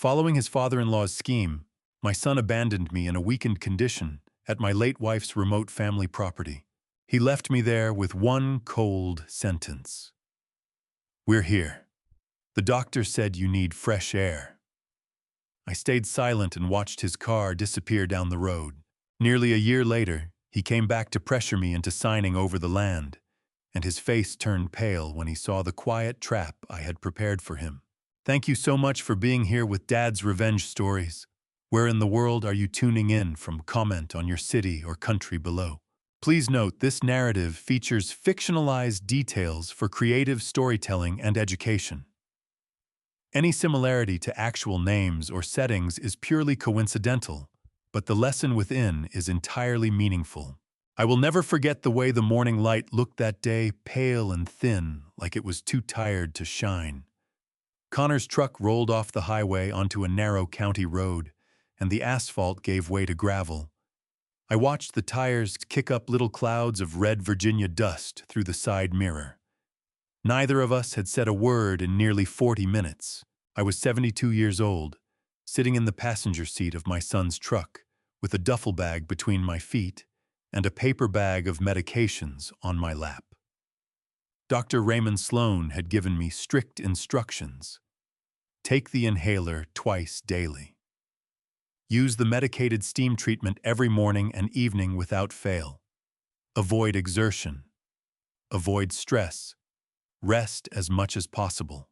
Following his father-in-law's scheme, my son abandoned me in a weakened condition at my late wife's remote family property. He left me there with one cold sentence. "We're here. The doctor said you need fresh air." I stayed silent and watched his car disappear down the road. Nearly a year later, he came back to pressure me into signing over the land, and his face turned pale when he saw the quiet trap I had prepared for him. Thank you so much for being here with Dad's Revenge Stories. Where in the world are you tuning in from? Comment on your city or country below. Please note this narrative features fictionalized details for creative storytelling and education. Any similarity to actual names or settings is purely coincidental, but the lesson within is entirely meaningful. I will never forget the way the morning light looked that day, pale and thin, like it was too tired to shine. Connor's truck rolled off the highway onto a narrow county road, and the asphalt gave way to gravel. I watched the tires kick up little clouds of red Virginia dust through the side mirror. Neither of us had said a word in nearly 40 minutes. I was 72 years old, sitting in the passenger seat of my son's truck, with a duffel bag between my feet and a paper bag of medications on my lap. Dr. Raymond Sloan had given me strict instructions. Take the inhaler twice daily. Use the medicated steam treatment every morning and evening without fail. Avoid exertion. Avoid stress. Rest as much as possible.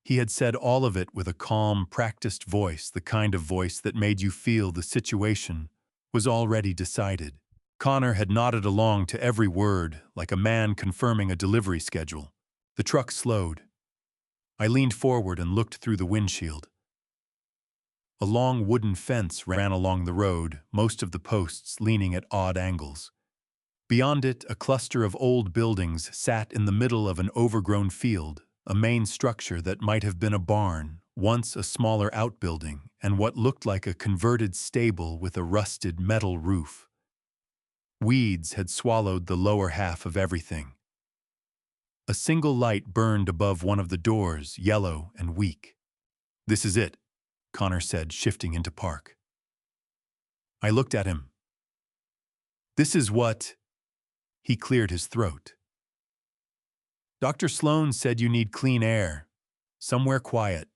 He had said all of it with a calm, practiced voice, the kind of voice that made you feel the situation was already decided. Connor had nodded along to every word, like a man confirming a delivery schedule. The truck slowed. I leaned forward and looked through the windshield. A long wooden fence ran along the road, most of the posts leaning at odd angles. Beyond it, a cluster of old buildings sat in the middle of an overgrown field, a main structure that might have been a barn, once a smaller outbuilding, and what looked like a converted stable with a rusted metal roof. Weeds had swallowed the lower half of everything. A single light burned above one of the doors, yellow and weak. "This is it," Connor said, shifting into park. I looked at him. "This is what—" He cleared his throat. "Dr. Sloan said you need clean air, somewhere quiet,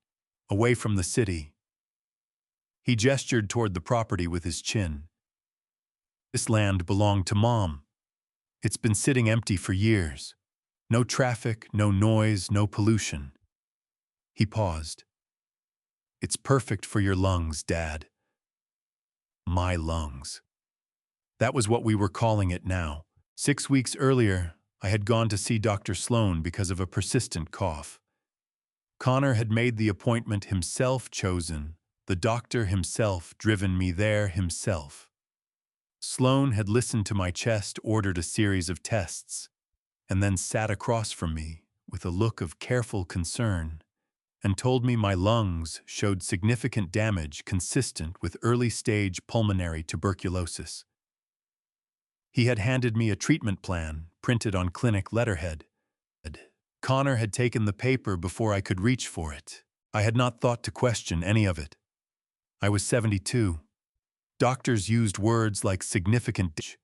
away from the city." He gestured toward the property with his chin. "This land belonged to Mom. It's been sitting empty for years. No traffic, no noise, no pollution." He paused. "It's perfect for your lungs, Dad." My lungs. That was what we were calling it now. 6 weeks earlier, I had gone to see Dr. Sloan because of a persistent cough. Connor had made the appointment himself, chosen, the doctor himself, driven me there himself. Sloan had listened to my chest, ordered a series of tests, and then sat across from me with a look of careful concern and told me my lungs showed significant damage consistent with early-stage pulmonary tuberculosis. He had handed me a treatment plan printed on clinic letterhead. Connor had taken the paper before I could reach for it. I had not thought to question any of it. I was 72. Doctors used words like significant damage,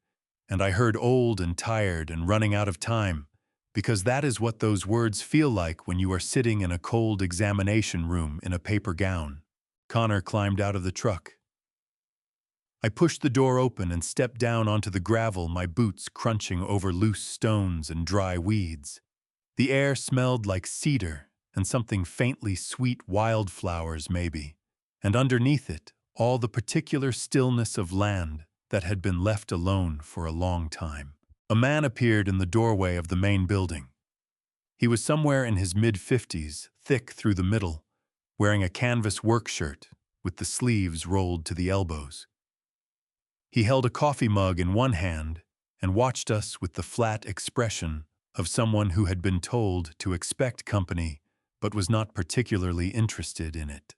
and I heard old and tired and running out of time, because that is what those words feel like when you are sitting in a cold examination room in a paper gown. Connor climbed out of the truck. I pushed the door open and stepped down onto the gravel, my boots crunching over loose stones and dry weeds. The air smelled like cedar and something faintly sweet, wildflowers maybe, and underneath it, all the particular stillness of land that had been left alone for a long time. A man appeared in the doorway of the main building. He was somewhere in his mid-50s, thick through the middle, wearing a canvas work shirt with the sleeves rolled to the elbows. He held a coffee mug in one hand and watched us with the flat expression of someone who had been told to expect company but was not particularly interested in it.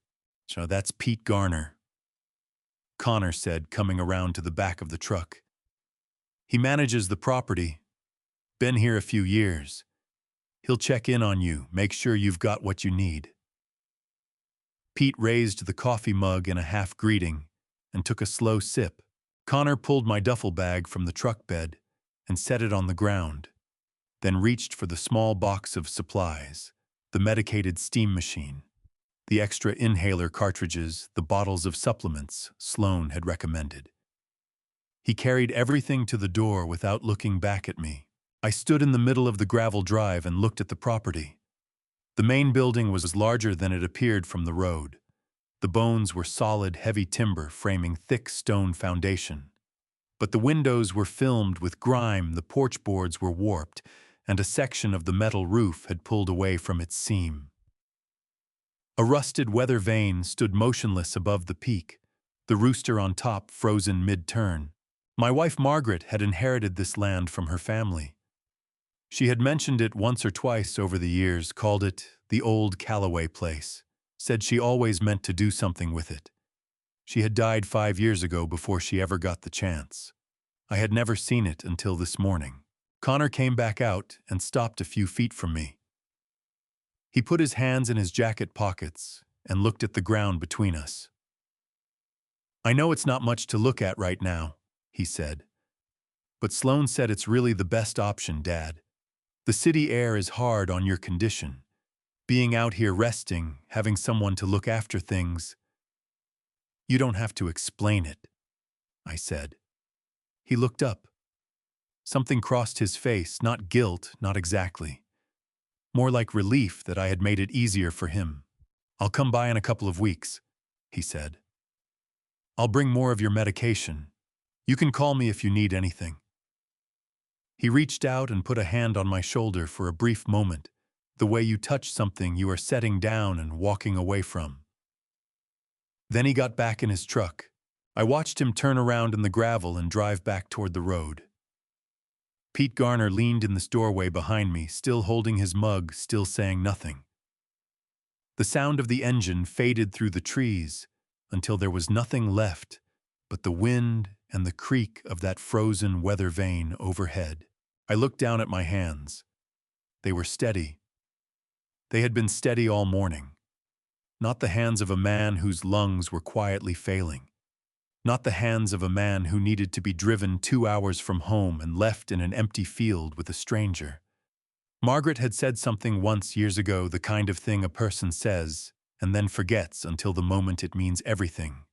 "So that's Pete Garner," Connor said, coming around to the back of the truck. "He manages the property. Been here a few years. He'll check in on you, make sure you've got what you need." Pete raised the coffee mug in a half-greeting and took a slow sip. Connor pulled my duffel bag from the truck bed and set it on the ground, then reached for the small box of supplies, the medicated steam machine, the extra inhaler cartridges, the bottles of supplements Sloan had recommended. He carried everything to the door without looking back at me. I stood in the middle of the gravel drive and looked at the property. The main building was larger than it appeared from the road. The bones were solid, heavy timber framing thick stone foundation. But the windows were filmed with grime, the porch boards were warped, and a section of the metal roof had pulled away from its seam. A rusted weather vane stood motionless above the peak, the rooster on top frozen mid-turn. My wife Margaret had inherited this land from her family. She had mentioned it once or twice over the years, called it the old Callaway place, said she always meant to do something with it. She had died 5 years ago before she ever got the chance. I had never seen it until this morning. Connor came back out and stopped a few feet from me. He put his hands in his jacket pockets and looked at the ground between us. "I know it's not much to look at right now," he said. "But Sloan said it's really the best option, Dad. The city air is hard on your condition. Being out here resting, having someone to look after things." "You don't have to explain it," I said. He looked up. Something crossed his face, not guilt, not exactly. More like relief that I had made it easier for him. "I'll come by in a couple of weeks," he said. "I'll bring more of your medication. You can call me if you need anything." He reached out and put a hand on my shoulder for a brief moment, the way you touch something you are setting down and walking away from. Then he got back in his truck. I watched him turn around in the gravel and drive back toward the road. Pete Garner leaned in the doorway behind me, still holding his mug, still saying nothing. The sound of the engine faded through the trees until there was nothing left but the wind and the creak of that frozen weather vane overhead. I looked down at my hands. They were steady. They had been steady all morning. Not the hands of a man whose lungs were quietly failing. Not the hands of a man who needed to be driven 2 hours from home and left in an empty field with a stranger. Margaret had said something once years ago, the kind of thing a person says and then forgets until the moment it means everything.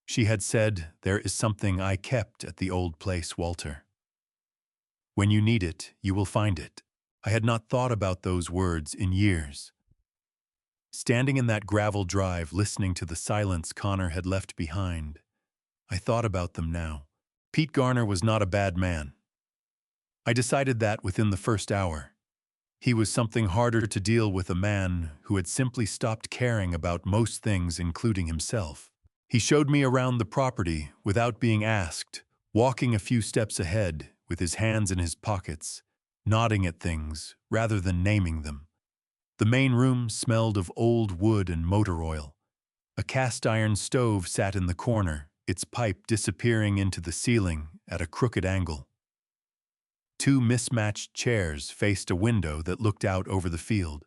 She had said, "There is something I kept at the old place, Walter. When you need it, you will find it." I had not thought about those words in years. Standing in that gravel drive, listening to the silence Connor had left behind, I thought about them now. Pete Garner was not a bad man. I decided that within the first hour. He was something harder to deal with, a man who had simply stopped caring about most things, including himself. He showed me around the property without being asked, walking a few steps ahead with his hands in his pockets, nodding at things rather than naming them. The main room smelled of old wood and motor oil. A cast-iron stove sat in the corner, its pipe disappearing into the ceiling at a crooked angle. 2 mismatched chairs faced a window that looked out over the field.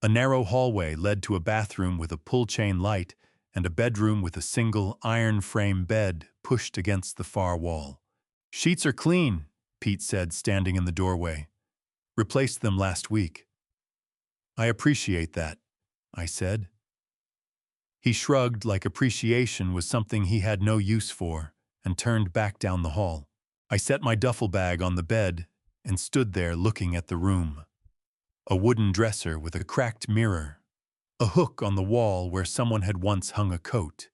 A narrow hallway led to a bathroom with a pull-chain light and a bedroom with a single iron-frame bed pushed against the far wall. "Sheets are clean," Pete said, standing in the doorway. "Replaced them last week." "I appreciate that," I said. He shrugged like appreciation was something he had no use for and turned back down the hall. I set my duffel bag on the bed and stood there looking at the room. A wooden dresser with a cracked mirror. A hook on the wall where someone had once hung a coat.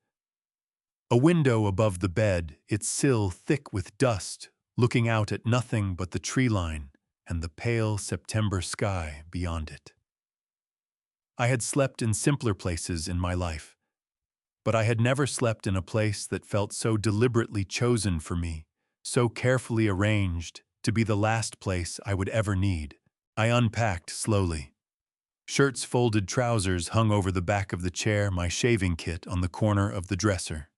A window above the bed, its sill thick with dust, looking out at nothing but the tree line and the pale September sky beyond it. I had slept in simpler places in my life, but I had never slept in a place that felt so deliberately chosen for me, so carefully arranged to be the last place I would ever need. I unpacked slowly. Shirts, folded trousers hung over the back of the chair, my shaving kit on the corner of the dresser.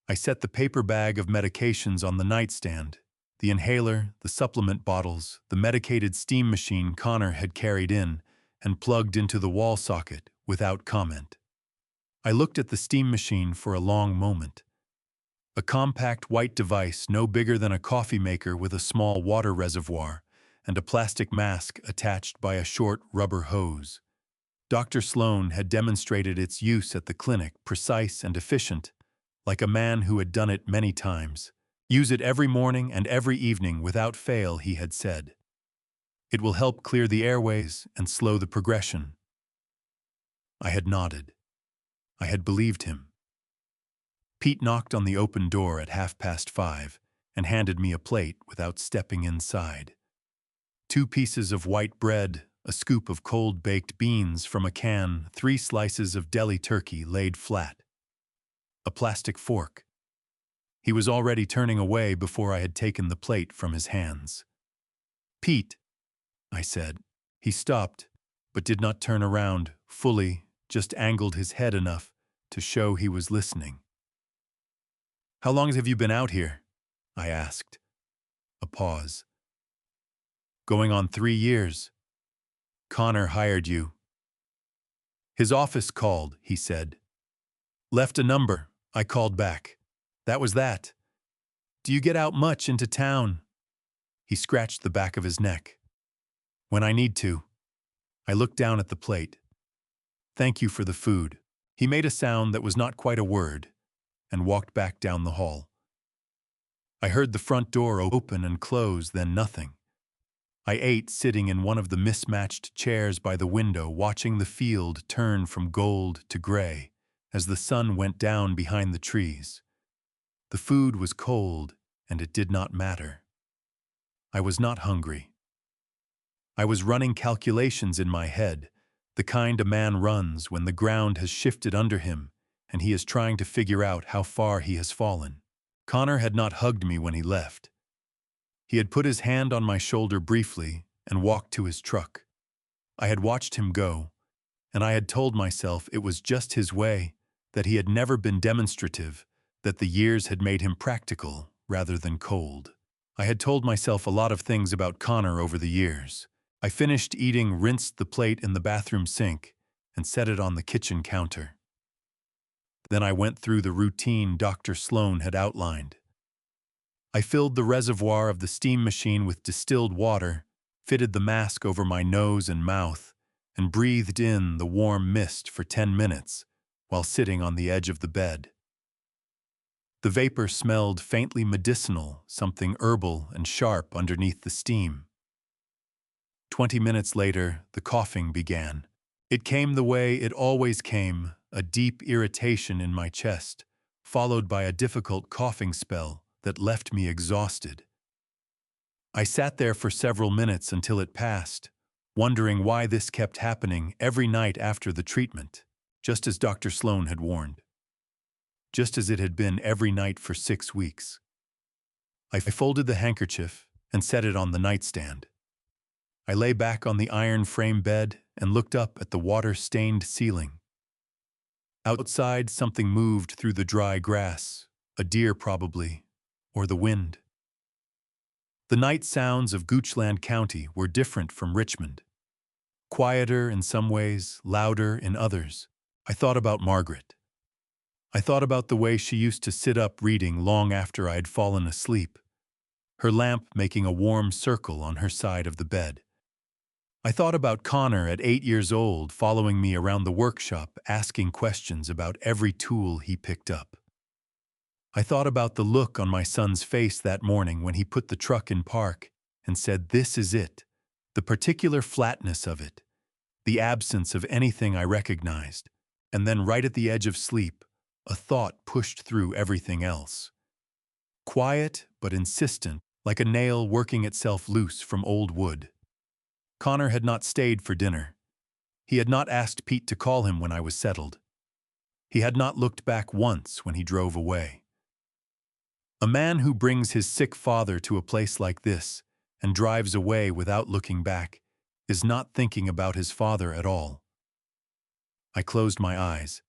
I set the paper bag of medications on the nightstand, the inhaler, the supplement bottles, the medicated steam machine Connor had carried in, and plugged into the wall socket without comment. I looked at the steam machine for a long moment. A compact white device no bigger than a coffee maker with a small water reservoir and a plastic mask attached by a short rubber hose. Dr. Sloan had demonstrated its use at the clinic, precise and efficient, like a man who had done it many times. Use it every morning and every evening without fail, he had said. It will help clear the airways and slow the progression. I had nodded. I had believed him. Pete knocked on the open door at 5:30 and handed me a plate without stepping inside. 2 pieces of white bread, a scoop of cold baked beans from a can, 3 slices of deli turkey laid flat. A plastic fork. He was already turning away before I had taken the plate from his hands. "Pete," I said. He stopped, but did not turn around fully, just angled his head enough to show he was listening. "How long have you been out here?" I asked. A pause. "Going on 3 years. Connor hired you." "His office called," he said. "Left a number. I called back. That was that. Do you get out much into town?" He scratched the back of his neck. "When I need to." I looked down at the plate. "Thank you for the food." He made a sound that was not quite a word and walked back down the hall. I heard the front door open and close, then nothing. I ate sitting in one of the mismatched chairs by the window, watching the field turn from gold to gray as the sun went down behind the trees. The food was cold, and it did not matter. I was not hungry. I was running calculations in my head, the kind a man runs when the ground has shifted under him and he is trying to figure out how far he has fallen. Connor had not hugged me when he left. He had put his hand on my shoulder briefly and walked to his truck. I had watched him go, and I had told myself it was just his way, that he had never been demonstrative, that the years had made him practical rather than cold. I had told myself a lot of things about Connor over the years. I finished eating, rinsed the plate in the bathroom sink, and set it on the kitchen counter. Then I went through the routine Dr. Sloan had outlined. I filled the reservoir of the steam machine with distilled water, fitted the mask over my nose and mouth, and breathed in the warm mist for 10 minutes while sitting on the edge of the bed. The vapor smelled faintly medicinal, something herbal and sharp underneath the steam. 20 minutes later, the coughing began. It came the way it always came, a deep irritation in my chest, followed by a difficult coughing spell that left me exhausted. I sat there for several minutes until it passed, wondering why this kept happening every night after the treatment, just as Dr. Sloan had warned. Just as it had been every night for 6 weeks. I folded the handkerchief and set it on the nightstand. I lay back on the iron frame bed and looked up at the water-stained ceiling. Outside, something moved through the dry grass, a deer probably, or the wind. The night sounds of Goochland County were different from Richmond. Quieter in some ways, louder in others. I thought about Margaret. I thought about the way she used to sit up reading long after I had fallen asleep, her lamp making a warm circle on her side of the bed. I thought about Connor at 8 years old following me around the workshop, asking questions about every tool he picked up. I thought about the look on my son's face that morning when he put the truck in park and said, "This is it," the particular flatness of it, the absence of anything I recognized, and then right at the edge of sleep, a thought pushed through everything else. Quiet but insistent, like a nail working itself loose from old wood. Connor had not stayed for dinner. He had not asked Pete to call him when I was settled. He had not looked back once when he drove away. A man who brings his sick father to a place like this and drives away without looking back is not thinking about his father at all. I closed my eyes.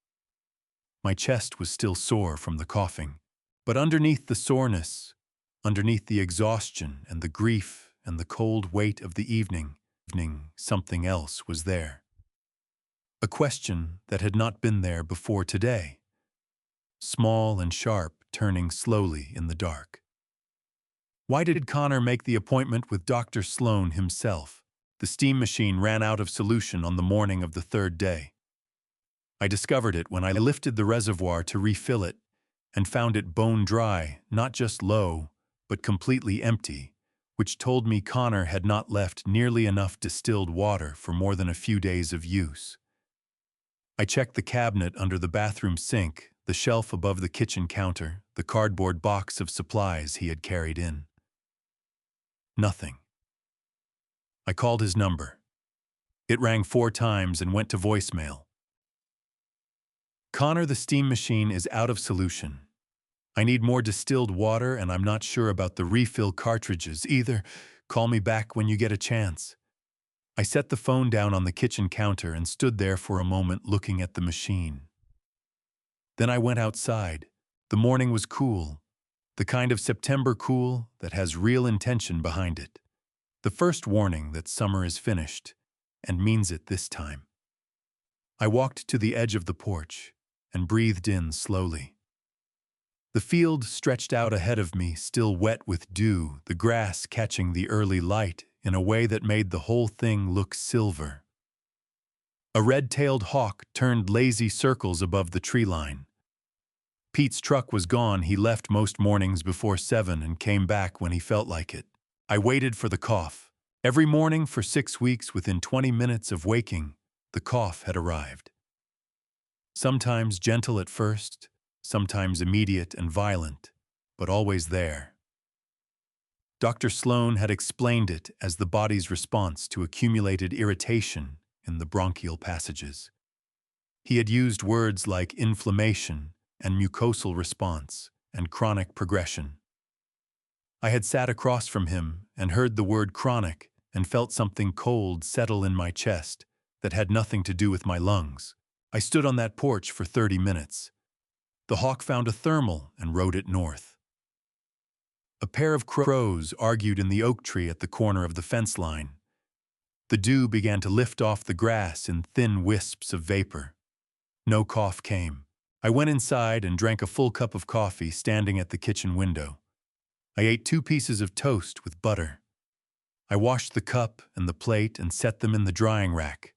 My chest was still sore from the coughing, but underneath the soreness, underneath the exhaustion and the grief and the cold weight of the evening, something else was there. A question that had not been there before today. Small and sharp, turning slowly in the dark. Why did Connor make the appointment with Dr. Sloan himself? The steam machine ran out of solution on the morning of the third day. I discovered it when I lifted the reservoir to refill it and found it bone dry, not just low, but completely empty, which told me Connor had not left nearly enough distilled water for more than a few days of use. I checked the cabinet under the bathroom sink, the shelf above the kitchen counter, the cardboard box of supplies he had carried in. Nothing. I called his number. It rang 4 times and went to voicemail. Connor, the steam machine is out of solution. I need more distilled water and I'm not sure about the refill cartridges either. Call me back when you get a chance. I set the phone down on the kitchen counter and stood there for a moment looking at the machine. Then I went outside. The morning was cool, the kind of September cool that has real intention behind it. The first warning that summer is finished, and means it this time. I walked to the edge of the porch and breathed in slowly. The field stretched out ahead of me, still wet with dew, the grass catching the early light in a way that made the whole thing look silver. A red-tailed hawk turned lazy circles above the tree line. Pete's truck was gone. He left most mornings before 7 and came back when he felt like it. I waited for the cough. Every morning for 6 weeks, within 20 minutes of waking, the cough had arrived. Sometimes gentle at first, sometimes immediate and violent, but always there. Dr. Sloan had explained it as the body's response to accumulated irritation in the bronchial passages. He had used words like inflammation and mucosal response and chronic progression. I had sat across from him and heard the word chronic and felt something cold settle in my chest that had nothing to do with my lungs. I stood on that porch for 30 minutes. The hawk found a thermal and rode it north. A pair of crows argued in the oak tree at the corner of the fence line. The dew began to lift off the grass in thin wisps of vapor. No cough came. I went inside and drank a full cup of coffee standing at the kitchen window. I ate 2 pieces of toast with butter. I washed the cup and the plate and set them in the drying rack.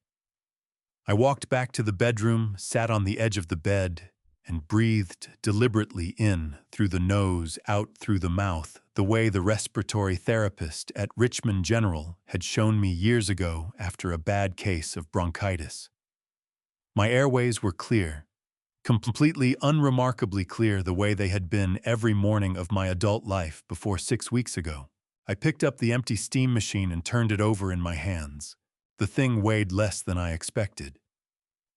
I walked back to the bedroom, sat on the edge of the bed, and breathed deliberately in through the nose, out through the mouth, the way the respiratory therapist at Richmond General had shown me years ago after a bad case of bronchitis. My airways were clear, completely unremarkably clear, the way they had been every morning of my adult life before 6 weeks ago. I picked up the empty steam machine and turned it over in my hands. The thing weighed less than I expected.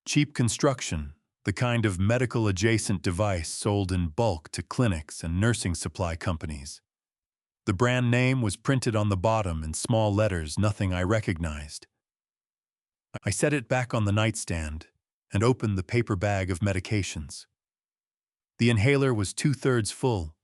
Cheap construction, the kind of medical-adjacent device sold in bulk to clinics and nursing supply companies. The brand name was printed on the bottom in small letters, nothing I recognized. I set it back on the nightstand and opened the paper bag of medications. The inhaler was 2/3 full.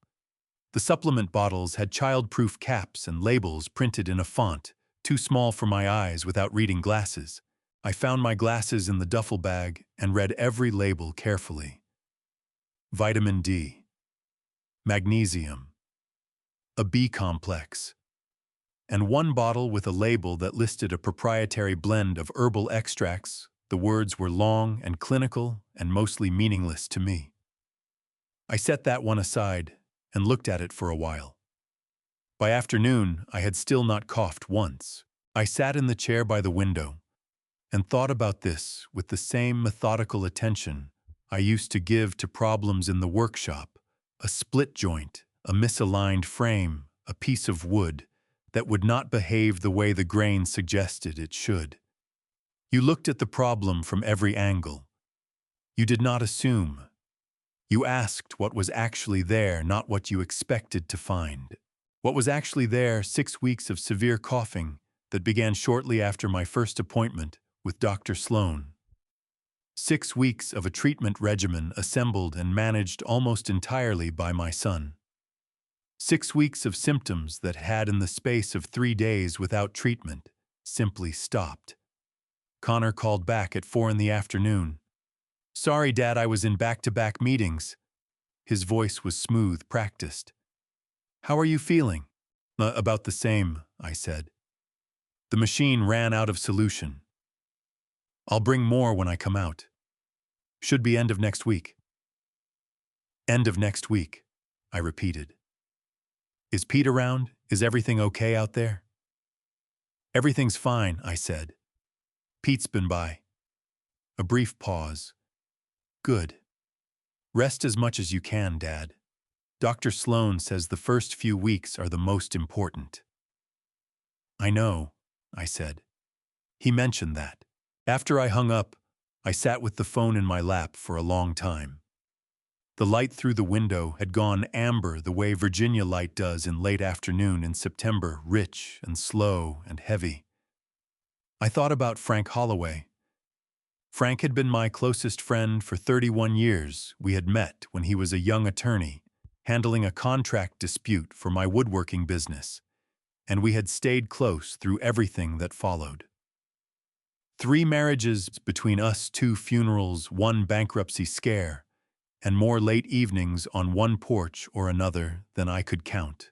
The supplement bottles had child-proof caps and labels printed in a font too small for my eyes without reading glasses. I found my glasses in the duffel bag and read every label carefully. Vitamin D, magnesium, a B complex, and one bottle with a label that listed a proprietary blend of herbal extracts. The words were long and clinical and mostly meaningless to me. I set that one aside and looked at it for a while. By afternoon, I had still not coughed once. I sat in the chair by the window and thought about this with the same methodical attention I used to give to problems in the workshop: a split joint, a misaligned frame, a piece of wood that would not behave the way the grain suggested it should. You looked at the problem from every angle. You did not assume. You asked what was actually there, not what you expected to find. What was actually there: 6 weeks of severe coughing that began shortly after my first appointment with Dr. Sloan. 6 weeks of a treatment regimen assembled and managed almost entirely by my son. 6 weeks of symptoms that had, in the space of 3 days without treatment, simply stopped. Connor called back at 4 in the afternoon. Sorry, Dad, I was in back-to-back meetings. His voice was smooth, practiced. How are you feeling? About the same, I said. The machine ran out of solution. I'll bring more when I come out. Should be end of next week. End of next week, I repeated. Is Pete around? Is everything okay out there? Everything's fine, I said. Pete's been by. A brief pause. Good. Rest as much as you can, Dad. Dr. Sloan says the first few weeks are the most important. I know, I said. He mentioned that. After I hung up, I sat with the phone in my lap for a long time. The light through the window had gone amber the way Virginia light does in late afternoon in September, rich and slow and heavy. I thought about Frank Holloway. Frank had been my closest friend for 31 years. We had met when he was a young attorney, handling a contract dispute for my woodworking business, and we had stayed close through everything that followed. 3 marriages between us, 2 funerals, 1 bankruptcy scare, and more late evenings on one porch or another than I could count.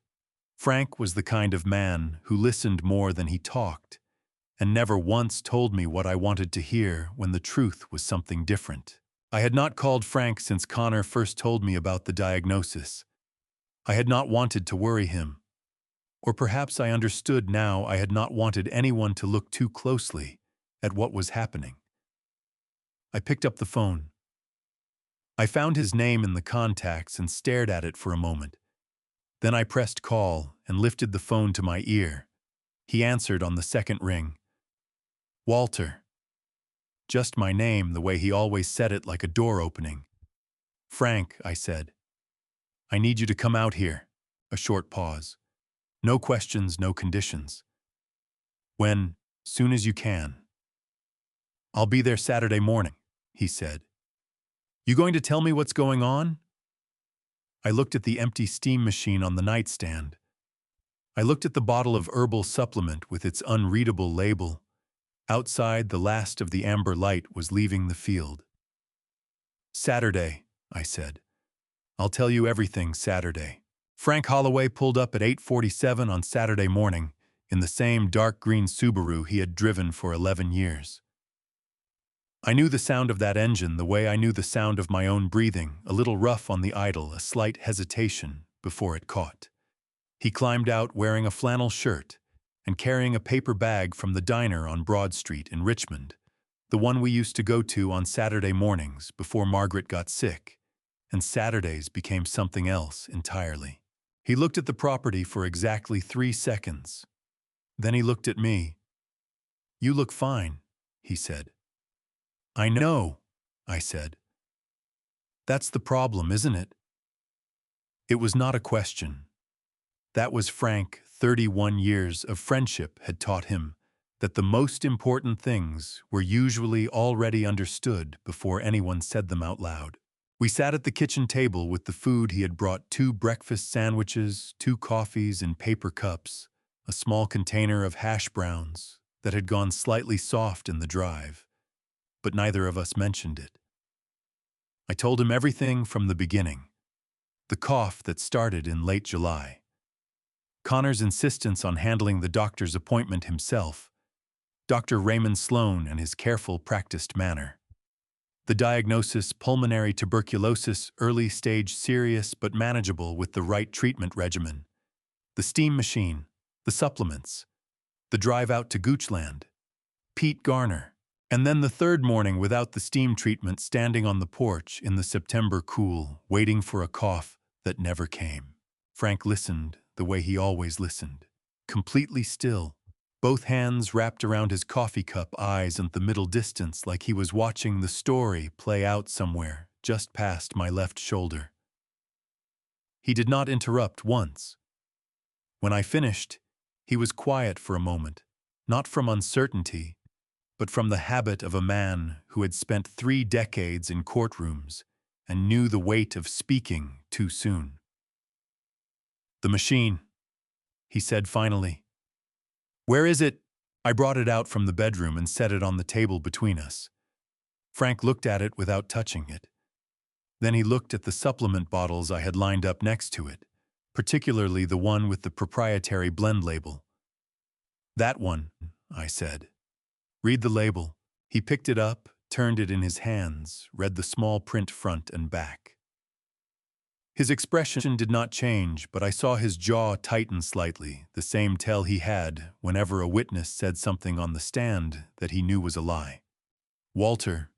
Frank was the kind of man who listened more than he talked, and never once told me what I wanted to hear when the truth was something different. I had not called Frank since Connor first told me about the diagnosis. I had not wanted to worry him. Or perhaps I understood now I had not wanted anyone to look too closely at what was happening. I picked up the phone. I found his name in the contacts and stared at it for a moment. Then I pressed call and lifted the phone to my ear. He answered on the second ring. Walter. Just my name, the way he always said it, like a door opening. Frank, I said. I need you to come out here. A short pause. No questions, no conditions. When? Soon as you can. I'll be there Saturday morning, he said. You going to tell me what's going on? I looked at the empty steam machine on the nightstand. I looked at the bottle of herbal supplement with its unreadable label. Outside, the last of the amber light was leaving the field. Saturday, I said. I'll tell you everything Saturday. Frank Holloway pulled up at 8:47 on Saturday morning in the same dark green Subaru he had driven for 11 years. I knew the sound of that engine the way I knew the sound of my own breathing, a little rough on the idle, a slight hesitation before it caught. He climbed out wearing a flannel shirt and carrying a paper bag from the diner on Broad Street in Richmond, the one we used to go to on Saturday mornings before Margaret got sick, and Saturdays became something else entirely. He looked at the property for exactly 3 seconds. Then he looked at me. You look fine, he said. I know, I said. That's the problem, isn't it? It was not a question. That was Frank. 31 years of friendship had taught him that the most important things were usually already understood before anyone said them out loud. We sat at the kitchen table with the food he had brought: 2 breakfast sandwiches, 2 coffees in paper cups, a small container of hash browns that had gone slightly soft in the drive. But neither of us mentioned it. I told him everything from the beginning. The cough that started in late July. Connor's insistence on handling the doctor's appointment himself. Dr. Raymond Sloan and his careful, practiced manner. The diagnosis: pulmonary tuberculosis, early stage, serious but manageable with the right treatment regimen. The steam machine, the supplements, the drive out to Goochland, Pete Garner. And then the third morning without the steam treatment, standing on the porch in the September cool, waiting for a cough that never came. Frank listened the way he always listened, completely still, both hands wrapped around his coffee cup, eyes in the middle distance like he was watching the story play out somewhere just past my left shoulder. He did not interrupt once. When I finished, he was quiet for a moment, not from uncertainty, but from the habit of a man who had spent 3 decades in courtrooms and knew the weight of speaking too soon. The machine, he said finally. Where is it? I brought it out from the bedroom and set it on the table between us. Frank looked at it without touching it. Then he looked at the supplement bottles I had lined up next to it, particularly the one with the proprietary blend label. "That one," I said. "Read the label." He picked it up, turned it in his hands, read the small print front and back. His expression did not change, but I saw his jaw tighten slightly, the same tell he had whenever a witness said something on the stand that he knew was a lie. "Walter,"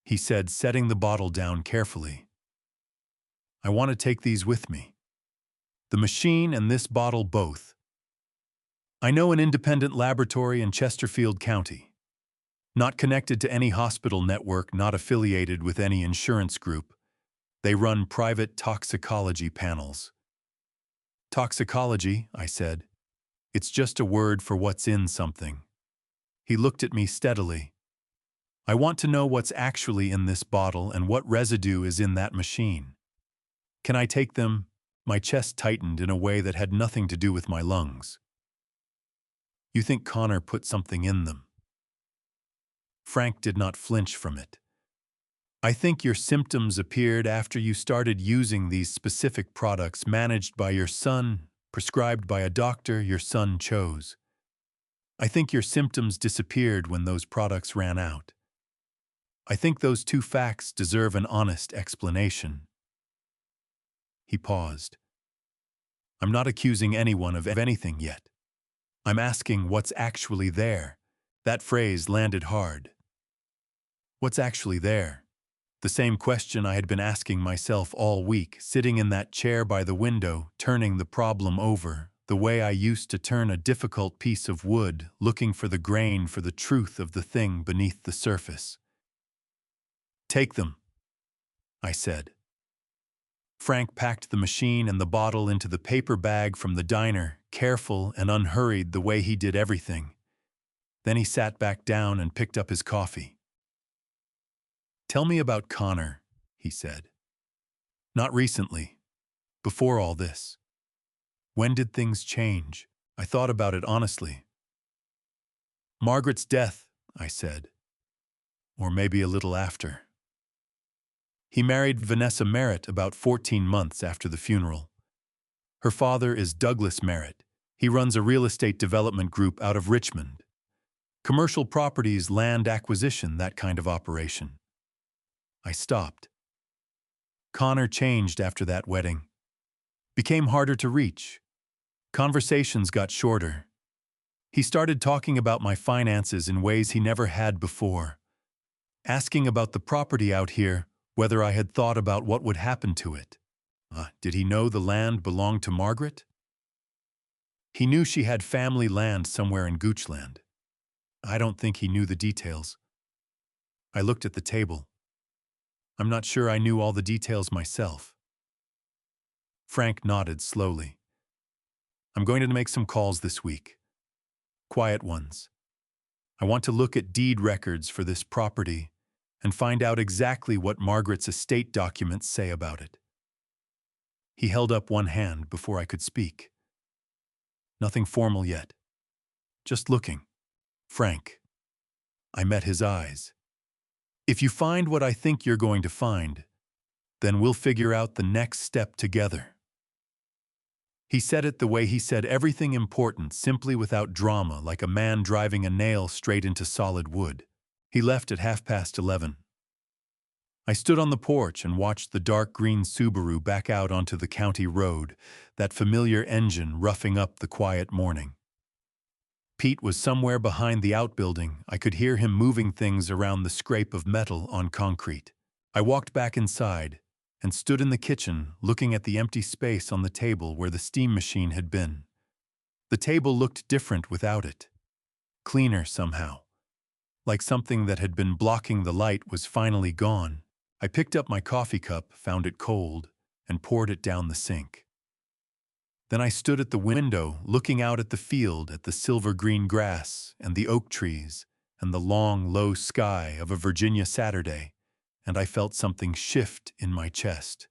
he said, setting the bottle down carefully, "I want to take these with me. The machine and this bottle both. I know an independent laboratory in Chesterfield County. Not connected to any hospital network, not affiliated with any insurance group. They run private toxicology panels." "Toxicology," I said. "It's just a word for what's in something." He looked at me steadily. "I want to know what's actually in this bottle and what residue is in that machine. Can I take them?" My chest tightened in a way that had nothing to do with my lungs. "You think Connor put something in them?" Frank did not flinch from it. "I think your symptoms appeared after you started using these specific products managed by your son, prescribed by a doctor your son chose. I think your symptoms disappeared when those products ran out. I think those two facts deserve an honest explanation." He paused. "I'm not accusing anyone of anything yet. I'm asking what's actually there." That phrase landed hard. What's actually there? The same question I had been asking myself all week, sitting in that chair by the window, turning the problem over, the way I used to turn a difficult piece of wood, looking for the grain, for the truth of the thing beneath the surface. "Take them," I said. Frank packed the machine and the bottle into the paper bag from the diner, careful and unhurried the way he did everything. Then he sat back down and picked up his coffee. "Tell me about Connor," he said. "Not recently. Before all this. When did things change?" I thought about it honestly. "Margaret's death," I said. "Or maybe a little after." He married Vanessa Merritt about 14 months after the funeral. Her father is Douglas Merritt. He runs a real estate development group out of Richmond. Commercial properties, land acquisition, that kind of operation. I stopped. Connor changed after that wedding. Became harder to reach. Conversations got shorter. He started talking about my finances in ways he never had before. Asking about the property out here, whether I had thought about what would happen to it. Did he know the land belonged to Margaret? He knew she had family land somewhere in Goochland. I don't think he knew the details. I looked at the table. I'm not sure I knew all the details myself. Frank nodded slowly. "I'm going to make some calls this week. Quiet ones. I want to look at deed records for this property and find out exactly what Margaret's estate documents say about it." He held up one hand before I could speak. "Nothing formal yet. Just looking. Frank." I met his eyes. "If you find what I think you're going to find, then we'll figure out the next step together." He said it the way he said everything important, simply without drama, like a man driving a nail straight into solid wood. He left at 11:30. I stood on the porch and watched the dark green Subaru back out onto the county road, that familiar engine roughing up the quiet morning. Pete was somewhere behind the outbuilding. I could hear him moving things around the scrape of metal on concrete. I walked back inside and stood in the kitchen, looking at the empty space on the table where the steam machine had been. The table looked different without it. Cleaner somehow. Like something that had been blocking the light was finally gone. I picked up my coffee cup, found it cold, and poured it down the sink. Then I stood at the window, looking out at the field, at the silver-green grass and the oak trees and the long, low sky of a Virginia Saturday, and I felt something shift in my chest.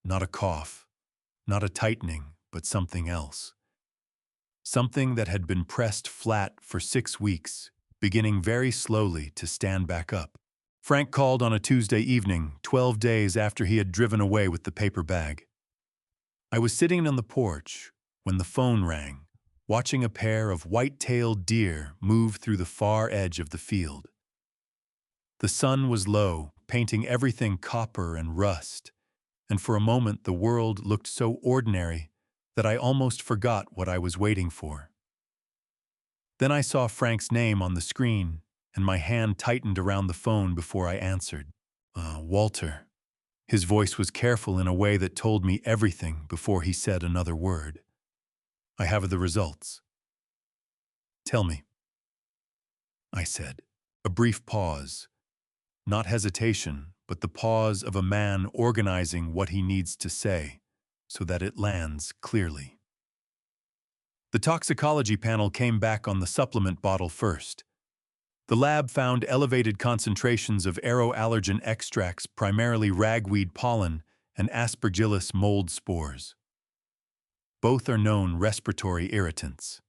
Not a cough, not a tightening, but something else. something that had been pressed flat for 6 weeks, beginning very slowly to stand back up. Frank called on a Tuesday evening, 12 days after he had driven away with the paper bag. I was sitting on the porch when the phone rang, watching a pair of white-tailed deer move through the far edge of the field. The sun was low, painting everything copper and rust, and for a moment the world looked so ordinary that I almost forgot what I was waiting for. Then I saw Frank's name on the screen, and my hand tightened around the phone before I answered. Walter. His voice was careful in a way that told me everything before he said another word. I have the results. Tell me, I said. A brief pause. Not hesitation, but the pause of a man organizing what he needs to say so that it lands clearly. The toxicology panel came back on the supplement bottle first. The lab found elevated concentrations of aeroallergen extracts, primarily ragweed pollen and aspergillus mold spores. Both are known respiratory irritants.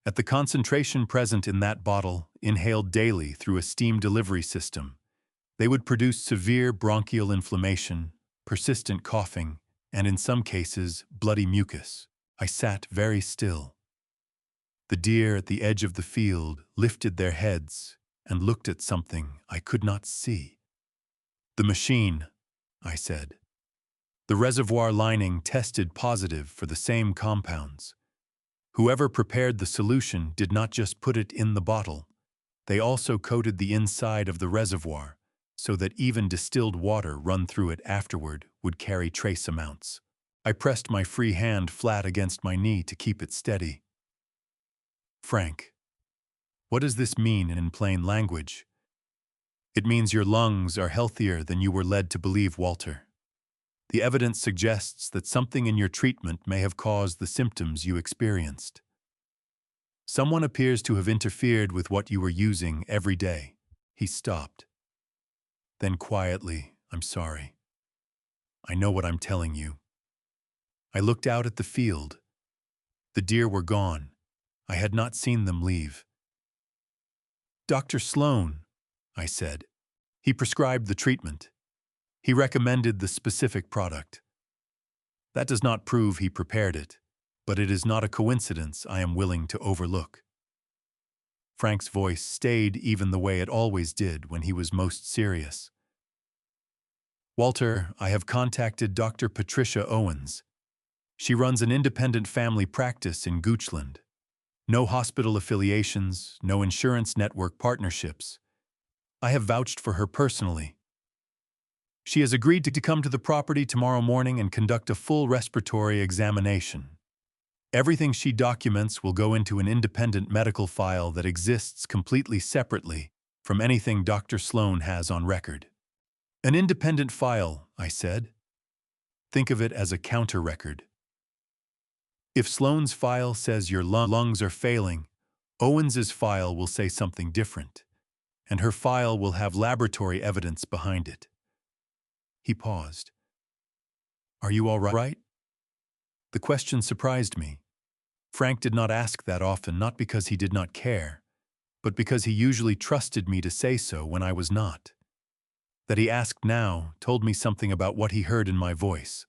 At the concentration present in that bottle, inhaled daily through a steam delivery system, they would produce severe bronchial inflammation, persistent coughing, and in some cases, bloody mucus. I sat very still. The deer at the edge of the field lifted their heads and looked at something I could not see. The machine, I said. The reservoir lining tested positive for the same compounds. Whoever prepared the solution did not just put it in the bottle. They also coated the inside of the reservoir so that even distilled water run through it afterward would carry trace amounts. I pressed my free hand flat against my knee to keep it steady. Frank, what does this mean in plain language? It means your lungs are healthier than you were led to believe, Walter. The evidence suggests that something in your treatment may have caused the symptoms you experienced. Someone appears to have interfered with what you were using every day. He stopped. Then quietly, I'm sorry. I know what I'm telling you. I looked out at the field. The deer were gone. I had not seen them leave. Dr. Sloan, I said. He prescribed the treatment. He recommended the specific product. That does not prove he prepared it, but it is not a coincidence I am willing to overlook. Frank's voice stayed even the way it always did when he was most serious. Walter, I have contacted Dr. Patricia Owens. She runs an independent family practice in Goochland. No hospital affiliations, no insurance network partnerships. I have vouched for her personally. She has agreed to come to the property tomorrow morning and conduct a full respiratory examination. Everything she documents will go into an independent medical file that exists completely separately from anything Dr. Sloan has on record. An independent file, I said. Think of it as a counter record. If Sloan's file says your lungs are failing, Owens's file will say something different, and her file will have laboratory evidence behind it. He paused. Are you all right? The question surprised me. Frank did not ask that often, not because he did not care, but because he usually trusted me to say so when I was not. That he asked now told me something about what he heard in my voice.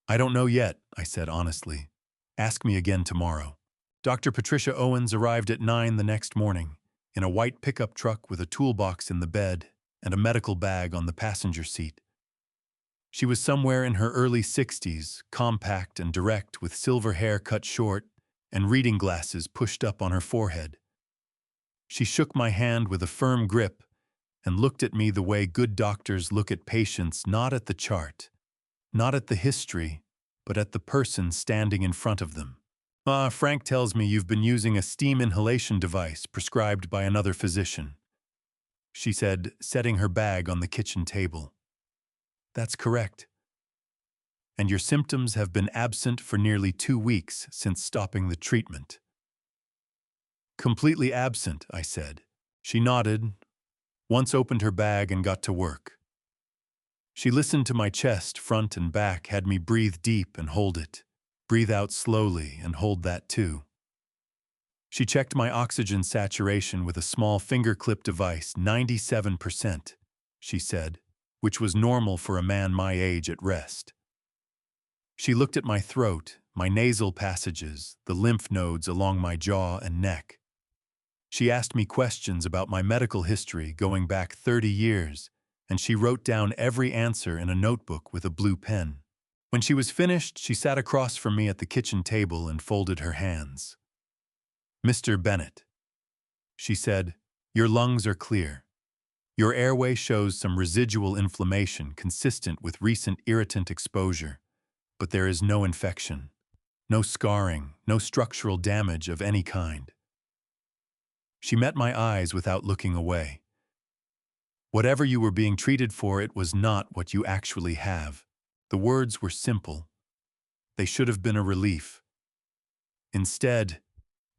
I don't know yet, I said honestly. Ask me again tomorrow. Dr. Patricia Owens arrived at 9 the next morning, in a white pickup truck with a toolbox in the bed and a medical bag on the passenger seat. She was somewhere in her early 60s, compact and direct, with silver hair cut short and reading glasses pushed up on her forehead. She shook my hand with a firm grip and looked at me the way good doctors look at patients, not at the chart, not at the history, but at the person standing in front of them. Frank tells me you've been using a steam inhalation device prescribed by another physician, she said, setting her bag on the kitchen table. That's correct. And your symptoms have been absent for nearly 2 weeks since stopping the treatment. Completely absent, I said. She nodded, once opened her bag and got to work. She listened to my chest, front and back, had me breathe deep and hold it. Breathe out slowly and hold that too. She checked my oxygen saturation with a small finger-clip device, 97%, she said, which was normal for a man my age at rest. She looked at my throat, my nasal passages, the lymph nodes along my jaw and neck. She asked me questions about my medical history going back 30 years, and she wrote down every answer in a notebook with a blue pen. When she was finished, she sat across from me at the kitchen table and folded her hands. "Mr. Bennett," she said, "your lungs are clear. Your airway shows some residual inflammation consistent with recent irritant exposure, but there is no infection, no scarring, no structural damage of any kind." She met my eyes without looking away. "Whatever you were being treated for, it was not what you actually have." The words were simple. They should have been a relief. Instead,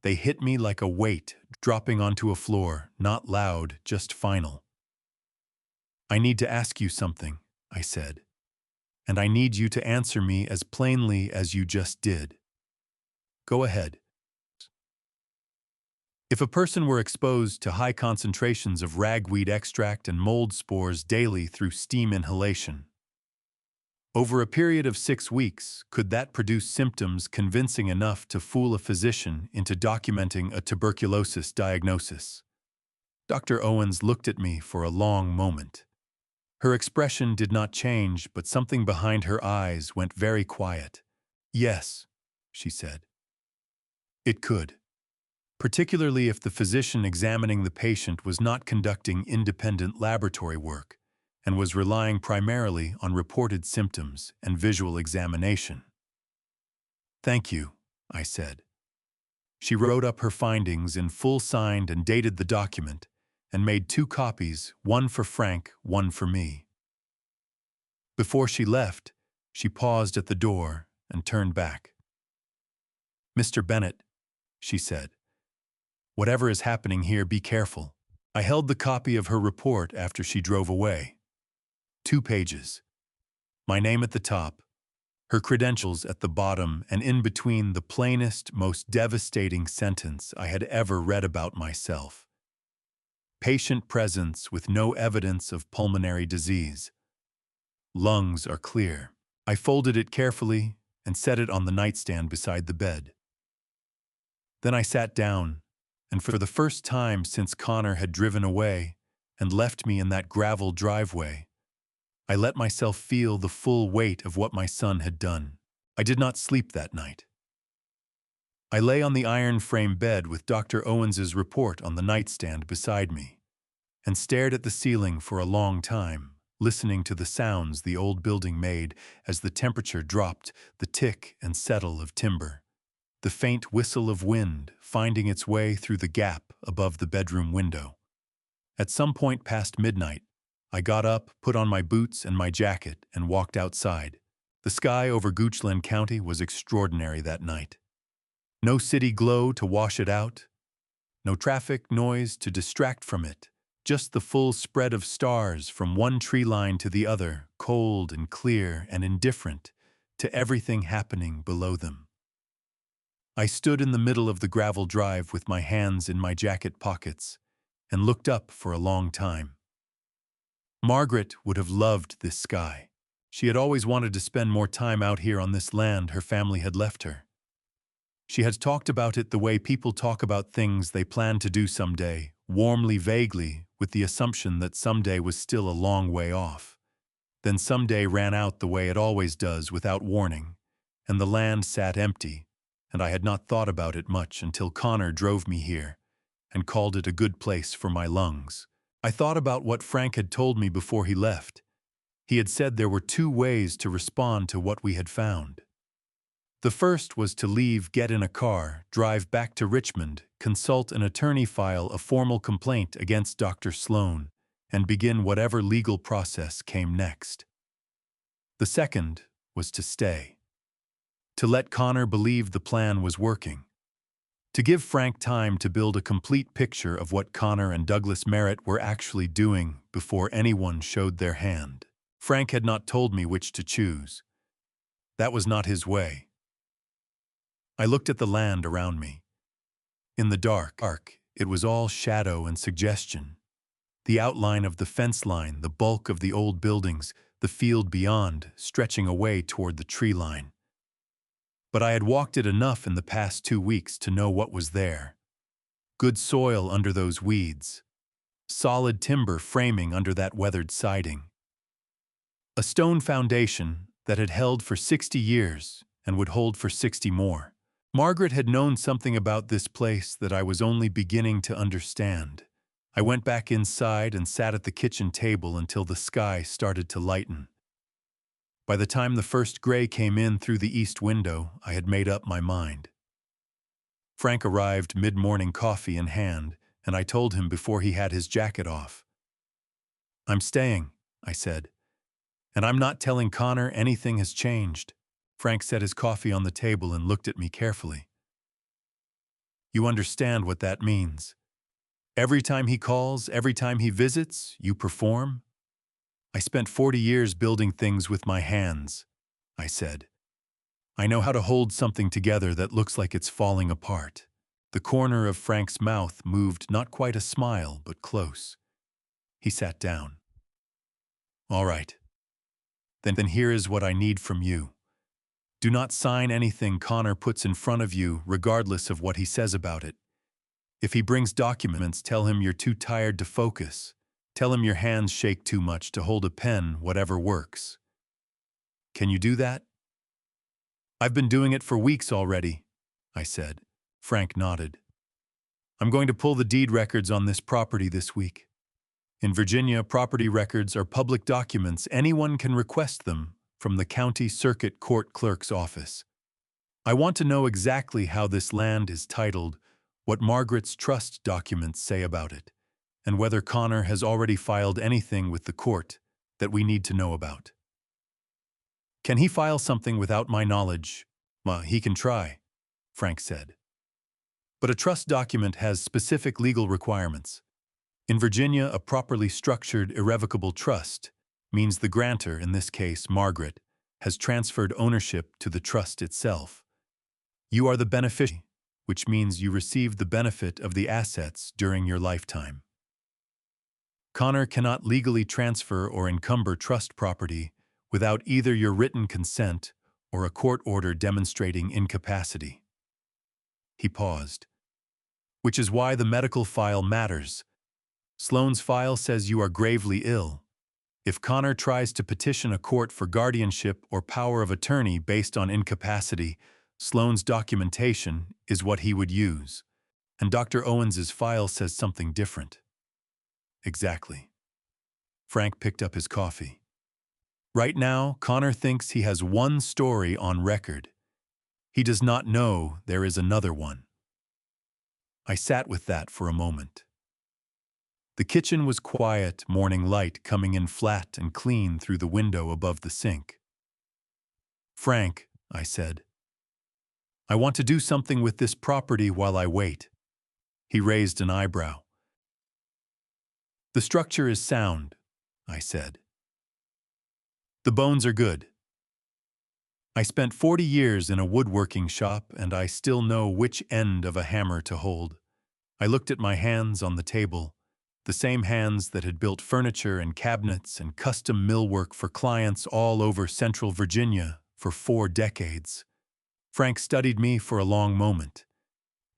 they hit me like a weight dropping onto a floor, not loud, just final. "I need to ask you something," I said, "and I need you to answer me as plainly as you just did." "Go ahead." "If a person were exposed to high concentrations of ragweed extract and mold spores daily through steam inhalation, over a period of 6 weeks, could that produce symptoms convincing enough to fool a physician into documenting a tuberculosis diagnosis?" Dr. Owens looked at me for a long moment. Her expression did not change, but something behind her eyes went very quiet. "Yes," she said. "It could. Particularly if the physician examining the patient was not conducting independent laboratory work and was relying primarily on reported symptoms and visual examination." "Thank you," I said. She wrote up her findings in full, signed and dated the document, and made 2 copies, one for Frank, one for me. Before she left, she paused at the door and turned back. "Mr. Bennett," she said, "whatever is happening here, be careful." I held the copy of her report after she drove away. 2 pages. My name at the top, her credentials at the bottom, and in between the plainest, most devastating sentence I had ever read about myself. Patient presence with no evidence of pulmonary disease. Lungs are clear. I folded it carefully and set it on the nightstand beside the bed. Then I sat down, and for the first time since Connor had driven away and left me in that gravel driveway, I let myself feel the full weight of what my son had done. I did not sleep that night. I lay on the iron frame bed with Dr. Owens's report on the nightstand beside me, and stared at the ceiling for a long time, listening to the sounds the old building made as the temperature dropped, the tick and settle of timber, the faint whistle of wind finding its way through the gap above the bedroom window. At some point past midnight, I got up, put on my boots and my jacket, and walked outside. The sky over Goochland County was extraordinary that night. No city glow to wash it out, no traffic noise to distract from it, just the full spread of stars from one tree line to the other, cold and clear and indifferent to everything happening below them. I stood in the middle of the gravel drive with my hands in my jacket pockets and looked up for a long time. Margaret would have loved this sky. She had always wanted to spend more time out here on this land her family had left her. She had talked about it the way people talk about things they plan to do someday, warmly, vaguely, with the assumption that someday was still a long way off. Then someday ran out the way it always does without warning, and the land sat empty, and I had not thought about it much until Connor drove me here and called it a good place for my lungs. I thought about what Frank had told me before he left. He had said there were 2 ways to respond to what we had found. The first was to leave, get in a car, drive back to Richmond, consult an attorney, file a formal complaint against Dr. Sloan, and begin whatever legal process came next. The second was to stay. To let Connor believe the plan was working. To give Frank time to build a complete picture of what Connor and Douglas Merritt were actually doing before anyone showed their hand. Frank had not told me which to choose. That was not his way. I looked at the land around me. In the dark, it was all shadow and suggestion. The outline of the fence line, the bulk of the old buildings, the field beyond, stretching away toward the tree line. But I had walked it enough in the past 2 weeks to know what was there. Good soil under those weeds. Solid timber framing under that weathered siding. A stone foundation that had held for 60 years and would hold for 60 more. Margaret had known something about this place that I was only beginning to understand. I went back inside and sat at the kitchen table until the sky started to lighten. By the time the first gray came in through the east window, I had made up my mind. Frank arrived mid-morning, coffee in hand, and I told him before he had his jacket off. "I'm staying," I said. "And I'm not telling Connor anything has changed." Frank set his coffee on the table and looked at me carefully. "You understand what that means? Every time he calls, every time he visits, you perform?" "I spent 40 years building things with my hands," I said. "I know how to hold something together that looks like it's falling apart." The corner of Frank's mouth moved, not quite a smile, but close. He sat down. "All right. Then here is what I need from you. Do not sign anything Connor puts in front of you, regardless of what he says about it. If he brings documents, tell him you're too tired to focus. Tell him your hands shake too much to hold a pen, whatever works. Can you do that?" "I've been doing it for weeks already," I said. Frank nodded. "I'm going to pull the deed records on this property this week. In Virginia, property records are public documents. Anyone can request them from the county circuit court clerk's office. I want to know exactly how this land is titled, what Margaret's trust documents say about it, and whether Connor has already filed anything with the court that we need to know about." "Can he file something without my knowledge?" "Well, he can try," Frank said. "But a trust document has specific legal requirements. In Virginia, a properly structured, irrevocable trust means the grantor, in this case Margaret, has transferred ownership to the trust itself. You are the beneficiary, which means you receive the benefit of the assets during your lifetime. Connor cannot legally transfer or encumber trust property without either your written consent or a court order demonstrating incapacity." He paused. "Which is why the medical file matters. Sloane's file says you are gravely ill. If Connor tries to petition a court for guardianship or power of attorney based on incapacity, Sloane's documentation is what he would use. And Dr. Owens's file says something different." "Exactly." Frank picked up his coffee. "Right now, Connor thinks he has one story on record. He does not know there is another one." I sat with that for a moment. The kitchen was quiet, morning light coming in flat and clean through the window above the sink. "Frank," I said, "I want to do something with this property while I wait." He raised an eyebrow. "The structure is sound," I said. "The bones are good. I spent 40 years in a woodworking shop, and I still know which end of a hammer to hold." I looked at my hands on the table, the same hands that had built furniture and cabinets and custom millwork for clients all over Central Virginia for 4 decades. Frank studied me for a long moment.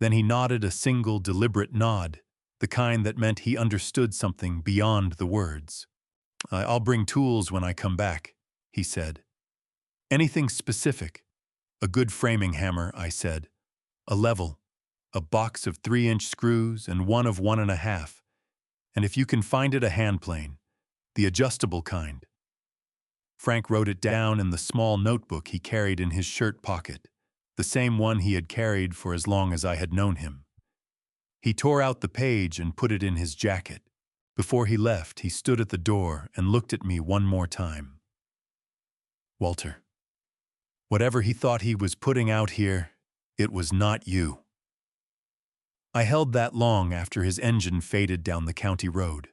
Then he nodded a single deliberate nod, the kind that meant he understood something beyond the words. "I'll bring tools when I come back," he said. "Anything specific?" "A good framing hammer," I said. "A level, a box of 3-inch screws and one of 1.5. And if you can find it, a hand plane, the adjustable kind." Frank wrote it down in the small notebook he carried in his shirt pocket, the same one he had carried for as long as I had known him. He tore out the page and put it in his jacket. Before he left, he stood at the door and looked at me one more time. "Walter, whatever he thought he was putting out here, it was not you." I held that long after his engine faded down the county road.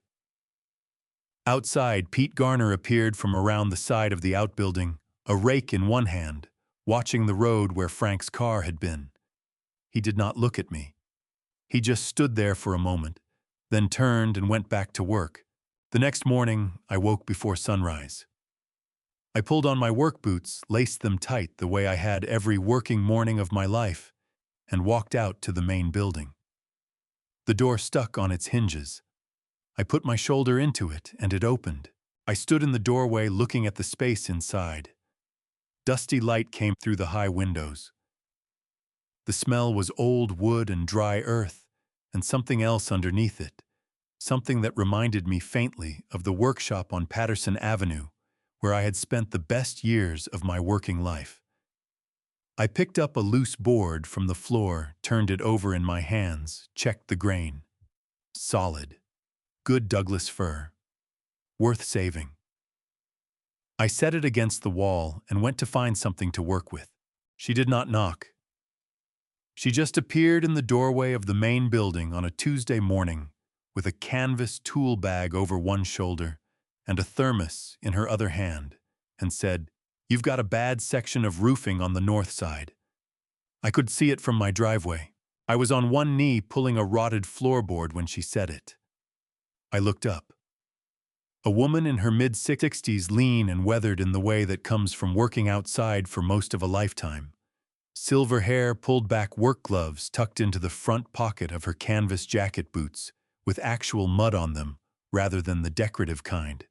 Outside, Pete Garner appeared from around the side of the outbuilding, a rake in one hand, watching the road where Frank's car had been. He did not look at me. He just stood there for a moment, then turned and went back to work. The next morning, I woke before sunrise. I pulled on my work boots, laced them tight the way I had every working morning of my life, and walked out to the main building. The door stuck on its hinges. I put my shoulder into it, and it opened. I stood in the doorway looking at the space inside. Dusty light came through the high windows. The smell was old wood and dry earth, and something else underneath it, something that reminded me faintly of the workshop on Patterson Avenue, where I had spent the best years of my working life. I picked up a loose board from the floor, turned it over in my hands, checked the grain. Solid. Good Douglas fir. Worth saving. I set it against the wall and went to find something to work with. She did not knock. She just appeared in the doorway of the main building on a Tuesday morning with a canvas tool bag over one shoulder and a thermos in her other hand, and said, "You've got a bad section of roofing on the north side." I could see it from my driveway. I was on one knee pulling a rotted floorboard when she said it. I looked up. A woman in her mid-60s, lean and weathered in the way that comes from working outside for most of a lifetime. Silver hair, pulled back work gloves tucked into the front pocket of her canvas jacket boots, with actual mud on them rather than the decorative kind.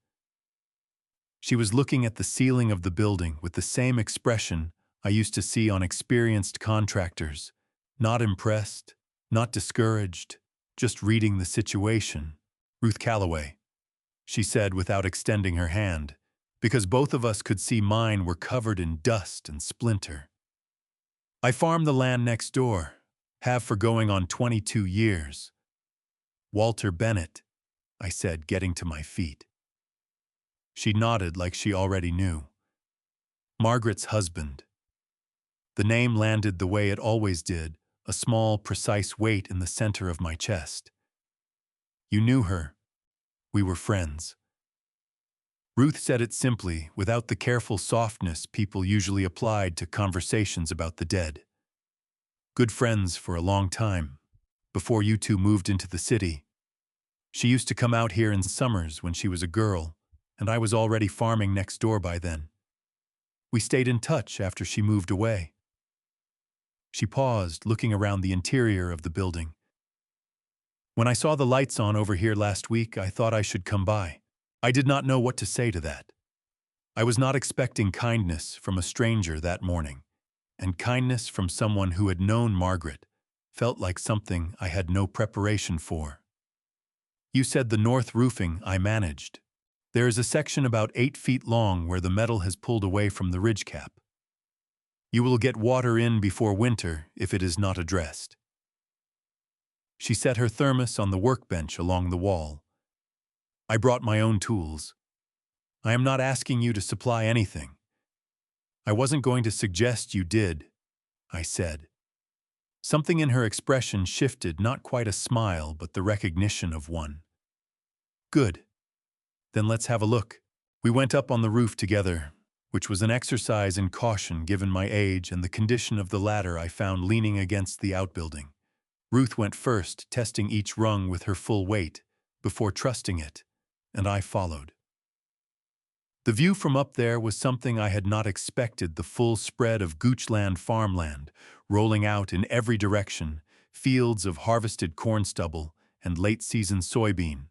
She was looking at the ceiling of the building with the same expression I used to see on experienced contractors, not impressed, not discouraged, just reading the situation. "Ruth Calloway," she said without extending her hand, because both of us could see mine were covered in dust and splinter. "I farm the land next door, have for going on 22 years. "Walter Bennett," I said, getting to my feet. She nodded like she already knew. "Margaret's husband." The name landed the way it always did, a small, precise weight in the center of my chest. "You knew her. We were friends." Ruth said it simply, without the careful softness people usually applied to conversations about the dead. "Good friends for a long time, before you two moved into the city. She used to come out here in summers when she was a girl, and I was already farming next door by then. We stayed in touch after she moved away." She paused, looking around the interior of the building. "When I saw the lights on over here last week, I thought I should come by." I did not know what to say to that. I was not expecting kindness from a stranger that morning, and kindness from someone who had known Margaret felt like something I had no preparation for. "You said the north roofing I managed. There is a section about 8 feet long where the metal has pulled away from the ridge cap. You will get water in before winter if it is not addressed." She set her thermos on the workbench along the wall. "I brought my own tools. I am not asking you to supply anything. I wasn't going to suggest you did," I said. Something in her expression shifted, not quite a smile, but the recognition of one. "Good. Then let's have a look." We went up on the roof together, which was an exercise in caution given my age and the condition of the ladder I found leaning against the outbuilding. Ruth went first, testing each rung with her full weight, before trusting it, and I followed. The view from up there was something I had not expected, the full spread of Goochland farmland, rolling out in every direction, fields of harvested corn stubble and late-season soybean.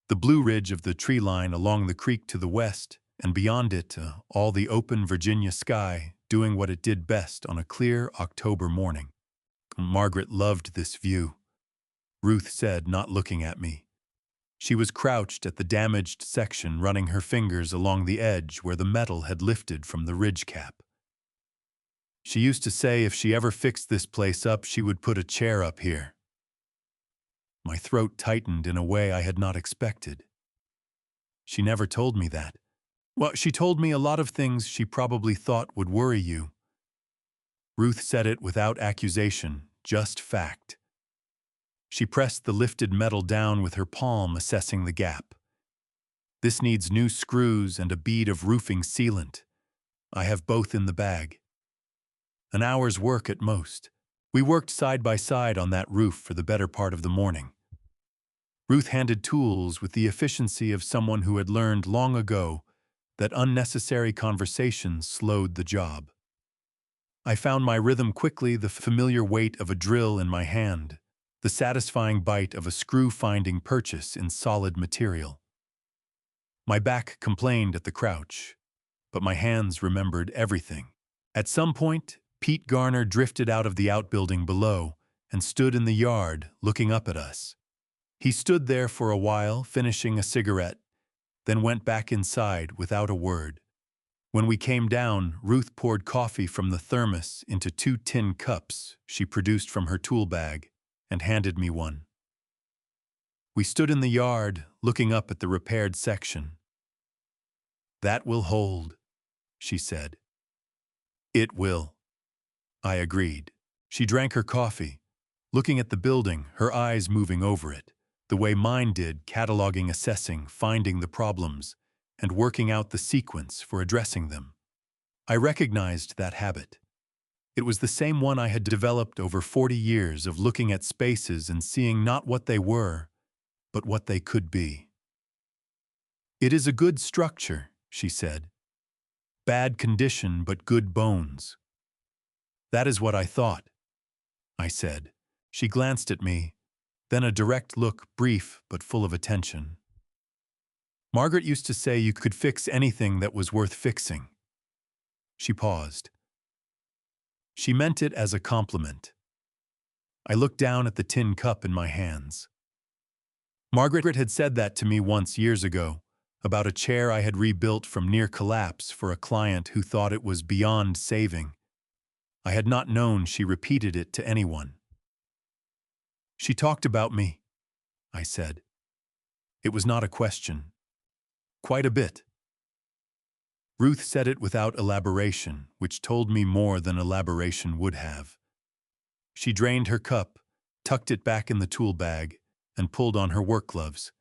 The blue ridge of the tree line along the creek to the west, and beyond it, all the open Virginia sky doing what it did best on a clear October morning. Margaret loved this view, Ruth said, not looking at me. She was crouched at the damaged section, running her fingers along the edge where the metal had lifted from the ridge cap. She used to say if she ever fixed this place up, she would put a chair up here. My throat tightened in a way I had not expected. She never told me that. Well, she told me a lot of things she probably thought would worry you. Ruth said it without accusation, just fact. She pressed the lifted metal down with her palm, assessing the gap. "This needs new screws and a bead of roofing sealant. I have both in the bag. An hour's work at most. We worked side by side on that roof for the better part of the morning. Ruth handed tools with the efficiency of someone who had learned long ago that unnecessary conversations slowed the job. I found my rhythm quickly, the familiar weight of a drill in my hand, the satisfying bite of a screw-finding purchase in solid material. My back complained at the crouch, but my hands remembered everything. At some point, Pete Garner drifted out of the outbuilding below and stood in the yard looking up at us. He stood there for a while, finishing a cigarette, then went back inside without a word. When we came down, Ruth poured coffee from the thermos into 2 tin cups she produced from her tool bag and handed me one. We stood in the yard, looking up at the repaired section. "That will hold," she said. "It will," I agreed. She drank her coffee, looking at the building, her eyes moving over it, the way mine did, cataloging, assessing, finding the problems, and working out the sequence for addressing them. I recognized that habit. It was the same one I had developed over 40 years of looking at spaces and seeing not what they were, but what they could be. "It is a good structure," she said. "Bad condition, but good bones." "That is what I thought," I said. She glanced at me, then a direct look, brief but full of attention. "Margaret used to say you could fix anything that was worth fixing." She paused. She meant it as a compliment. I looked down at the tin cup in my hands. Margaret had said that to me once years ago, about a chair I had rebuilt from near collapse for a client who thought it was beyond saving. I had not known she repeated it to anyone. "She talked about me," I said. It was not a question. "Quite a bit." Ruth said it without elaboration, which told me more than elaboration would have. She drained her cup, tucked it back in the tool bag, and pulled on her work gloves.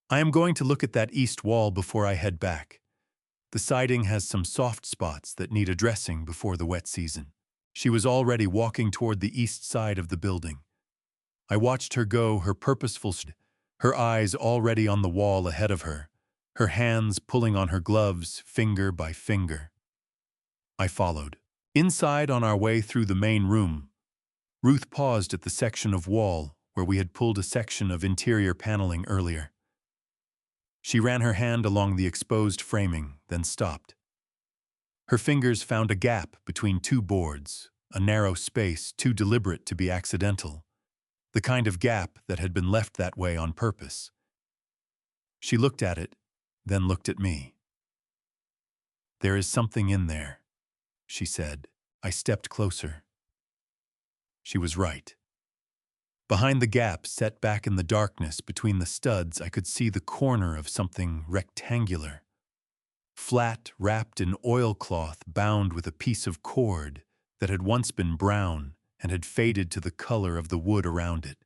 "I am going to look at that east wall before I head back. The siding has some soft spots that need addressing before the wet season." She was already walking toward the east side of the building. I watched her go, her purposeful, her eyes already on the wall ahead of her, her hands pulling on her gloves, finger by finger. I followed. Inside, on our way through the main room, Ruth paused at the section of wall where we had pulled a section of interior paneling earlier. She ran her hand along the exposed framing, then stopped. Her fingers found a gap between 2 boards, a narrow space too deliberate to be accidental, the kind of gap that had been left that way on purpose. She looked at it, then looked at me. "There is something in there," she said. I stepped closer. She was right. Behind the gap, set back in the darkness between the studs, I could see the corner of something rectangular. Flat, wrapped in oilcloth, bound with a piece of cord that had once been brown and had faded to the color of the wood around it.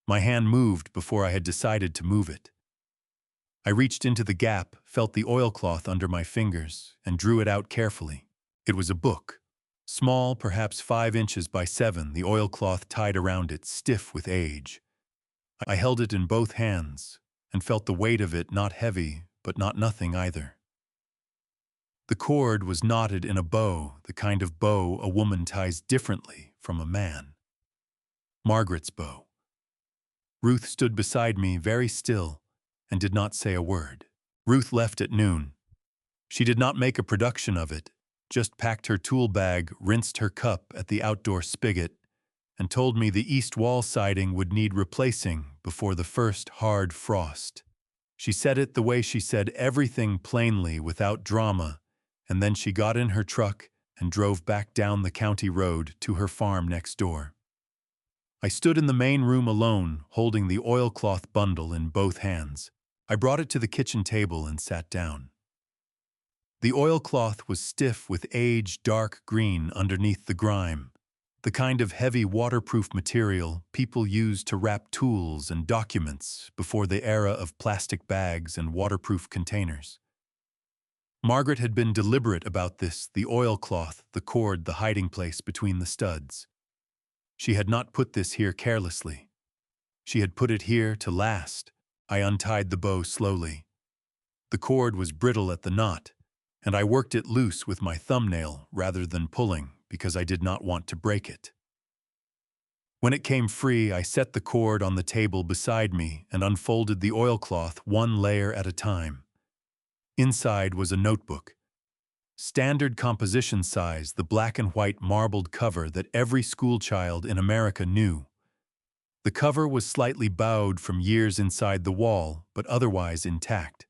My hand moved before I had decided to move it. I reached into the gap, felt the oilcloth under my fingers, and drew it out carefully. It was a book. Small, perhaps 5 inches by 7, the oilcloth tied around it, stiff with age. I held it in both hands and felt the weight of it, not heavy, but not nothing either. The cord was knotted in a bow, the kind of bow a woman ties differently from a man. Margaret's bow. Ruth stood beside me, very still, and did not say a word. Ruth left at noon. She did not make a production of it, just packed her tool bag, rinsed her cup at the outdoor spigot, and told me the east wall siding would need replacing before the first hard frost. She said it the way she said everything, plainly, without drama, and then she got in her truck and drove back down the county road to her farm next door. I stood in the main room alone, holding the oilcloth bundle in both hands. I brought it to the kitchen table and sat down. The oilcloth was stiff with age, dark green underneath the grime, the kind of heavy waterproof material people used to wrap tools and documents before the era of plastic bags and waterproof containers. Margaret had been deliberate about this, the oilcloth, the cord, the hiding place between the studs. She had not put this here carelessly. She had put it here to last. I untied the bow slowly. The cord was brittle at the knot, and I worked it loose with my thumbnail rather than pulling because I did not want to break it. When it came free, I set the cord on the table beside me and unfolded the oilcloth one layer at a time. Inside was a notebook. Standard composition size, the black and white marbled cover that every schoolchild in America knew. The cover was slightly bowed from years inside the wall, but otherwise intact.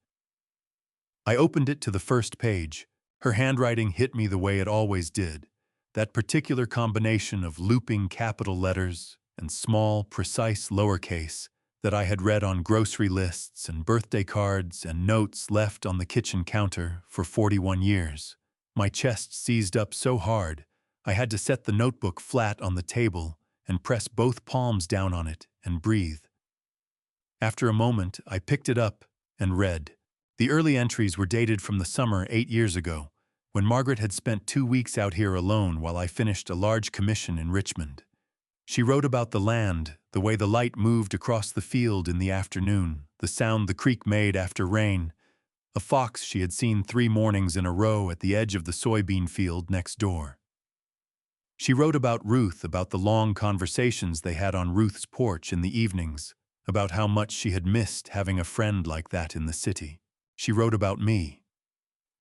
I opened it to the first page. Her handwriting hit me the way it always did. That particular combination of looping capital letters and small, precise lowercase that I had read on grocery lists and birthday cards and notes left on the kitchen counter for 41 years. My chest seized up so hard, I had to set the notebook flat on the table and press both palms down on it and breathe. After a moment, I picked it up and read. The early entries were dated from the summer 8 years ago, when Margaret had spent 2 weeks out here alone while I finished a large commission in Richmond. She wrote about the land, the way the light moved across the field in the afternoon, the sound the creek made after rain, a fox she had seen 3 mornings in a row at the edge of the soybean field next door. She wrote about Ruth, about the long conversations they had on Ruth's porch in the evenings, about how much she had missed having a friend like that in the city. She wrote about me,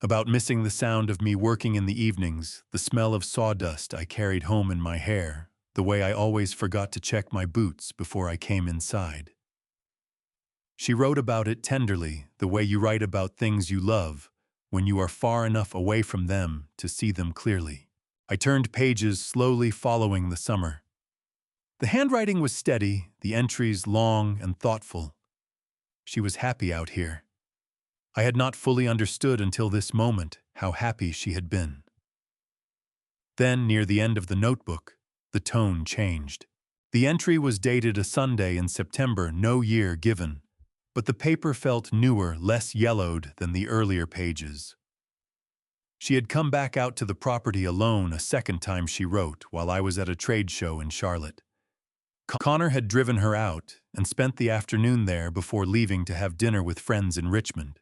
about missing the sound of me working in the evenings, the smell of sawdust I carried home in my hair, the way I always forgot to check my boots before I came inside. She wrote about it tenderly, the way you write about things you love, when you are far enough away from them to see them clearly. I turned pages slowly, following the summer. The handwriting was steady, the entries long and thoughtful. She was happy out here. I had not fully understood until this moment how happy she had been. Then, near the end of the notebook, the tone changed. The entry was dated a Sunday in September, no year given, but the paper felt newer, less yellowed than the earlier pages. She had come back out to the property alone a second time, she wrote, while I was at a trade show in Charlotte. Connor had driven her out and spent the afternoon there before leaving to have dinner with friends in Richmond.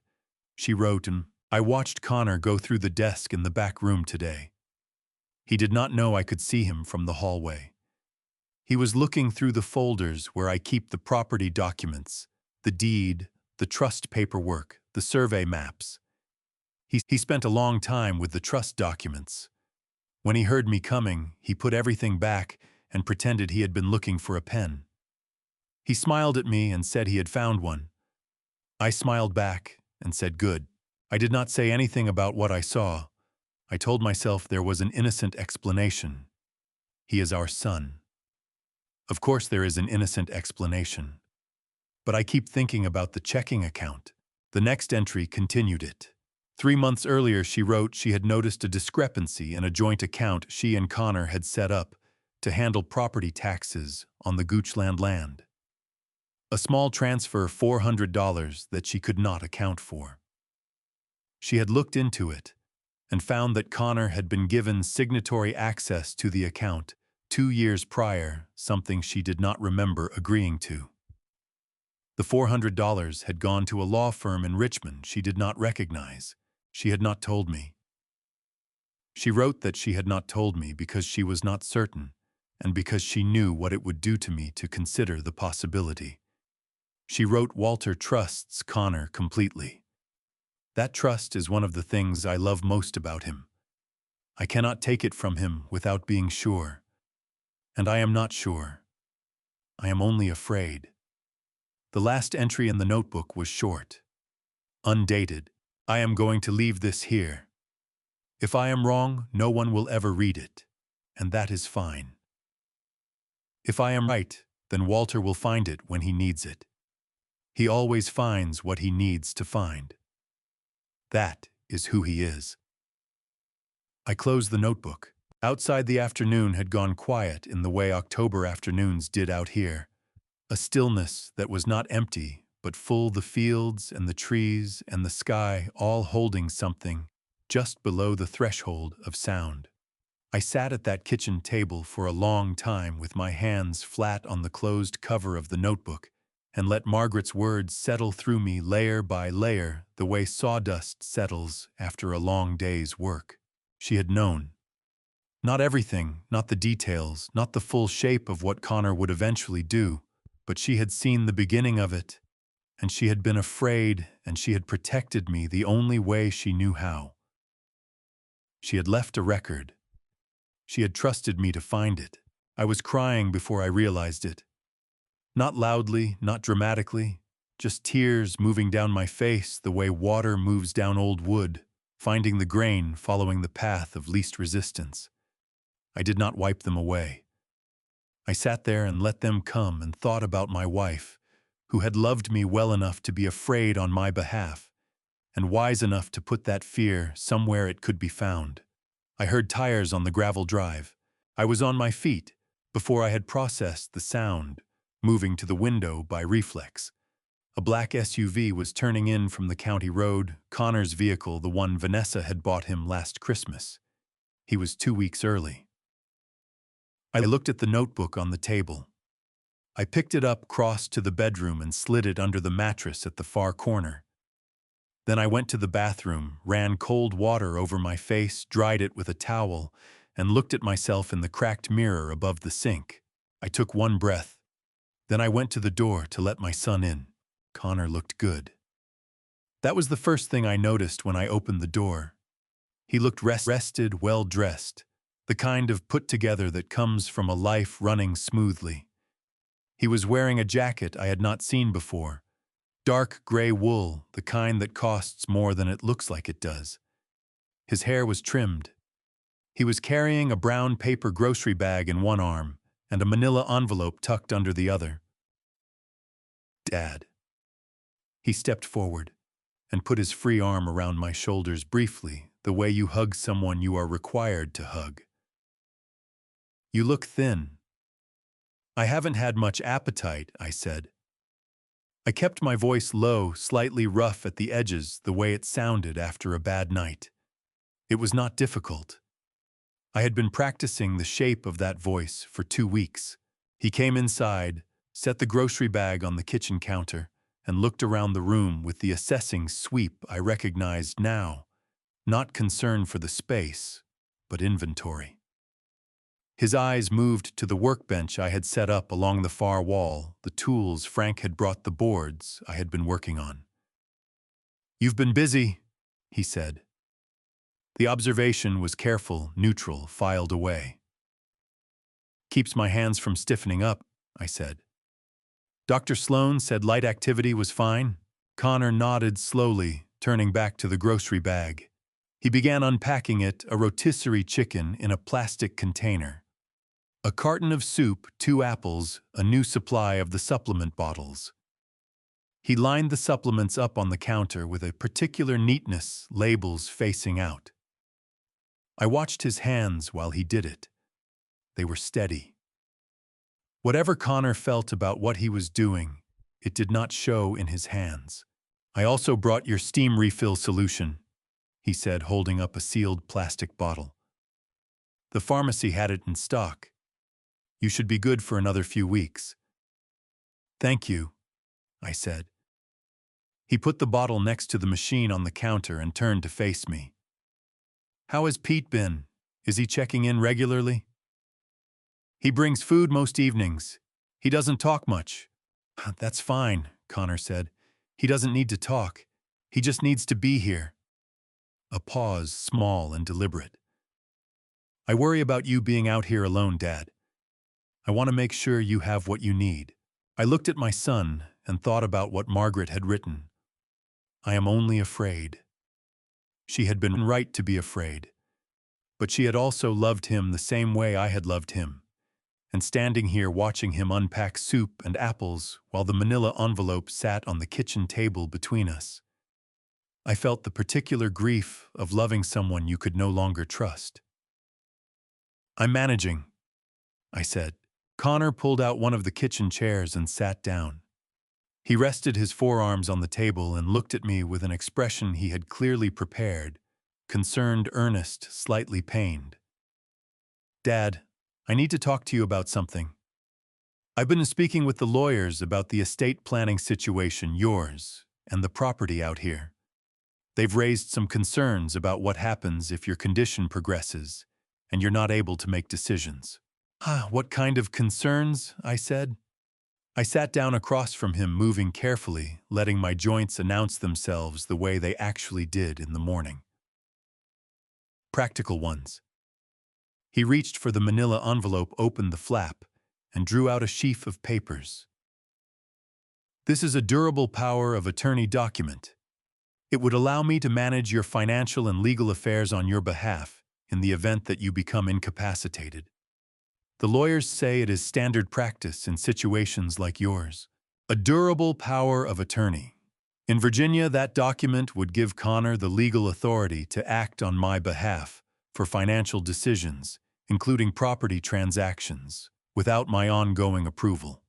She wrote, and I watched Connor go through the desk in the back room today. He did not know I could see him from the hallway. He was looking through the folders where I keep the property documents, the deed, the trust paperwork, the survey maps. He spent a long time with the trust documents. When he heard me coming, he put everything back and pretended he had been looking for a pen. He smiled at me and said he had found one. I smiled back and said good. I did not say anything about what I saw. I told myself there was an innocent explanation. He is our son. Of course there is an innocent explanation. But I keep thinking about the checking account. The next entry continued it. 3 months earlier, she wrote she had noticed a discrepancy in a joint account she and Connor had set up to handle property taxes on the Goochland land. A small transfer, $400, that she could not account for. She had looked into it and found that Connor had been given signatory access to the account 2 years prior, something she did not remember agreeing to. The $400 had gone to a law firm in Richmond she did not recognize. She had not told me. She wrote that she had not told me because she was not certain, and because she knew what it would do to me to consider the possibility. She wrote Walter trusts Connor completely. That trust is one of the things I love most about him. I cannot take it from him without being sure. And I am not sure. I am only afraid. The last entry in the notebook was short. Undated. I am going to leave this here. If I am wrong, no one will ever read it, and that is fine. If I am right, then Walter will find it when he needs it. He always finds what he needs to find. That is who he is. I closed the notebook. Outside, the afternoon had gone quiet in the way October afternoons did out here. A stillness that was not empty, but full, the fields and the trees and the sky all holding something, just below the threshold of sound. I sat at that kitchen table for a long time with my hands flat on the closed cover of the notebook and let Margaret's words settle through me layer by layer the way sawdust settles after a long day's work. She had known. Not everything, not the details, not the full shape of what Connor would eventually do, but she had seen the beginning of it, and she had been afraid, and she had protected me the only way she knew how. She had left a record. She had trusted me to find it. I was crying before I realized it. Not loudly, not dramatically, just tears moving down my face the way water moves down old wood, finding the grain following the path of least resistance. I did not wipe them away. I sat there and let them come and thought about my wife, who had loved me well enough to be afraid on my behalf, and wise enough to put that fear somewhere it could be found. I heard tires on the gravel drive. I was on my feet before I had processed the sound, moving to the window by reflex. A black SUV was turning in from the county road, Connor's vehicle, the one Vanessa had bought him last Christmas. He was 2 weeks early. I looked at the notebook on the table. I picked it up, crossed to the bedroom, and slid it under the mattress at the far corner. Then I went to the bathroom, ran cold water over my face, dried it with a towel, and looked at myself in the cracked mirror above the sink. I took one breath. Then I went to the door to let my son in. Connor looked good. That was the first thing I noticed when I opened the door. He looked rested, well-dressed, the kind of put-together that comes from a life running smoothly. He was wearing a jacket I had not seen before. Dark gray wool, the kind that costs more than it looks like it does. His hair was trimmed. He was carrying a brown paper grocery bag in one arm and a manila envelope tucked under the other. "Dad." He stepped forward and put his free arm around my shoulders briefly, the way you hug someone you are required to hug. "You look thin." "I haven't had much appetite," I said. I kept my voice low, slightly rough at the edges, the way it sounded after a bad night. It was not difficult. I had been practicing the shape of that voice for 2 weeks. He came inside, set the grocery bag on the kitchen counter, and looked around the room with the assessing sweep I recognized now, not concern for the space, but inventory. His eyes moved to the workbench I had set up along the far wall, the tools Frank had brought, the boards I had been working on. "You've been busy," he said. The observation was careful, neutral, filed away. "Keeps my hands from stiffening up," I said. "Dr. Sloan said light activity was fine." Connor nodded slowly, turning back to the grocery bag. He began unpacking it, a rotisserie chicken in a plastic container. A carton of soup, 2 apples, a new supply of the supplement bottles. He lined the supplements up on the counter with a particular neatness, labels facing out. I watched his hands while he did it. They were steady. Whatever Connor felt about what he was doing, it did not show in his hands. "I also brought your steam refill solution," he said, holding up a sealed plastic bottle. "The pharmacy had it in stock. You should be good for another few weeks." "Thank you," I said. He put the bottle next to the machine on the counter and turned to face me. "How has Pete been? Is he checking in regularly?" "He brings food most evenings. He doesn't talk much." "That's fine," Connor said. "He doesn't need to talk. He just needs to be here." A pause, small and deliberate. "I worry about you being out here alone, Dad. I want to make sure you have what you need." I looked at my son and thought about what Margaret had written. "I am only afraid." She had been right to be afraid. But she had also loved him the same way I had loved him. And standing here watching him unpack soup and apples while the manila envelope sat on the kitchen table between us, I felt the particular grief of loving someone you could no longer trust. "I'm managing," I said. Connor pulled out one of the kitchen chairs and sat down. He rested his forearms on the table and looked at me with an expression he had clearly prepared, concerned, earnest, slightly pained. "Dad, I need to talk to you about something. I've been speaking with the lawyers about the estate planning situation, yours, and the property out here. They've raised some concerns about what happens if your condition progresses and you're not able to make decisions." What kind of concerns?" I said. I sat down across from him, moving carefully, letting my joints announce themselves the way they actually did in the morning. "Practical ones." He reached for the manila envelope, opened the flap, and drew out a sheaf of papers. "This is a durable power of attorney document. It would allow me to manage your financial and legal affairs on your behalf in the event that you become incapacitated. The lawyers say it is standard practice in situations like yours. A durable power of attorney. In Virginia, that document would give Connor the legal authority to act on my behalf for financial decisions, including property transactions, without my ongoing approval."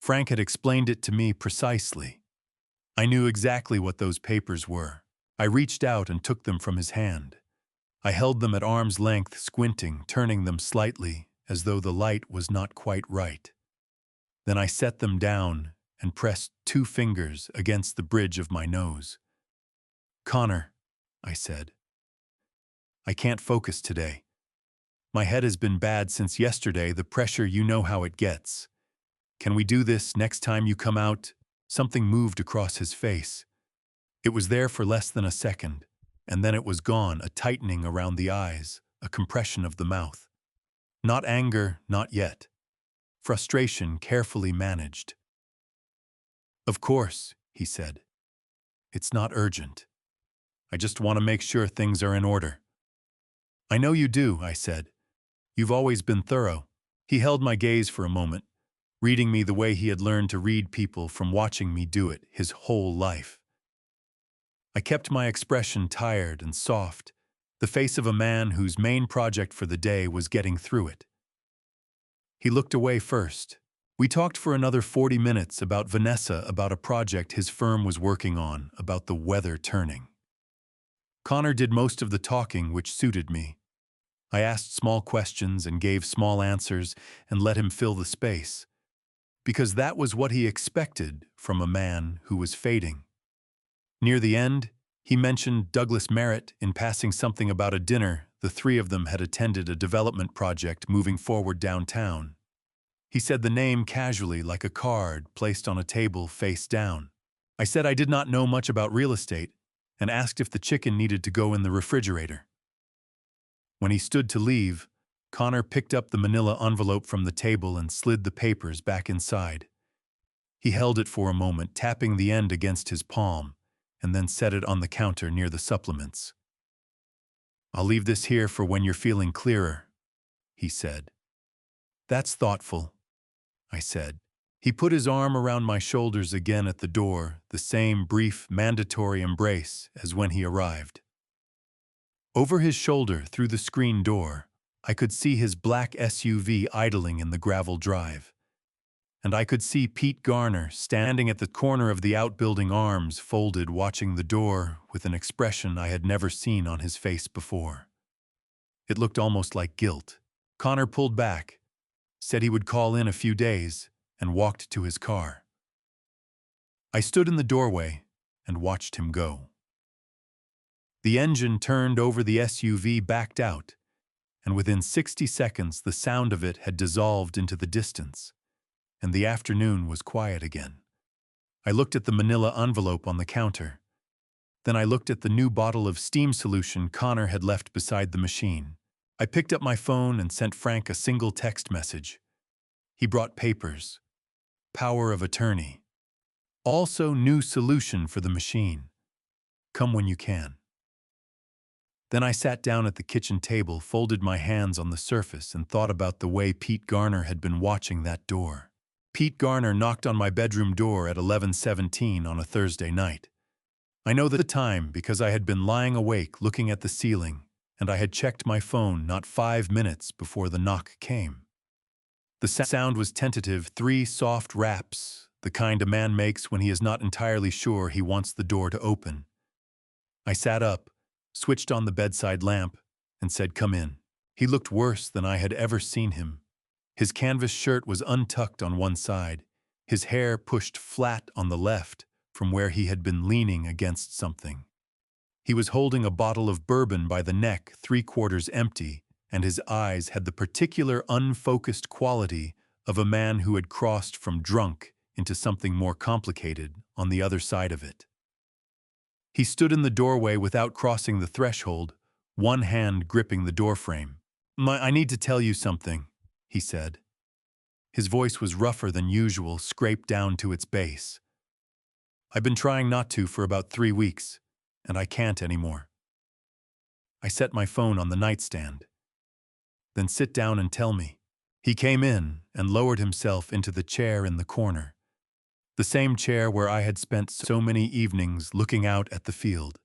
Frank had explained it to me precisely. I knew exactly what those papers were. I reached out and took them from his hand. I held them at arm's length, squinting, turning them slightly, as though the light was not quite right. Then I set them down and pressed 2 fingers against the bridge of my nose. "Connor," I said, "I can't focus today. My head has been bad since yesterday, the pressure, you know how it gets. Can we do this next time you come out?" Something moved across his face. It was there for less than a second, and then it was gone, a tightening around the eyes, a compression of the mouth. Not anger, not yet. Frustration, carefully managed. "Of course," he said. "It's not urgent. I just want to make sure things are in order." "I know you do," I said. "You've always been thorough." He held my gaze for a moment, reading me the way he had learned to read people from watching me do it his whole life. I kept my expression tired and soft, the face of a man whose main project for the day was getting through it. He looked away first. We talked for another 40 minutes about Vanessa, about a project his firm was working on, about the weather turning. Connor did most of the talking, which suited me. I asked small questions and gave small answers and let him fill the space, because that was what he expected from a man who was fading. Near the end, he mentioned Douglas Merritt in passing, something about a dinner the 3 of them had attended, a development project moving forward downtown. He said the name casually, like a card placed on a table face down. I said I did not know much about real estate and asked if the chicken needed to go in the refrigerator. When he stood to leave, Connor picked up the manila envelope from the table and slid the papers back inside. He held it for a moment, tapping the end against his palm, and then set it on the counter near the supplements. "I'll leave this here for when you're feeling clearer," he said. "That's thoughtful," I said. He put his arm around my shoulders again at the door, the same brief, mandatory embrace as when he arrived. Over his shoulder, through the screen door, I could see his black SUV idling in the gravel drive. And I could see Pete Garner standing at the corner of the outbuilding, arms folded, watching the door with an expression I had never seen on his face before. It looked almost like guilt. Connor pulled back, said he would call in a few days, and walked to his car. I stood in the doorway and watched him go. The engine turned over, the SUV backed out, and within 60 seconds the sound of it had dissolved into the distance, and the afternoon was quiet again. I looked at the manila envelope on the counter. Then I looked at the new bottle of steam solution Connor had left beside the machine. I picked up my phone and sent Frank a single text message. He brought papers. Power of attorney. Also new solution for the machine. Come when you can. Then I sat down at the kitchen table, folded my hands on the surface, and thought about the way Pete Garner had been watching that door. Pete Garner knocked on my bedroom door at 11:17 on a Thursday night. I know the time because I had been lying awake looking at the ceiling, and I had checked my phone not 5 minutes before the knock came. The sound was tentative, 3 soft raps, the kind a man makes when he is not entirely sure he wants the door to open. I sat up, switched on the bedside lamp, and said, "Come in." He looked worse than I had ever seen him. His canvas shirt was untucked on one side, his hair pushed flat on the left from where he had been leaning against something. He was holding a bottle of bourbon by the neck, 3/4 empty, and his eyes had the particular unfocused quality of a man who had crossed from drunk into something more complicated on the other side of it. He stood in the doorway without crossing the threshold, one hand gripping the doorframe. "I need to tell you something," he said. His voice was rougher than usual, scraped down to its base. "I've been trying not to for about 3 weeks, and I can't anymore." I set my phone on the nightstand. "Then sit down and tell me." He came in and lowered himself into the chair in the corner, the same chair where I had spent so many evenings looking out at the field.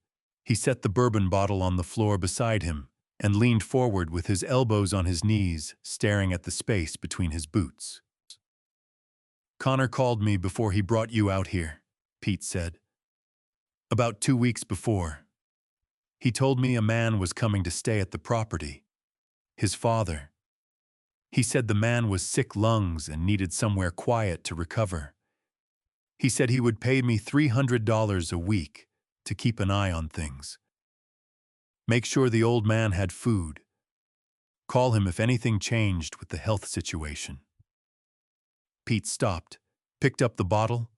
He set the bourbon bottle on the floor beside him and leaned forward with his elbows on his knees, staring at the space between his boots. "Connor called me before he brought you out here," Pete said. "About 2 weeks before. He told me a man was coming to stay at the property. His father. He said the man was sick lungs and needed somewhere quiet to recover. He said he would pay me $300 a week to keep an eye on things. Make sure the old man had food. Call him if anything changed with the health situation." Pete stopped, picked up the bottle,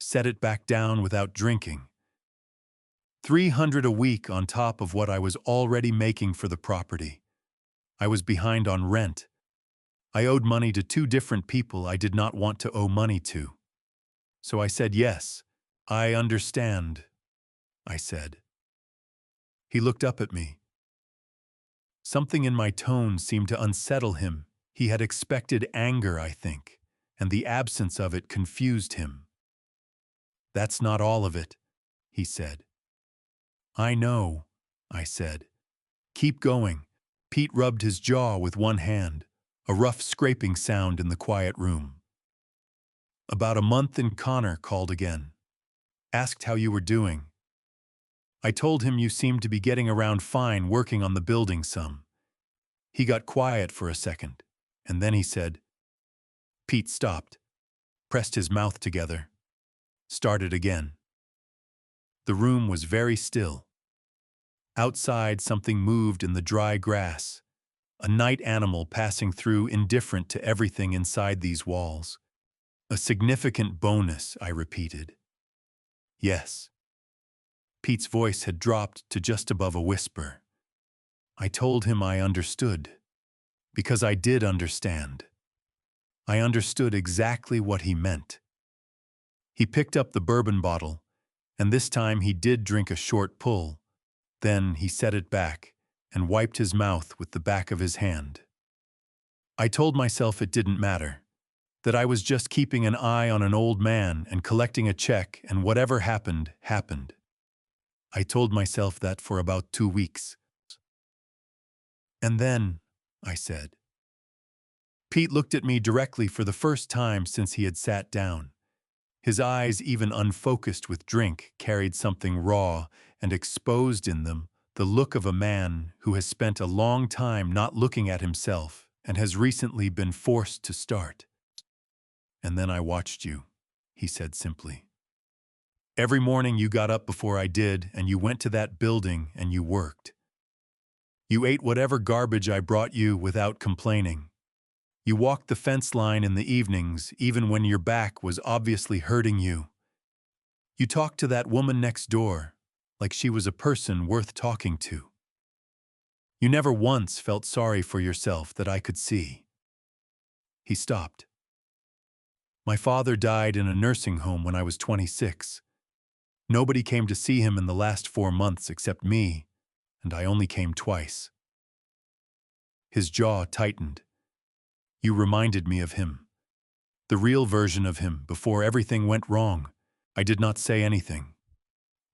set it back down without drinking. $300 a week on top of what I was already making for the property. I was behind on rent. I owed money to 2 different people I did not want to owe money to. So I said yes. "I understand," I said. He looked up at me. Something in my tone seemed to unsettle him. He had expected anger, I think, and the absence of it confused him. "That's not all of it," he said. "I know," I said. "Keep going." Pete rubbed his jaw with one hand, a rough scraping sound in the quiet room. "About a month and Connor called again. Asked how you were doing. I told him you seemed to be getting around fine working on the building some. He got quiet for a second, and then he said—" Pete stopped, pressed his mouth together, started again. The room was very still. Outside, something moved in the dry grass, a night animal passing through, indifferent to everything inside these walls. "A significant bonus," I repeated. "Yes." Pete's voice had dropped to just above a whisper. I told him I understood, because I did understand. I understood exactly what he meant. He picked up the bourbon bottle, and this time he did drink a short pull. Then he set it back and wiped his mouth with the back of his hand. I told myself it didn't matter, that I was just keeping an eye on an old man and collecting a check, and whatever happened, happened. I told myself that for about 2 weeks. "And then," I said. Pete looked at me directly for the first time since he had sat down. His eyes, even unfocused with drink, carried something raw and exposed in them the look of a man who has spent a long time not looking at himself and has recently been forced to start. "And then I watched you," he said simply. "Every morning you got up before I did, and you went to that building and you worked. You ate whatever garbage I brought you without complaining. You walked the fence line in the evenings, even when your back was obviously hurting you. You talked to that woman next door, like she was a person worth talking to. You never once felt sorry for yourself that I could see." He stopped. "My father died in a nursing home when I was 26. Nobody came to see him in the last 4 months except me, and I only came twice." His jaw tightened. "You reminded me of him. The real version of him before everything went wrong." I did not say anything.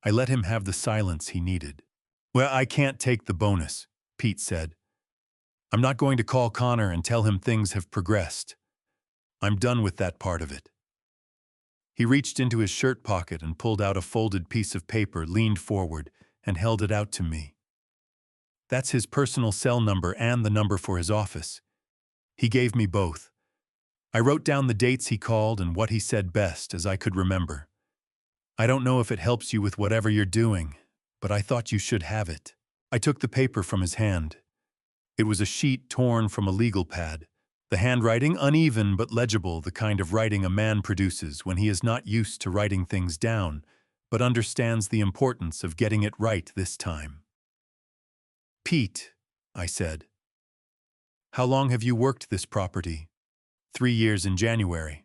I let him have the silence he needed. "Well, I can't take the bonus," Pete said. "I'm not going to call Connor and tell him things have progressed. I'm done with that part of it." He reached into his shirt pocket and pulled out a folded piece of paper, leaned forward, and held it out to me. That's his personal cell number and the number for his office. He gave me both. I wrote down the dates he called and what he said best as I could remember. I don't know if it helps you with whatever you're doing, but I thought you should have it. I took the paper from his hand. It was a sheet torn from a legal pad. The handwriting uneven but legible, the kind of writing a man produces when he is not used to writing things down, but understands the importance of getting it right this time. "Pete," I said, "how long have you worked this property?" 3 years in January.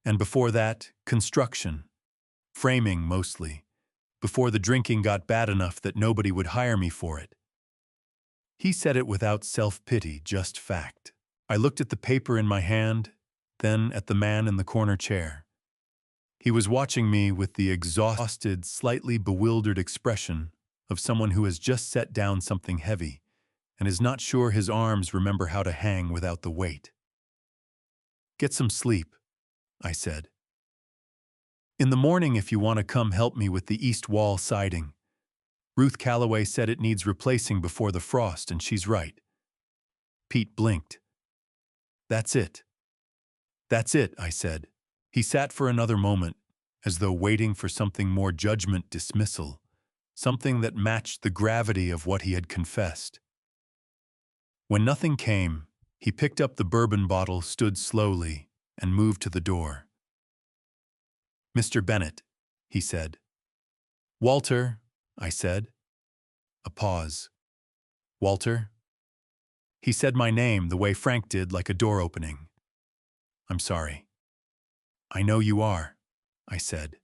And before that, construction. Framing, mostly. Before the drinking got bad enough that nobody would hire me for it. He said it without self-pity, just fact. I looked at the paper in my hand, then at the man in the corner chair. He was watching me with the exhausted, slightly bewildered expression of someone who has just set down something heavy and is not sure his arms remember how to hang without the weight. "Get some sleep," I said. "In the morning if you want to come help me with the east wall siding. Ruth Calloway said it needs replacing before the frost, and she's right." Pete blinked. "That's it." "That's it," I said. He sat for another moment, as though waiting for something more judgment dismissal, something that matched the gravity of what he had confessed. When nothing came, he picked up the bourbon bottle, stood slowly, and moved to the door. "Mr. Bennett," he said. "Walter," I said. A pause. "Walter?" He said my name the way Frank did, like a door opening. "I'm sorry." "I know you are," I said.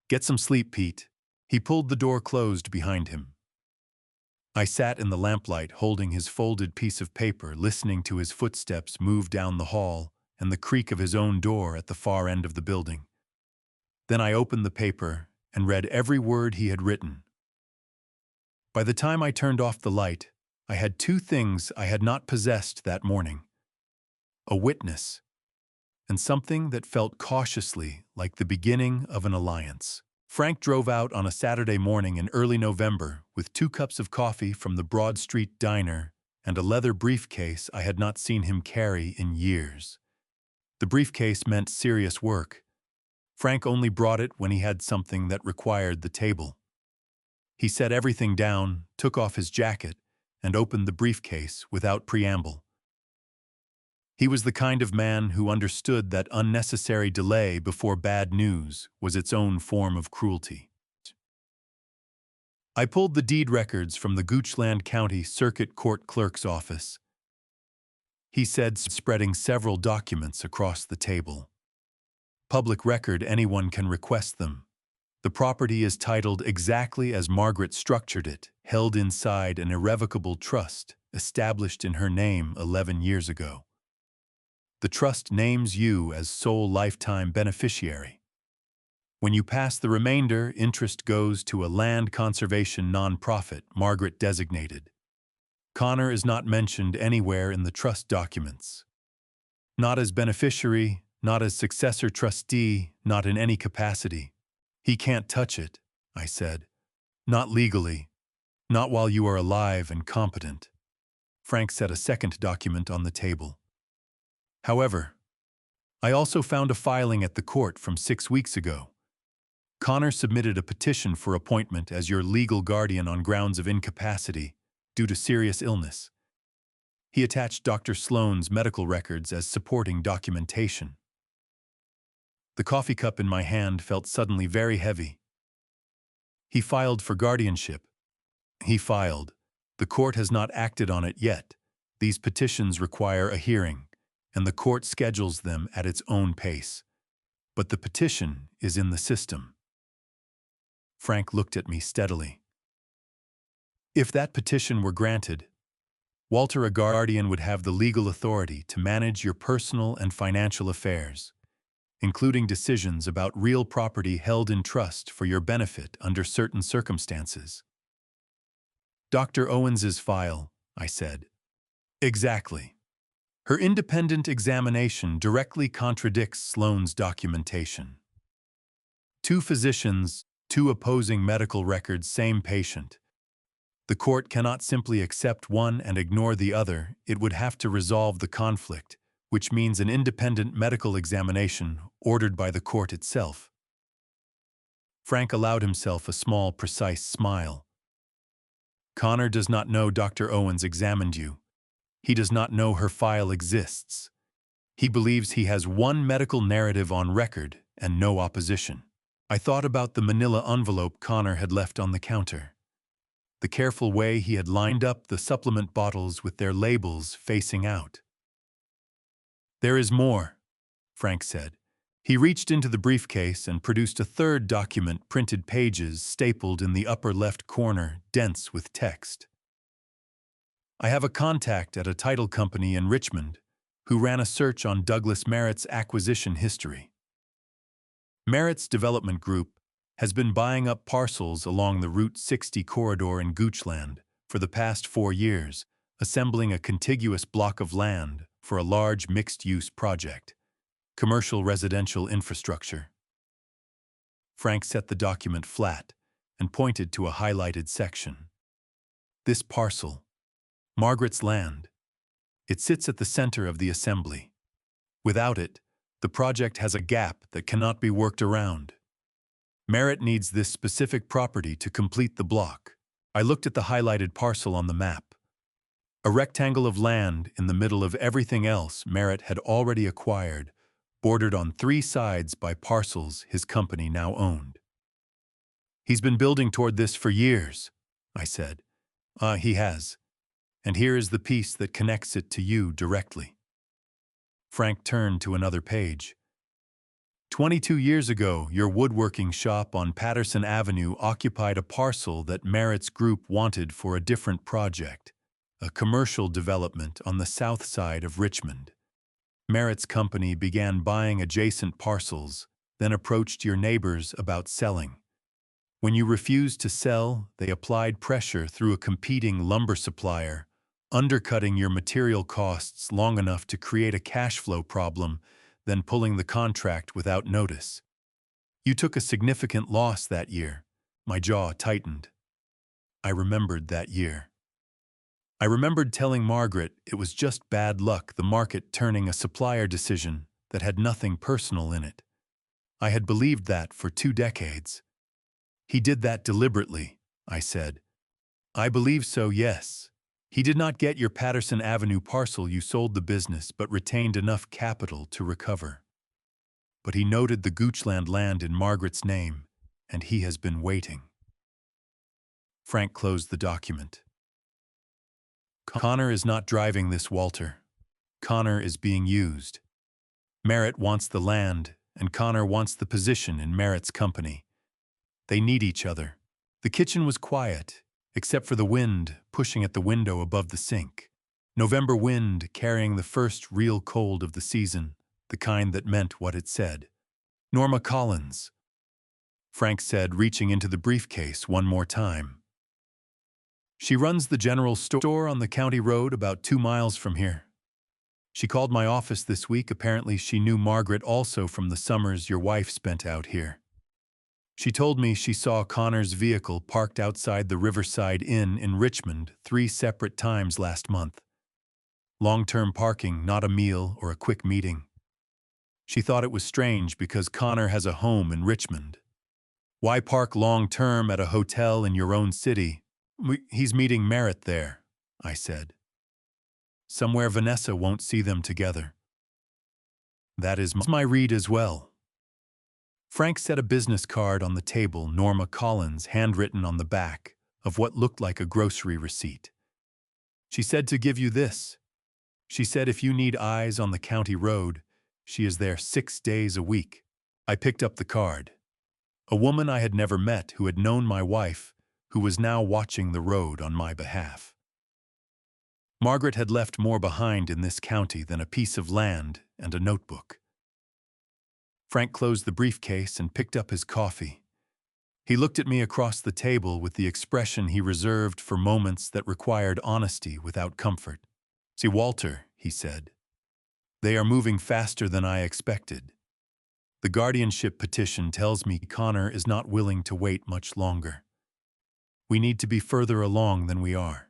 "Get some sleep, Pete." He pulled the door closed behind him. I sat in the lamplight holding his folded piece of paper, listening to his footsteps move down the hall and the creak of his own door at the far end of the building. Then I opened the paper and read every word he had written. By the time I turned off the light, I had 2 things I had not possessed that morning: a witness and something that felt cautiously like the beginning of an alliance. Frank drove out on a Saturday morning in early November with 2 cups of coffee from the Broad Street diner and a leather briefcase I had not seen him carry in years. The briefcase meant serious work. Frank only brought it when he had something that required the table. He set everything down, took off his jacket, and opened the briefcase without preamble. He was the kind of man who understood that unnecessary delay before bad news was its own form of cruelty. I pulled the deed records from the Goochland County Circuit Court Clerk's office. He said, spreading several documents across the table. "Public record, anyone can request them. The property is titled exactly as Margaret structured it, held inside an irrevocable trust established in her name 11 years ago. The trust names you as sole lifetime beneficiary. When you pass the remainder, interest goes to a land conservation nonprofit Margaret designated. Connor is not mentioned anywhere in the trust documents. Not as beneficiary, not as successor trustee, not in any capacity. He can't touch it," I said. "Not legally. Not while you are alive and competent." Frank set a second document on the table. "However, I also found a filing at the court from 6 weeks ago. Connor submitted a petition for appointment as your legal guardian on grounds of incapacity due to serious illness. He attached Dr. Sloan's medical records as supporting documentation." The coffee cup in my hand felt suddenly very heavy. "He filed for guardianship." "He filed. The court has not acted on it yet. These petitions require a hearing, and the court schedules them at its own pace. But the petition is in the system." Frank looked at me steadily. "If that petition were granted, Walter, a guardian, would have the legal authority to manage your personal and financial affairs, including decisions about real property held in trust for your benefit under certain circumstances." "Dr. Owens's file," I said. "Exactly. Her independent examination directly contradicts Sloan's documentation. 2 physicians, 2 opposing medical records, same patient. The court cannot simply accept one and ignore the other. It would have to resolve the conflict, which means an independent medical examination ordered by the court itself. Frank allowed himself a small, precise smile. Connor does not know Dr. Owens examined you. He does not know her file exists. He believes he has one medical narrative on record and no opposition. I thought about the manila envelope Connor had left on the counter. The careful way he had lined up the supplement bottles with their labels facing out. "There is more," Frank said. He reached into the briefcase and produced a third document, printed pages stapled in the upper left corner, dense with text. "I have a contact at a title company in Richmond who ran a search on Douglas Merritt's acquisition history. Merritt's development group has been buying up parcels along the Route 60 corridor in Goochland for the past 4 years, assembling a contiguous block of land for a large mixed-use project, commercial residential infrastructure." Frank set the document flat and pointed to a highlighted section. "This parcel, Margaret's land, it sits at the center of the assembly. Without it, the project has a gap that cannot be worked around. Merritt needs this specific property to complete the block." I looked at the highlighted parcel on the map. A rectangle of land in the middle of everything else Merritt had already acquired, bordered on 3 sides by parcels his company now owned. "He's been building toward this for years," I said. He has. And here is the piece that connects it to you directly." Frank turned to another page. 22 years ago, your woodworking shop on Patterson Avenue occupied a parcel that Merritt's group wanted for a different project, a commercial development on the south side of Richmond. Merritt's company began buying adjacent parcels, then approached your neighbors about selling. When you refused to sell, they applied pressure through a competing lumber supplier, undercutting your material costs long enough to create a cash flow problem, then pulling the contract without notice. You took a significant loss that year. My jaw tightened. I remembered that year. I remembered telling Margaret it was just bad luck, the market turning a supplier decision that had nothing personal in it. I had believed that for 2 decades. "He did that deliberately," I said. "I believe so, yes. He did not get your Patterson Avenue parcel. You sold the business but retained enough capital to recover. But he noted the Goochland land in Margaret's name, and he has been waiting." Frank closed the document. "Connor is not driving this, Walter. Connor is being used. Merritt wants the land, and Connor wants the position in Merritt's company. They need each other." The kitchen was quiet, except for the wind pushing at the window above the sink. November wind carrying the first real cold of the season, the kind that meant what it said. "Norma Collins," Frank said, reaching into the briefcase one more time. "She runs the general store on the county road about 2 miles from here. She called my office this week. Apparently she knew Margaret also from the summers your wife spent out here. She told me she saw Connor's vehicle parked outside the Riverside Inn in Richmond 3 separate times last month. Long-term parking, not a meal or a quick meeting. She thought it was strange because Connor has a home in Richmond. Why park long-term at a hotel in your own city? He's meeting Merritt there," I said. "Somewhere Vanessa won't see them together." "That is my read as well." Frank set a business card on the table, Norma Collins handwritten on the back of what looked like a grocery receipt. "She said to give you this. She said if you need eyes on the county road, she is there 6 days a week." I picked up the card. A woman I had never met who had known my wife, who was now watching the road on my behalf. Margaret had left more behind in this county than a piece of land and a notebook. Frank closed the briefcase and picked up his coffee. He looked at me across the table with the expression he reserved for moments that required honesty without comfort. "See, Walter," he said, "they are moving faster than I expected. The guardianship petition tells me Connor is not willing to wait much longer. We need to be further along than we are.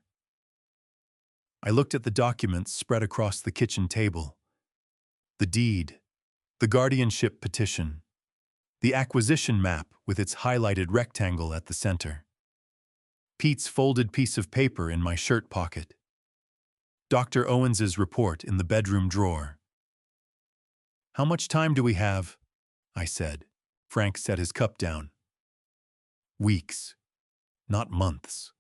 I looked at the documents spread across the kitchen table. The deed, the guardianship petition, the acquisition map with its highlighted rectangle at the center. Pete's folded piece of paper in my shirt pocket. Dr. Owens's report in the bedroom drawer. "How much time do we have?" I said. Frank set his cup down. "Weeks, not months."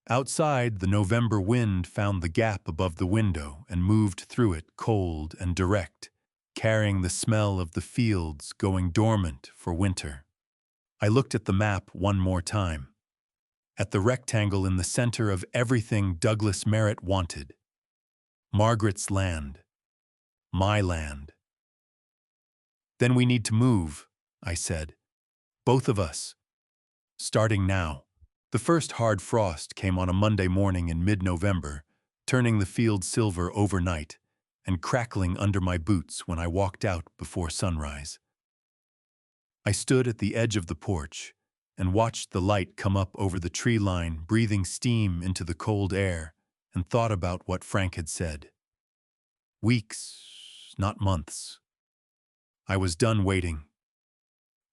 Outside, the November wind found the gap above the window and moved through it cold and direct, carrying the smell of the fields going dormant for winter. I looked at the map one more time. At the rectangle in the center of everything Douglas Merritt wanted. Margaret's land. My land. "Then we need to move," I said. "Both of us. Starting now." The first hard frost came on a Monday morning in mid-November, turning the field silver overnight and crackling under my boots when I walked out before sunrise. I stood at the edge of the porch and watched the light come up over the tree line, breathing steam into the cold air, and thought about what Frank had said. Weeks, not months. I was done waiting.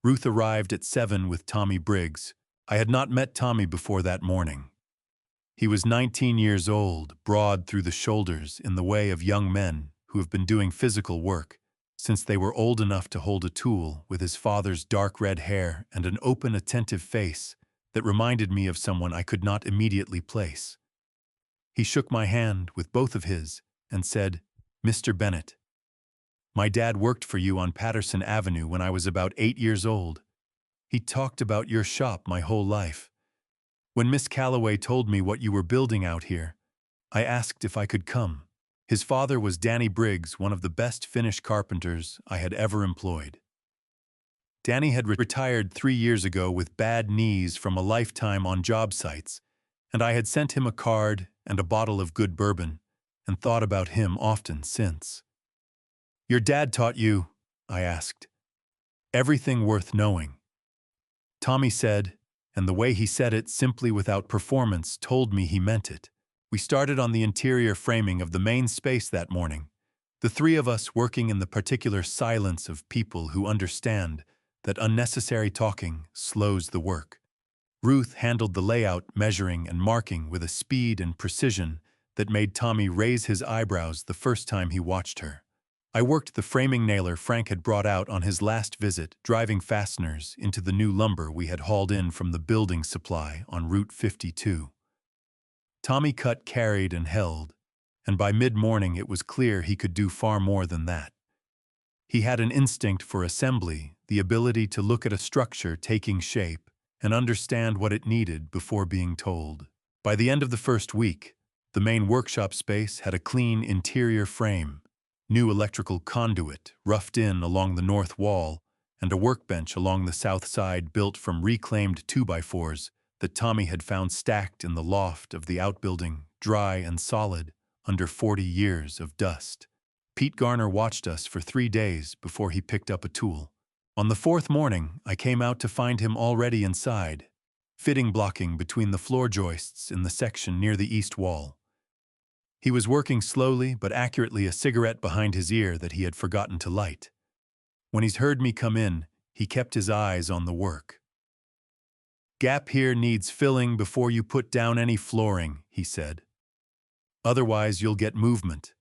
Ruth arrived at 7 with Tommy Briggs. I had not met Tommy before that morning. He was 19 years old, broad through the shoulders in the way of young men who have been doing physical work since they were old enough to hold a tool, with his father's dark red hair and an open, attentive face that reminded me of someone I could not immediately place. He shook my hand with both of his and said, "Mr. Bennett, my dad worked for you on Patterson Avenue when I was about 8 years old. He talked about your shop my whole life. When Miss Calloway told me what you were building out here, I asked if I could come." His father was Danny Briggs, one of the best Finnish carpenters I had ever employed. Danny had retired 3 years ago with bad knees from a lifetime on job sites, and I had sent him a card and a bottle of good bourbon, and thought about him often since. "Your dad taught you," I asked, "everything worth knowing?" Tommy said, and the way he said it, simply without performance, told me he meant it. We started on the interior framing of the main space that morning, the three of us working in the particular silence of people who understand that unnecessary talking slows the work. Ruth handled the layout, measuring and marking with a speed and precision that made Tommy raise his eyebrows the first time he watched her. I worked the framing nailer Frank had brought out on his last visit, driving fasteners into the new lumber we had hauled in from the building supply on Route 52. Tommy cut, carried, and held, and by mid-morning it was clear he could do far more than that. He had an instinct for assembly, the ability to look at a structure taking shape and understand what it needed before being told. By the end of the first week, the main workshop space had a clean interior frame, new electrical conduit roughed in along the north wall, and a workbench along the south side built from reclaimed 2x4s that Tommy had found stacked in the loft of the outbuilding, dry and solid, under 40 years of dust. Pete Garner watched us for 3 days before he picked up a tool. On the 4th morning, I came out to find him already inside, fitting blocking between the floor joists in the section near the east wall. He was working slowly but accurately, a cigarette behind his ear that he had forgotten to light. When he's heard me come in, he kept his eyes on the work. "Gap here needs filling before you put down any flooring," he said. "Otherwise you'll get movement."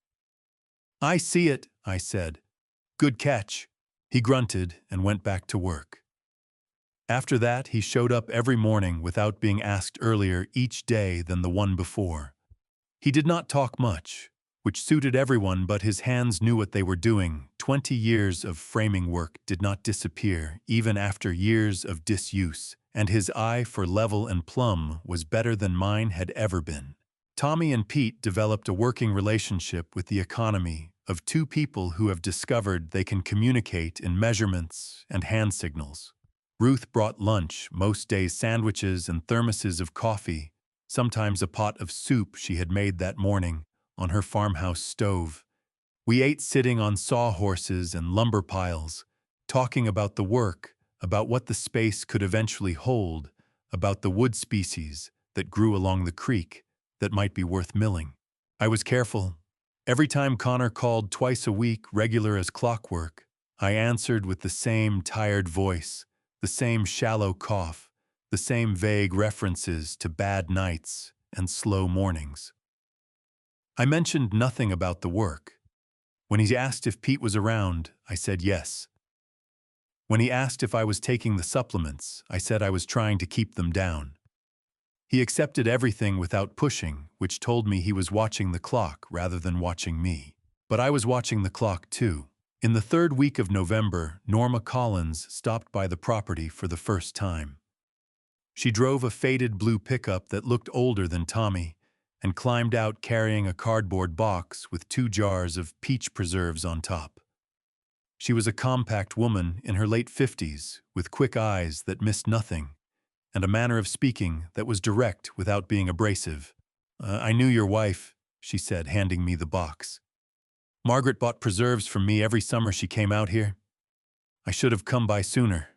"I see it," I said. "Good catch." He grunted and went back to work. After that, he showed up every morning without being asked, earlier each day than the one before. He did not talk much, which suited everyone, but his hands knew what they were doing. 20 years of framing work did not disappear, even after years of disuse, and his eye for level and plumb was better than mine had ever been. Tommy and Pete developed a working relationship with the economy of two people who have discovered they can communicate in measurements and hand signals. Ruth brought lunch, most days sandwiches and thermoses of coffee, sometimes a pot of soup she had made that morning on her farmhouse stove. We ate sitting on sawhorses and lumber piles, talking about the work, about what the space could eventually hold, about the wood species that grew along the creek that might be worth milling. I was careful. Every time Connor called twice a week, regular as clockwork, I answered with the same tired voice, the same shallow cough, the same vague references to bad nights and slow mornings. I mentioned nothing about the work. When he asked if Pete was around, I said yes. When he asked if I was taking the supplements, I said I was trying to keep them down. He accepted everything without pushing, which told me he was watching the clock rather than watching me. But I was watching the clock too. In the third week of November, Norma Collins stopped by the property for the first time. She drove a faded blue pickup that looked older than Tommy and climbed out carrying a cardboard box with 2 jars of peach preserves on top. She was a compact woman in her late 50s with quick eyes that missed nothing and a manner of speaking that was direct without being abrasive. I knew your wife, she said, handing me the box. Margaret bought preserves from me every summer she came out here. I should have come by sooner.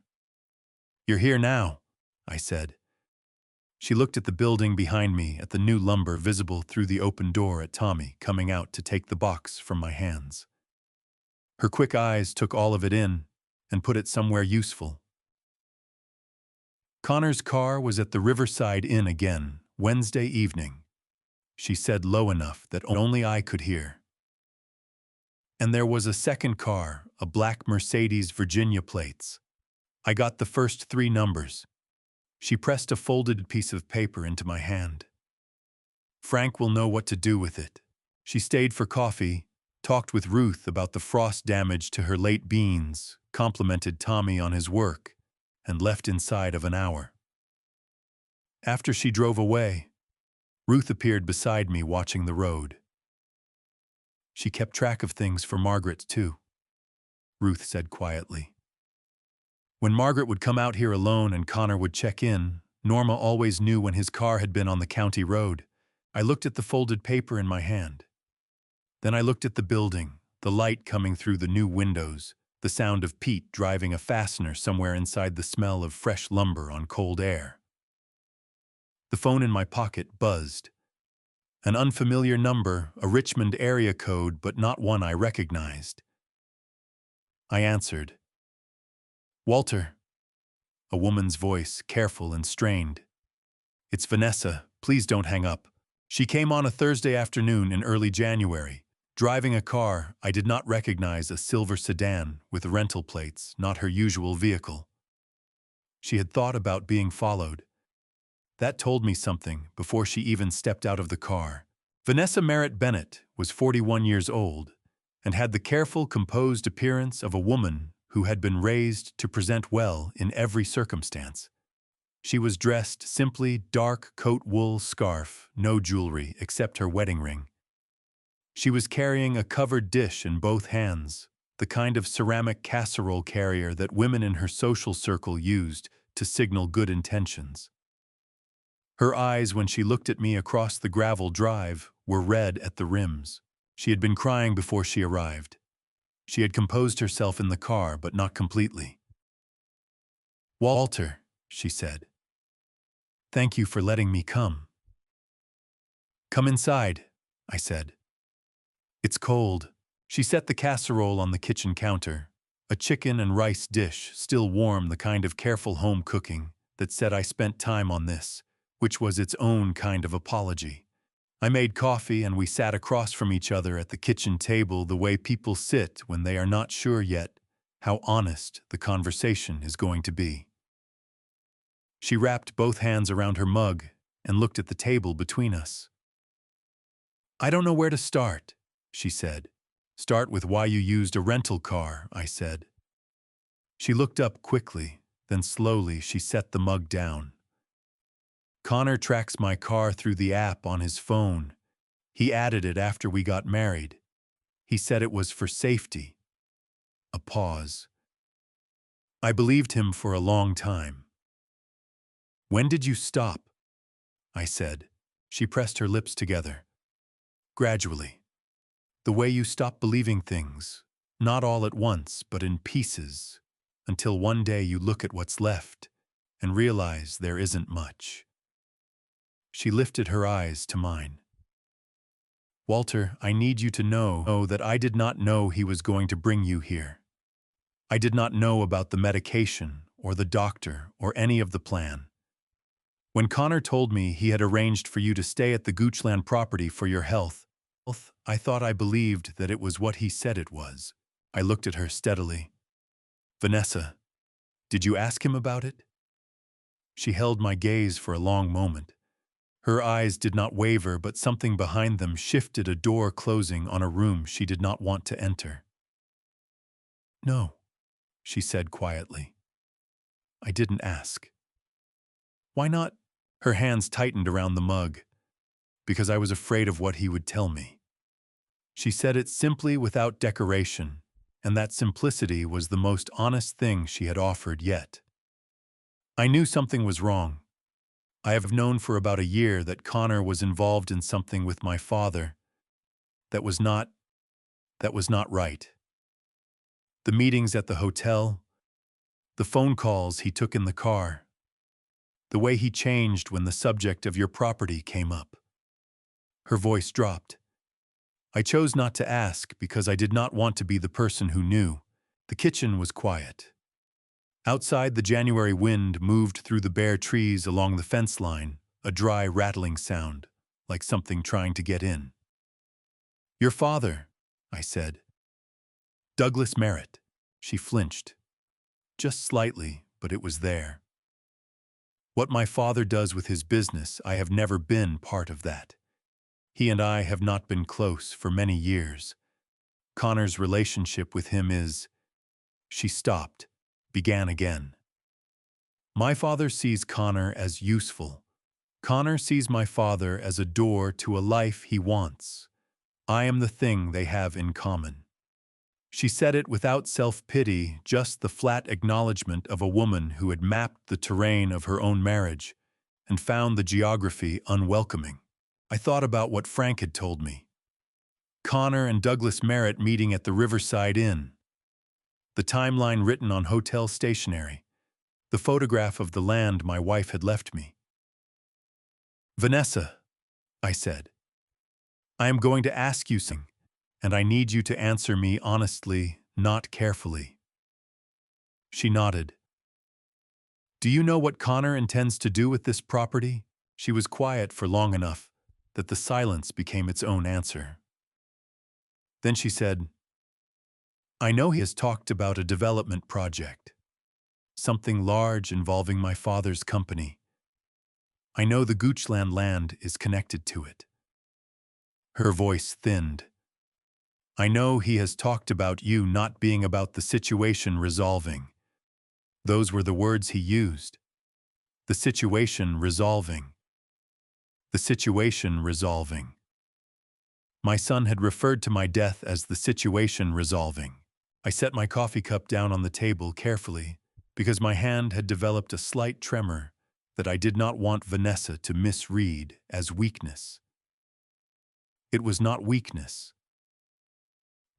You're here now, I said. She looked at the building behind me, at the new lumber visible through the open door, at Tommy coming out to take the box from my hands. Her quick eyes took all of it in and put it somewhere useful. Connor's car was at the Riverside Inn again, Wednesday evening, she said low enough that only I could hear. And there was a second car, a black Mercedes Virginia plates. I got the first 3 numbers. She pressed a folded piece of paper into my hand. Frank will know what to do with it. She stayed for coffee, talked with Ruth about the frost damage to her late beans, complimented Tommy on his work, and left inside of an hour. After she drove away, Ruth appeared beside me watching the road. She kept track of things for Margaret, too, Ruth said quietly. When Margaret would come out here alone and Connor would check in, Norma always knew when his car had been on the county road. I looked at the folded paper in my hand. Then I looked at the building, the light coming through the new windows, the sound of Pete driving a fastener somewhere inside, the smell of fresh lumber on cold air. The phone in my pocket buzzed. An unfamiliar number, a Richmond area code, but not one I recognized. I answered. Walter. A woman's voice, careful and strained. It's Vanessa, please don't hang up. She came on a Thursday afternoon in early January, driving a car I did not recognize, a silver sedan with rental plates, not her usual vehicle. She had thought about being followed. That told me something before she even stepped out of the car. Vanessa Merritt Bennett was 41 years old and had the careful, composed appearance of a woman who had been raised to present well in every circumstance. She was dressed simply, dark coat, wool scarf, no jewelry except her wedding ring. She was carrying a covered dish in both hands, the kind of ceramic casserole carrier that women in her social circle used to signal good intentions. Her eyes, when she looked at me across the gravel drive, were red at the rims. She had been crying before she arrived. She had composed herself in the car, but not completely. Walter, she said. Thank you for letting me come. Come inside, I said. It's cold. She set the casserole on the kitchen counter, a chicken and rice dish, still warm, the kind of careful home cooking that said I spent time on this, which was its own kind of apology. I made coffee and we sat across from each other at the kitchen table, the way people sit when they are not sure yet how honest the conversation is going to be. She wrapped both hands around her mug and looked at the table between us. I don't know where to start, she said. Start with why you used a rental car, I said. She looked up quickly, then slowly she set the mug down. Connor tracks my car through the app on his phone. He added it after we got married. He said it was for safety. A pause. I believed him for a long time. When did you stop? I said. She pressed her lips together. Gradually. The way you stop believing things, not all at once, but in pieces, until one day you look at what's left, and realize there isn't much. She lifted her eyes to mine. Walter, I need you to know that I did not know he was going to bring you here. I did not know about the medication or the doctor or any of the plan. When Connor told me he had arranged for you to stay at the Goochland property for your health, I thought I believed that it was what he said it was. I looked at her steadily. Vanessa, did you ask him about it? She held my gaze for a long moment. Her eyes did not waver, but something behind them shifted, a door closing on a room she did not want to enter. No, she said quietly. I didn't ask. Why not? Her hands tightened around the mug. Because I was afraid of what he would tell me. She said it simply, without decoration, and that simplicity was the most honest thing she had offered yet. I knew something was wrong. I have known for about a year that Connor was involved in something with my father that was not right. The meetings at the hotel, the phone calls he took in the car, the way he changed when the subject of your property came up. Her voice dropped. I chose not to ask because I did not want to be the person who knew. The kitchen was quiet. Outside, the January wind moved through the bare trees along the fence line, a dry rattling sound, like something trying to get in. Your father, I said. Douglas Merritt. She flinched. Just slightly, but it was there. What my father does with his business, I have never been part of that. He and I have not been close for many years. Connor's relationship with him is... She stopped, began again. My father sees Connor as useful. Connor sees my father as a door to a life he wants. I am the thing they have in common. She said it without self-pity, just the flat acknowledgement of a woman who had mapped the terrain of her own marriage and found the geography unwelcoming. I thought about what Frank had told me. Connor and Douglas Merritt meeting at the Riverside Inn. The timeline written on hotel stationery. The photograph of the land my wife had left me. Vanessa, I said, I am going to ask you something, and I need you to answer me honestly, not carefully. She nodded. Do you know what Connor intends to do with this property? She was quiet for long enough that the silence became its own answer. Then she said, I know he has talked about a development project, something large involving my father's company. I know the Goochland land is connected to it. Her voice thinned. I know he has talked about you not being about the situation resolving. Those were the words he used. The situation resolving. The situation resolving. My son had referred to my death as the situation resolving. I set my coffee cup down on the table carefully because my hand had developed a slight tremor that I did not want Vanessa to misread as weakness. It was not weakness.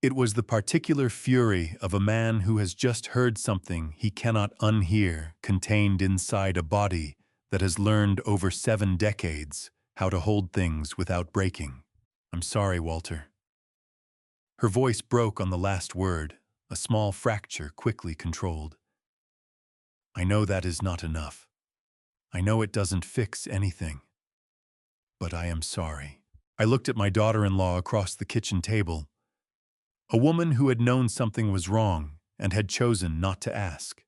It was the particular fury of a man who has just heard something he cannot unhear, contained inside a body that has learned over 7 decades how to hold things without breaking. I'm sorry, Walter. Her voice broke on the last word, a small fracture quickly controlled. I know that is not enough. I know it doesn't fix anything. But I am sorry. I looked at my daughter-in-law across the kitchen table, a woman who had known something was wrong and had chosen not to ask.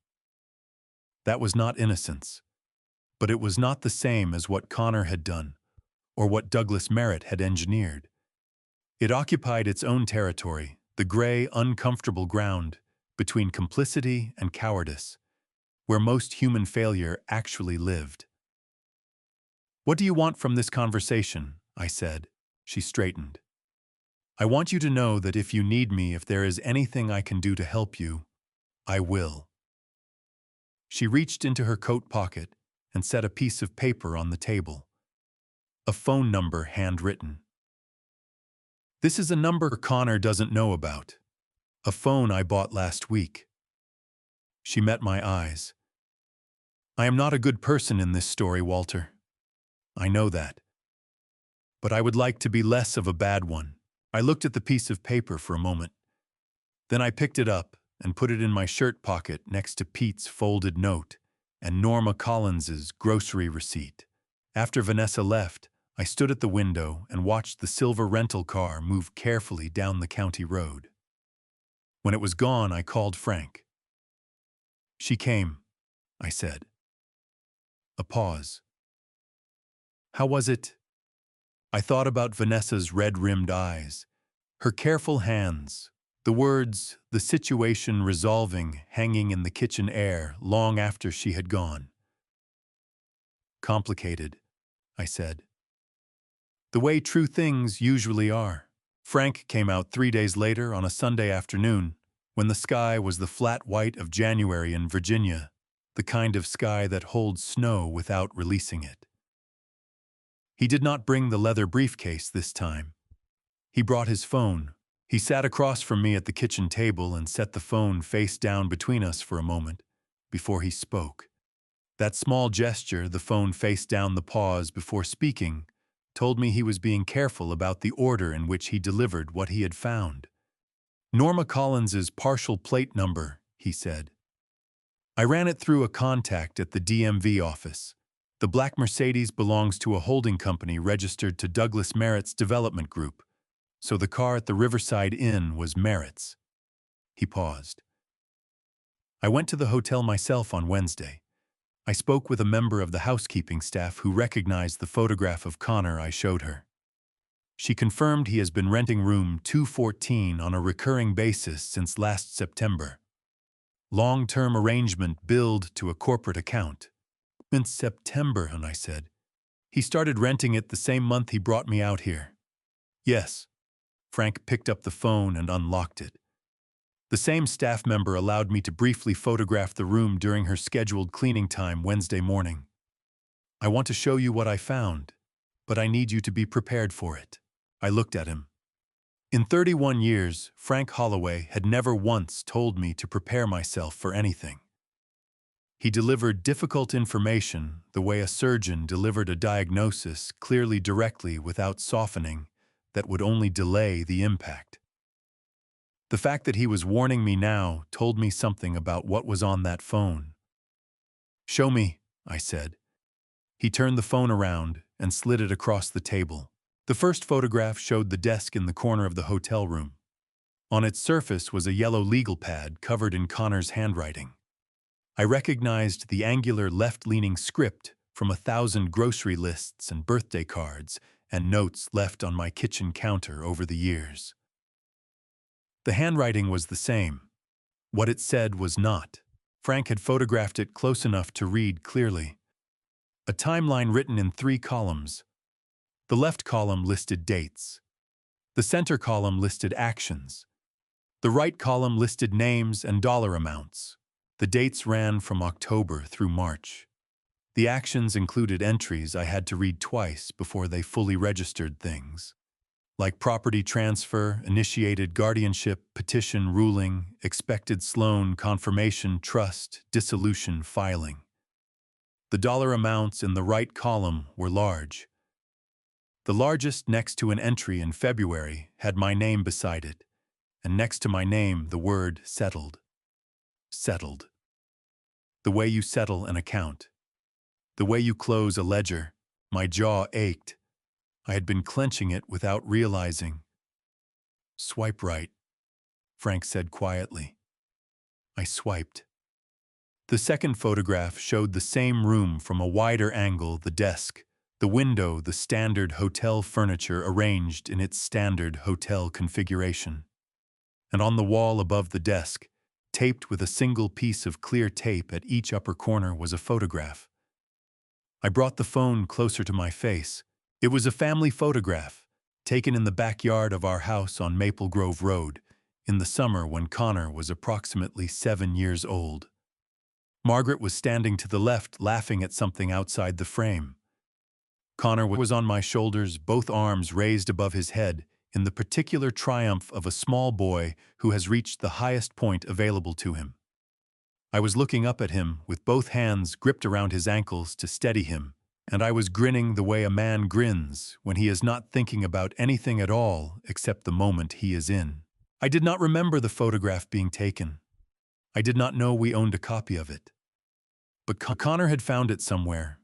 That was not innocence, but it was not the same as what Connor had done or what Douglas Merritt had engineered. It occupied its own territory, the gray, uncomfortable ground between complicity and cowardice, where most human failure actually lived. What do you want from this conversation? I said. She straightened. I want you to know that if you need me, if there is anything I can do to help you, I will. She reached into her coat pocket and set a piece of paper on the table. A phone number handwritten. This is a number Connor doesn't know about. A phone I bought last week. She met my eyes. I am not a good person in this story, Walter. I know that. But I would like to be less of a bad one. I looked at the piece of paper for a moment. Then I picked it up and put it in my shirt pocket next to Pete's folded note and Norma Collins's grocery receipt. After Vanessa left, I stood at the window and watched the silver rental car move carefully down the county road. When it was gone, I called Frank. She came, I said. A pause. How was it? I thought about Vanessa's red-rimmed eyes, her careful hands, the words, the situation resolving, hanging in the kitchen air long after she had gone. Complicated, I said. The way true things usually are. Frank came out 3 days later on a Sunday afternoon, when the sky was the flat white of January in Virginia, the kind of sky that holds snow without releasing it. He did not bring the leather briefcase this time. He brought his phone. He sat across from me at the kitchen table and set the phone face down between us for a moment before he spoke. That small gesture, the phone face down, the pause before speaking, told me he was being careful about the order in which he delivered what he had found. Norma Collins's partial plate number, he said. I ran it through a contact at the DMV office. The black Mercedes belongs to a holding company registered to Douglas Merritt's development group, so the car at the Riverside Inn was Merritt's. He paused. I went to the hotel myself on Wednesday. I spoke with a member of the housekeeping staff who recognized the photograph of Connor I showed her. She confirmed he has been renting room 214 on a recurring basis since last September. Long-term arrangement billed to a corporate account. In September, and I said. He started renting it the same month he brought me out here. Yes. Frank picked up the phone and unlocked it. The same staff member allowed me to briefly photograph the room during her scheduled cleaning time Wednesday morning. I want to show you what I found, but I need you to be prepared for it. I looked at him. In 31 years, Frank Holloway had never once told me to prepare myself for anything. He delivered difficult information the way a surgeon delivered a diagnosis, clearly, directly, without softening, that would only delay the impact. The fact that he was warning me now told me something about what was on that phone. Show me, I said. He turned the phone around and slid it across the table. The first photograph showed the desk in the corner of the hotel room. On its surface was a yellow legal pad covered in Connor's handwriting. I recognized the angular left-leaning script from 1,000 grocery lists and birthday cards and notes left on my kitchen counter over the years. The handwriting was the same. What it said was not. Frank had photographed it close enough to read clearly. A timeline written in 3 columns. The left column listed dates. The center column listed actions. The right column listed names and dollar amounts. The dates ran from October through March. The actions included entries I had to read twice before they fully registered things, like property transfer, initiated guardianship, petition, ruling, expected Sloan, confirmation, trust, dissolution, filing. The dollar amounts in the right column were large. The largest, next to an entry in February, had my name beside it, and next to my name the word settled. Settled. The way you settle an account. The way you close a ledger. My jaw ached. I had been clenching it without realizing. Swipe right, Frank said quietly. I swiped. The second photograph showed the same room from a wider angle, the desk, the window, the standard hotel furniture arranged in its standard hotel configuration. And on the wall above the desk, taped with a single piece of clear tape at each upper corner, was a photograph. I brought the phone closer to my face. It was a family photograph, taken in the backyard of our house on Maple Grove Road, in the summer when Connor was approximately 7 years old. Margaret was standing to the left, laughing at something outside the frame. Connor was on my shoulders, both arms raised above his head, in the particular triumph of a small boy who has reached the highest point available to him. I was looking up at him with both hands gripped around his ankles to steady him, and I was grinning the way a man grins when he is not thinking about anything at all except the moment he is in. I did not remember the photograph being taken. I did not know we owned a copy of it. But Connor had found it somewhere,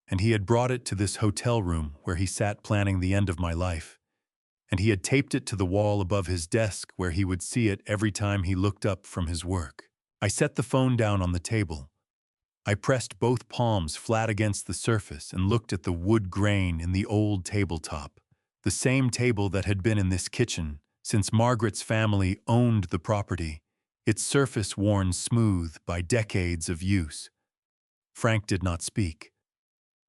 and he had brought it to this hotel room where he sat planning the end of my life, and he had taped it to the wall above his desk where he would see it every time he looked up from his work. I set the phone down on the table. I pressed both palms flat against the surface and looked at the wood grain in the old tabletop, the same table that had been in this kitchen since Margaret's family owned the property, its surface worn smooth by decades of use. Frank did not speak.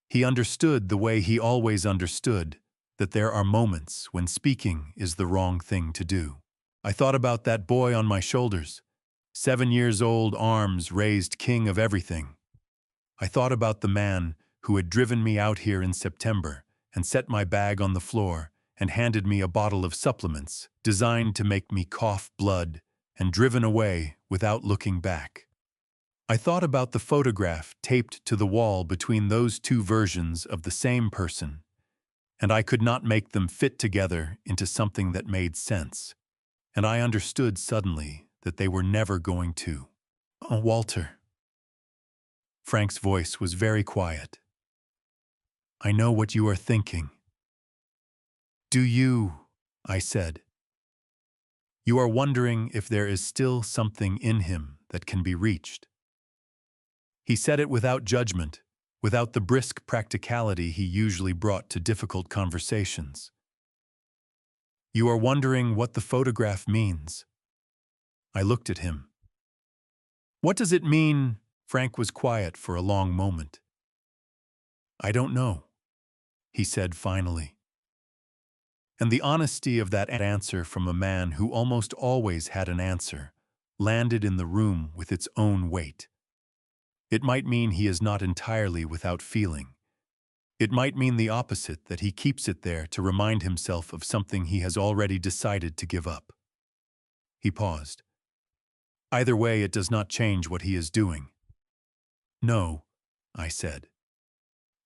He understood the way he always understood, that there are moments when speaking is the wrong thing to do. I thought about that boy on my shoulders, 7 years old, arms raised, king of everything. I thought about the man who had driven me out here in September and set my bag on the floor and handed me a bottle of supplements designed to make me cough blood and driven away without looking back. I thought about the photograph taped to the wall between those two versions of the same person, and I could not make them fit together into something that made sense. And I understood suddenly that they were never going to. "Oh, Walter." Frank's voice was very quiet. "I know what you are thinking." "Do you?" I said. "You are wondering if there is still something in him that can be reached." He said it without judgment, without the brisk practicality he usually brought to difficult conversations. "You are wondering what the photograph means." I looked at him. "What does it mean?" Frank was quiet for a long moment. "I don't know," he said finally. And the honesty of that answer from a man who almost always had an answer landed in the room with its own weight. It might mean he is not entirely without feeling. It might mean the opposite, that he keeps it there to remind himself of something he has already decided to give up. He paused. "Either way, it does not change what he is doing." "No," I said.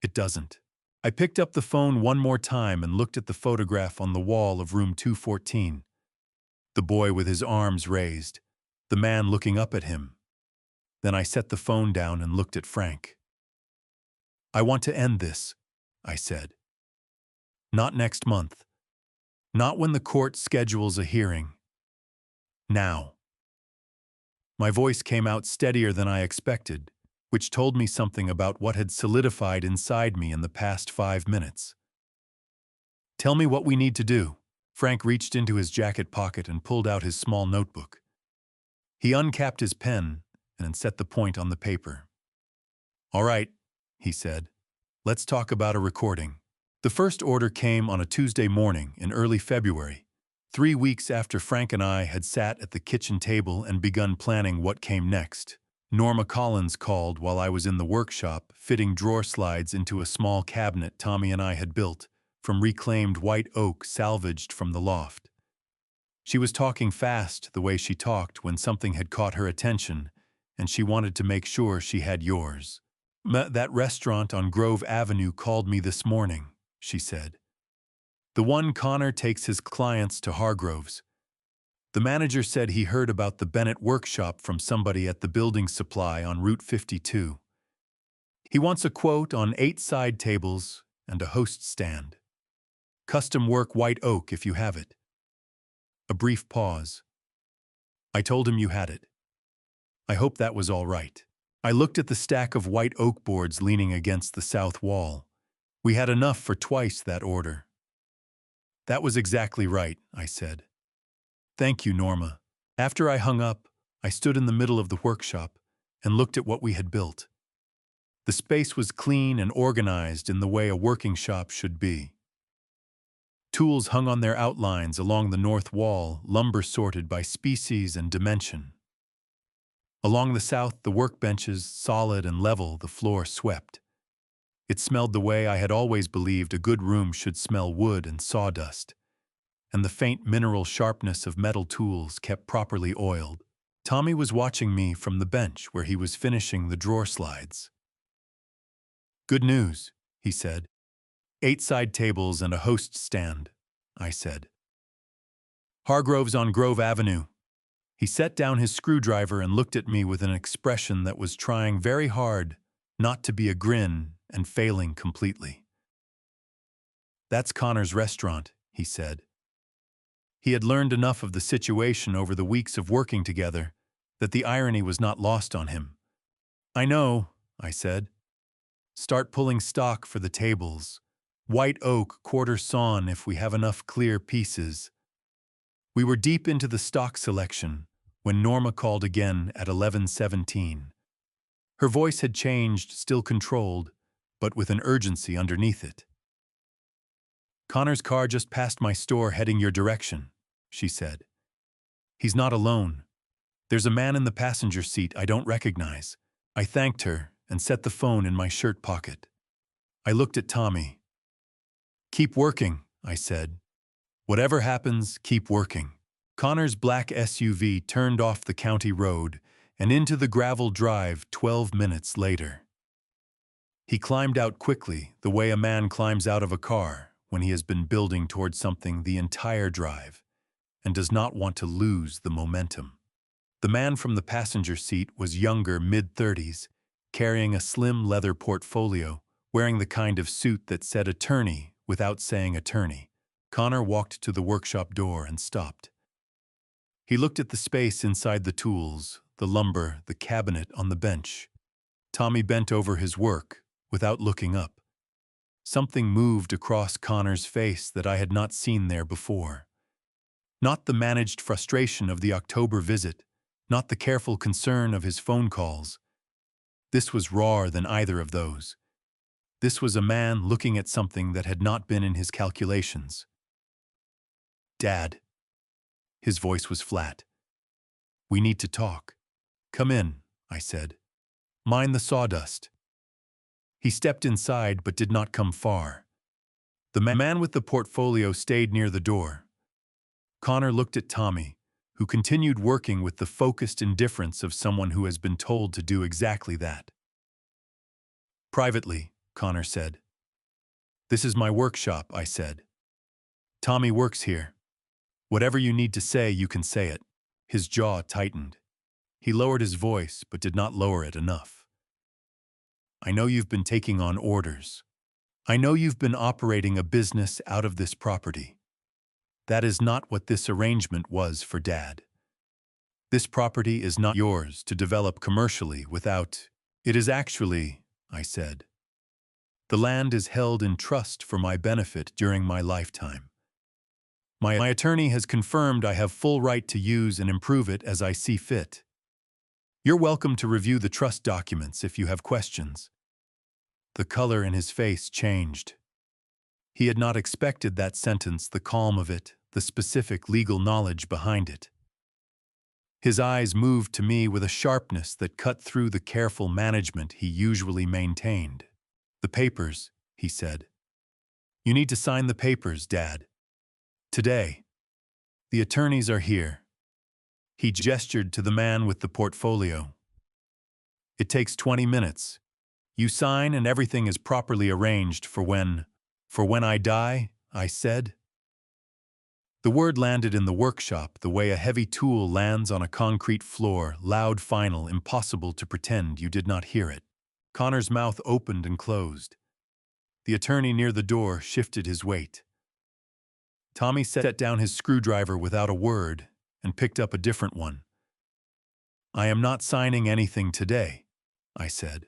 "It doesn't." I picked up the phone one more time and looked at the photograph on the wall of room 214. The boy with his arms raised, the man looking up at him. Then I set the phone down and looked at Frank. "I want to end this," I said. "Not next month. Not when the court schedules a hearing. Now." My voice came out steadier than I expected, which told me something about what had solidified inside me in the past 5 minutes. "Tell me what we need to do." Frank reached into his jacket pocket and pulled out his small notebook. He uncapped his pen and set the point on the paper. "All right," he said. "Let's talk about a recording." The first order came on a Tuesday morning in early February, 3 weeks after Frank and I had sat at the kitchen table and begun planning what came next. Norma Collins called while I was in the workshop fitting drawer slides into a small cabinet Tommy and I had built from reclaimed white oak salvaged from the loft. She was talking fast the way she talked when something had caught her attention, and she wanted to make sure she had yours. "That restaurant on Grove Avenue called me this morning," she said. "The one Connor takes his clients to Hargrove's. The manager said he heard about the Bennett workshop from somebody at the building supply on Route 52. He wants a quote on 8 side tables and a host stand. Custom work white oak if you have it." A brief pause. I told him you had it. I hope that was all right. I looked at the stack of white oak boards leaning against the south wall. We had enough for twice that order. "That was exactly right," I said. "Thank you, Norma." After I hung up, I stood in the middle of the workshop and looked at what we had built. The space was clean and organized in the way a working shop should be. Tools hung on their outlines along the north wall, lumber sorted by species and dimension. Along the south, the workbenches, solid and level, the floor swept. It smelled the way I had always believed a good room should smell: wood and sawdust. And the faint mineral sharpness of metal tools kept properly oiled. Tommy was watching me from the bench where he was finishing the drawer slides. "Good news," he said. "8 side tables and a host stand," I said. "Hargrove's on Grove Avenue." He set down his screwdriver and looked at me with an expression that was trying very hard not to be a grin and failing completely. "That's Connor's restaurant," he said. He had learned enough of the situation over the weeks of working together that the irony was not lost on him. "I know," I said. "Start pulling stock for the tables. White oak, quarter sawn if we have enough clear pieces." We were deep into the stock selection when Norma called again at 11:17. Her voice had changed, still controlled, but with an urgency underneath it. "Connor's car just passed my store heading your direction," she said. "He's not alone. There's a man in the passenger seat I don't recognize." I thanked her and set the phone in my shirt pocket. I looked at Tommy. "Keep working," I said. "Whatever happens, keep working." Connor's black SUV turned off the county road and into the gravel drive 12 minutes later. He climbed out quickly, the way a man climbs out of a car when he has been building towards something the entire drive and does not want to lose the momentum. The man from the passenger seat was younger, mid-30s, carrying a slim leather portfolio, wearing the kind of suit that said attorney without saying attorney. Connor walked to the workshop door and stopped. He looked at the space inside the tools, the lumber, the cabinet on the bench. Tommy bent over his work without looking up. Something moved across Connor's face that I had not seen there before. Not the managed frustration of the October visit, not the careful concern of his phone calls. This was rawer than either of those. This was a man looking at something that had not been in his calculations. "Dad." His voice was flat. "We need to talk." "Come in," I said. "Mind the sawdust." He stepped inside but did not come far. The man with the portfolio stayed near the door. Connor looked at Tommy, who continued working with the focused indifference of someone who has been told to do exactly that. "Privately," Connor said. "This is my workshop," I said. "Tommy works here. Whatever you need to say, you can say it." His jaw tightened. He lowered his voice, but did not lower it enough. "I know you've been taking on orders. I know you've been operating a business out of this property. That is not what this arrangement was for Dad. This property is not yours to develop commercially without... It is actually," I said. "The land is held in trust for my benefit during my lifetime. My attorney has confirmed I have full right to use and improve it as I see fit. You're welcome to review the trust documents if you have questions." The color in his face changed. He had not expected that sentence, the calm of it, the specific legal knowledge behind it. His eyes moved to me with a sharpness that cut through the careful management he usually maintained. "The papers," he said. "You need to sign the papers, Dad. Today. The attorneys are here." He gestured to the man with the portfolio. "It takes 20 minutes. You sign and everything is properly arranged for when I die," I said. The word landed in the workshop the way a heavy tool lands on a concrete floor, loud, final, impossible to pretend you did not hear it. Connor's mouth opened and closed. The attorney near the door shifted his weight. Tommy set down his screwdriver without a word and picked up a different one. "I am not signing anything today," I said.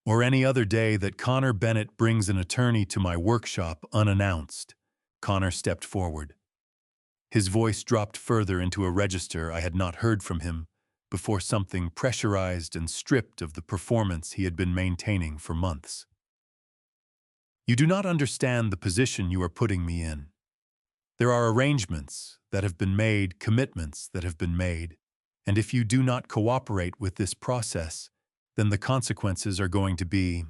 "Or any other day that Connor Bennett brings an attorney to my workshop unannounced." Connor stepped forward. His voice dropped further into a register I had not heard from him before, something pressurized and stripped of the performance he had been maintaining for months. "You do not understand the position you are putting me in. There are arrangements that have been made, commitments that have been made, and if you do not cooperate with this process, then the consequences are going to be..."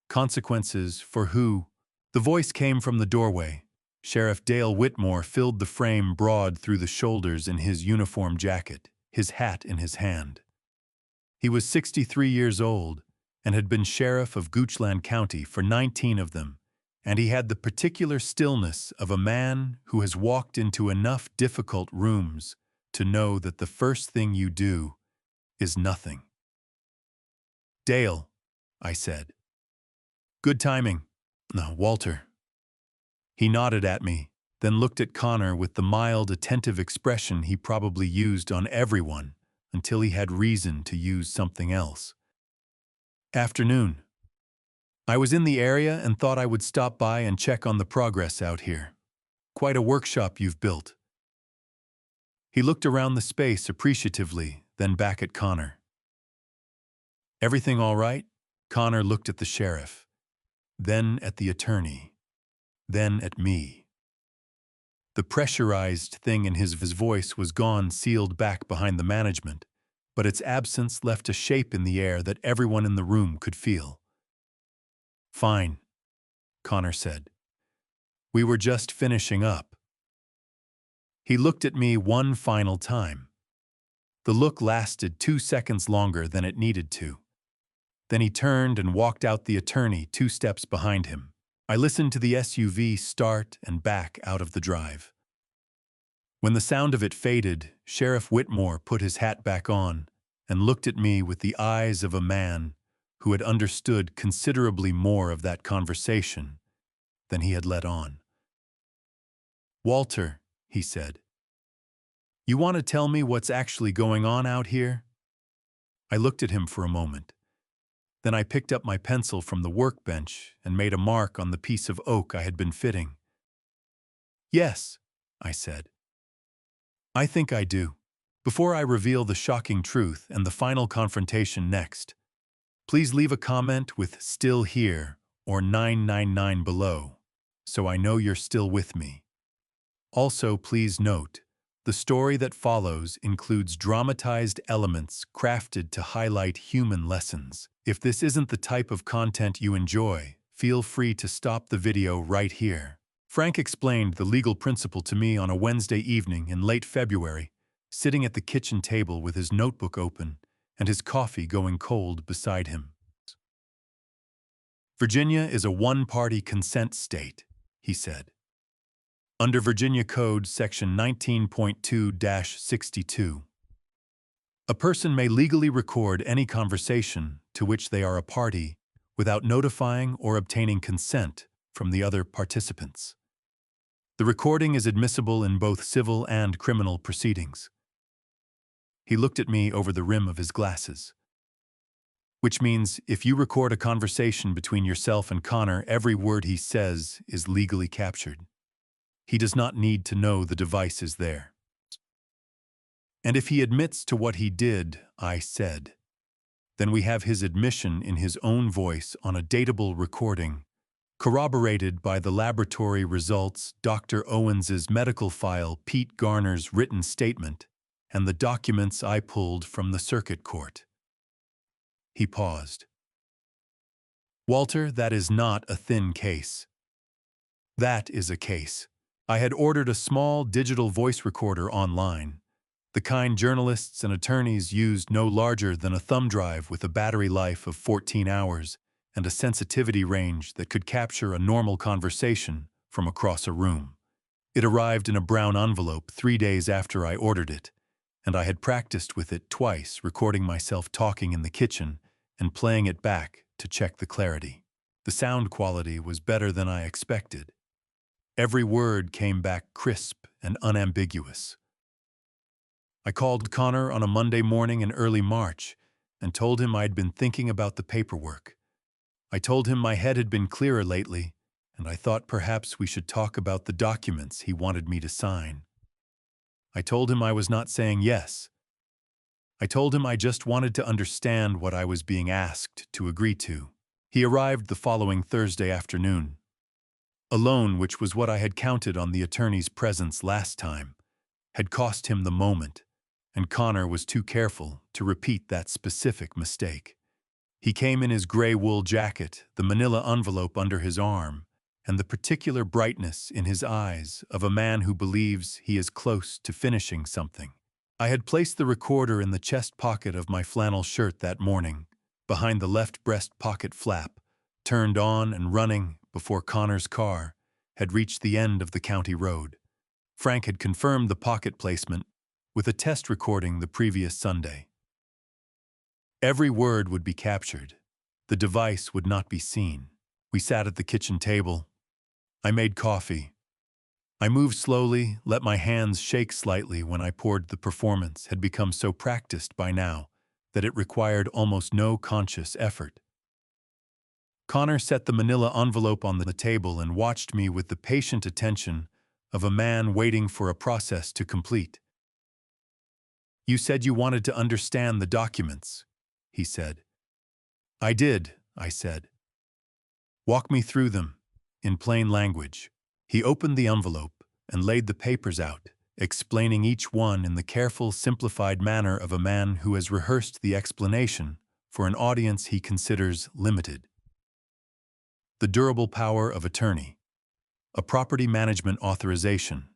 "Consequences for who?" The voice came from the doorway. Sheriff Dale Whitmore filled the frame broad through the shoulders in his uniform jacket. his hat in his hand. He was 63 years old and had been sheriff of Goochland County for 19 of them, and he had the particular stillness of a man who has walked into enough difficult rooms to know that the first thing you do is nothing. "Dale," I said. "Good timing." "No, Walter." He nodded at me, then looked at Connor with the mild, attentive expression he probably used on everyone until he had reason to use something else. "Afternoon. I was in the area and thought I would stop by and check on the progress out here. Quite a workshop you've built." He looked around the space appreciatively, then back at Connor. "Everything all right?" Connor looked at the sheriff, then at the attorney, then at me. The pressurized thing in his voice was gone, sealed back behind the management, but its absence left a shape in the air that everyone in the room could feel. "Fine," Connor said. "We were just finishing up." He looked at me one final time. The look lasted 2 seconds longer than it needed to. Then he turned and walked out, the attorney 2 steps behind him. I listened to the SUV start and back out of the drive. When the sound of it faded, Sheriff Whitmore put his hat back on and looked at me with the eyes of a man who had understood considerably more of that conversation than he had let on. "Walter," he said, "you want to tell me what's actually going on out here?" I looked at him for a moment. Then I picked up my pencil from the workbench and made a mark on the piece of oak I had been fitting. "Yes," I said. "I think I do. Before I reveal the shocking truth and the final confrontation next, please leave a comment with 'still here' or 999 below, so I know you're still with me. Also, please note, the story that follows includes dramatized elements crafted to highlight human lessons. If this isn't the type of content you enjoy, feel free to stop the video right here." Frank explained the legal principle to me on a Wednesday evening in late February, sitting at the kitchen table with his notebook open and his coffee going cold beside him. "Virginia is a one-party consent state," he said. "Under Virginia Code Section 19.2-62, a person may legally record any conversation to which they are a party without notifying or obtaining consent from the other participants. The recording is admissible in both civil and criminal proceedings." He looked at me over the rim of his glasses. "Which means if you record a conversation between yourself and Connor, every word he says is legally captured. He does not need to know the device is there. And if he admits to what he did," I said, "then we have his admission in his own voice on a datable recording, corroborated by the laboratory results, Dr. Owens's medical file, Pete Garner's written statement, and the documents I pulled from the circuit court." He paused. "Walter, that is not a thin case. That is a case. I had ordered a small digital voice recorder online, the kind journalists and attorneys used, no larger than a thumb drive with a battery life of 14 hours and a sensitivity range that could capture a normal conversation from across a room. It arrived in a brown envelope 3 days after I ordered it, and I had practiced with it twice, recording myself talking in the kitchen and playing it back to check the clarity. The sound quality was better than I expected. Every word came back crisp and unambiguous. I called Connor on a Monday morning in early March and told him I'd been thinking about the paperwork. I told him my head had been clearer lately, and I thought perhaps we should talk about the documents he wanted me to sign. I told him I was not saying yes. I told him I just wanted to understand what I was being asked to agree to. He arrived the following Thursday afternoon. Alone, which was what I had counted on the attorney's presence last time, had cost him the moment, and Connor was too careful to repeat that specific mistake. He came in his gray wool jacket, the manila envelope under his arm, and the particular brightness in his eyes of a man who believes he is close to finishing something. I had placed the recorder in the chest pocket of my flannel shirt that morning, behind the left breast pocket flap, turned on and running before Connor's car had reached the end of the county road. Frank had confirmed the pocket placement with a test recording the previous Sunday. Every word would be captured. The device would not be seen. We sat at the kitchen table. I made coffee. I moved slowly, let my hands shake slightly when I poured. The performance had become so practiced by now that it required almost no conscious effort. Connor set the manila envelope on the table and watched me with the patient attention of a man waiting for a process to complete. "You said you wanted to understand the documents," he said. "I did," I said. "Walk me through them, in plain language." He opened the envelope and laid the papers out, explaining each one in the careful, simplified manner of a man who has rehearsed the explanation for an audience he considers limited. The durable power of attorney, a property management authorization,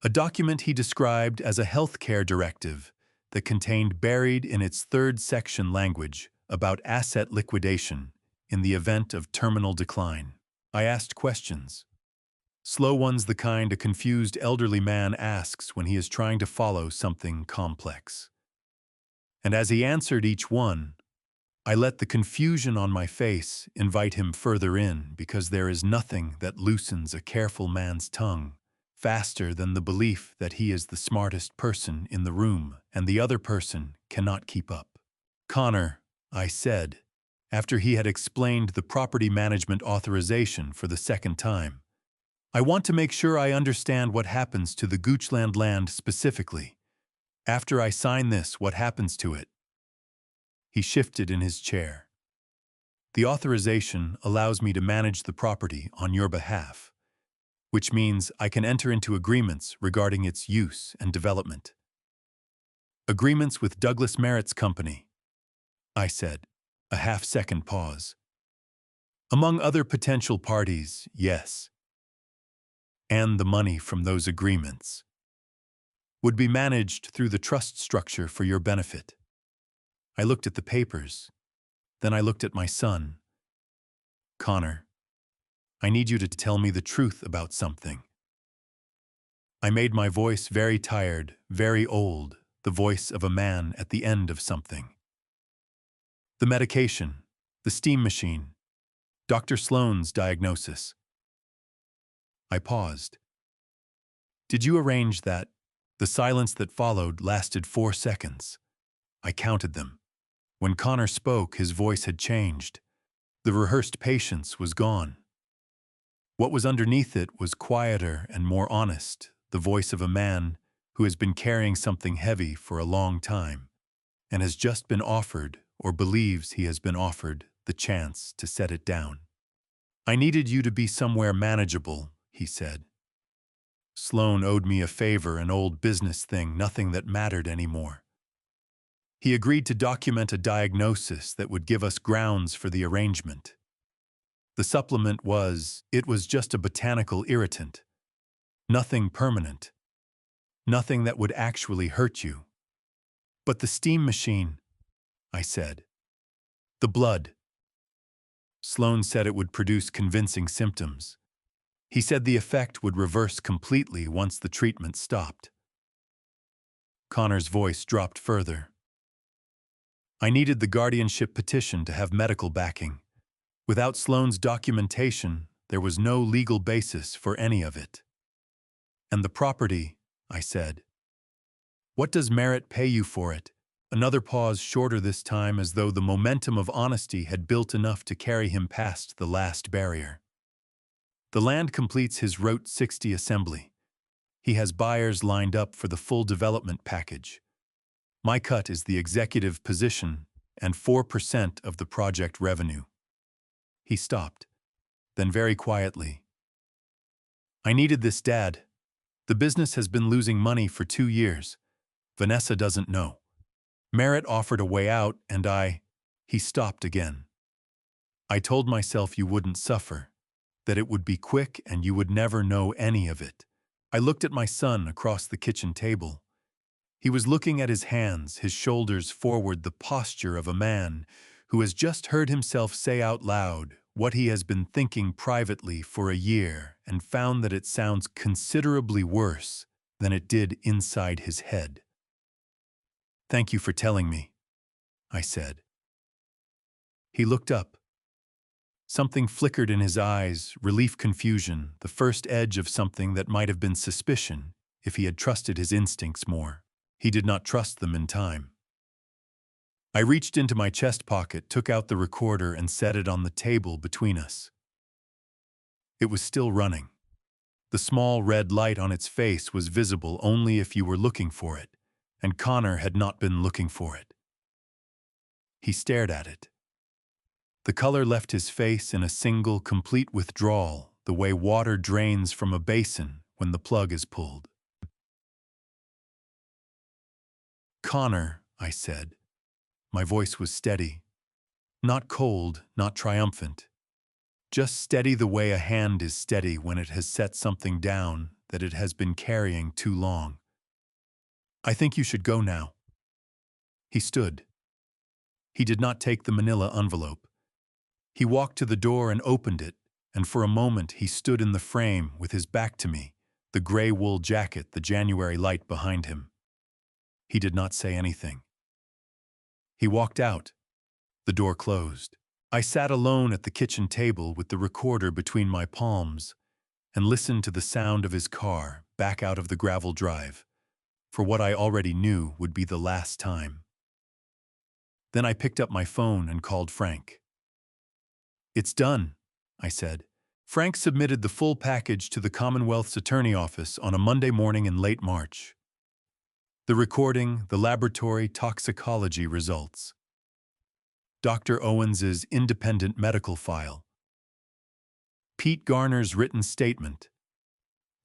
a document he described as a healthcare directive that contained buried in its third section language about asset liquidation in the event of terminal decline. I asked questions. Slow ones, the kind a confused elderly man asks when he is trying to follow something complex. And as he answered each one, I let the confusion on my face invite him further in, because there is nothing that loosens a careful man's tongue faster than the belief that he is the smartest person in the room and the other person cannot keep up. "Connor," I said, after he had explained the property management authorization for the second time, "I want to make sure I understand what happens to the Goochland land specifically. After I sign this, what happens to it?" He shifted in his chair. "The authorization allows me to manage the property on your behalf, which means I can enter into agreements regarding its use and development." "Agreements with Douglas Merritt's company," I said, a half-second pause. "Among other potential parties, yes. And the money from those agreements would be managed through the trust structure for your benefit." I looked at the papers. Then I looked at my son. "Connor, I need you to tell me the truth about something." I made my voice very tired, very old, the voice of a man at the end of something. "The medication, the steam machine, Dr. Sloan's diagnosis." I paused. "Did you arrange that?" The silence that followed lasted 4 seconds. I counted them. When Connor spoke, his voice had changed. The rehearsed patience was gone. What was underneath it was quieter and more honest, the voice of a man who has been carrying something heavy for a long time and has just been offered, or believes he has been offered, the chance to set it down. "I needed you to be somewhere manageable," he said. "Sloan owed me a favor, an old business thing, nothing that mattered anymore. He agreed to document a diagnosis that would give us grounds for the arrangement. The supplement was, it was just a botanical irritant. Nothing permanent. Nothing that would actually hurt you." "But the steam machine," I said. "The blood." Sloan said it would produce convincing symptoms. He said the effect would reverse completely once the treatment stopped. Connor's voice dropped further. "I needed the guardianship petition to have medical backing. Without Sloan's documentation, there was no legal basis for any of it." "And the property," I said. "What does Merritt pay you for it?" Another pause, shorter this time, as though the momentum of honesty had built enough to carry him past the last barrier. "The land completes his Route 60 assembly. He has buyers lined up for the full development package. My cut is the executive position and 4% of the project revenue." He stopped. Then very quietly, "I needed this, Dad. The business has been losing money for 2 years. Vanessa doesn't know. Merritt offered a way out and He stopped again. "I told myself you wouldn't suffer, that it would be quick and you would never know any of it." I looked at my son across the kitchen table. He was looking at his hands, his shoulders forward, the posture of a man who has just heard himself say out loud what he has been thinking privately for a year and found that it sounds considerably worse than it did inside his head. "Thank you for telling me," I said. He looked up. Something flickered in his eyes, relief, confusion, the first edge of something that might have been suspicion if he had trusted his instincts more. He did not trust them in time. I reached into my chest pocket, took out the recorder, and set it on the table between us. It was still running. The small red light on its face was visible only if you were looking for it, and Connor had not been looking for it. He stared at it. The color left his face in a single, complete withdrawal, the way water drains from a basin when the plug is pulled. "Connor," I said. My voice was steady. Not cold, not triumphant. Just steady the way a hand is steady when it has set something down that it has been carrying too long. "I think you should go now." He stood. He did not take the manila envelope. He walked to the door and opened it, and for a moment he stood in the frame with his back to me, the gray wool jacket, the January light behind him. He did not say anything. He walked out. The door closed. I sat alone at the kitchen table with the recorder between my palms and listened to the sound of his car back out of the gravel drive, for what I already knew would be the last time. Then I picked up my phone and called Frank. "It's done," I said. Frank submitted the full package to the Commonwealth's attorney office on a Monday morning in late March. The recording, the laboratory toxicology results, Dr. Owens's independent medical file, Pete Garner's written statement,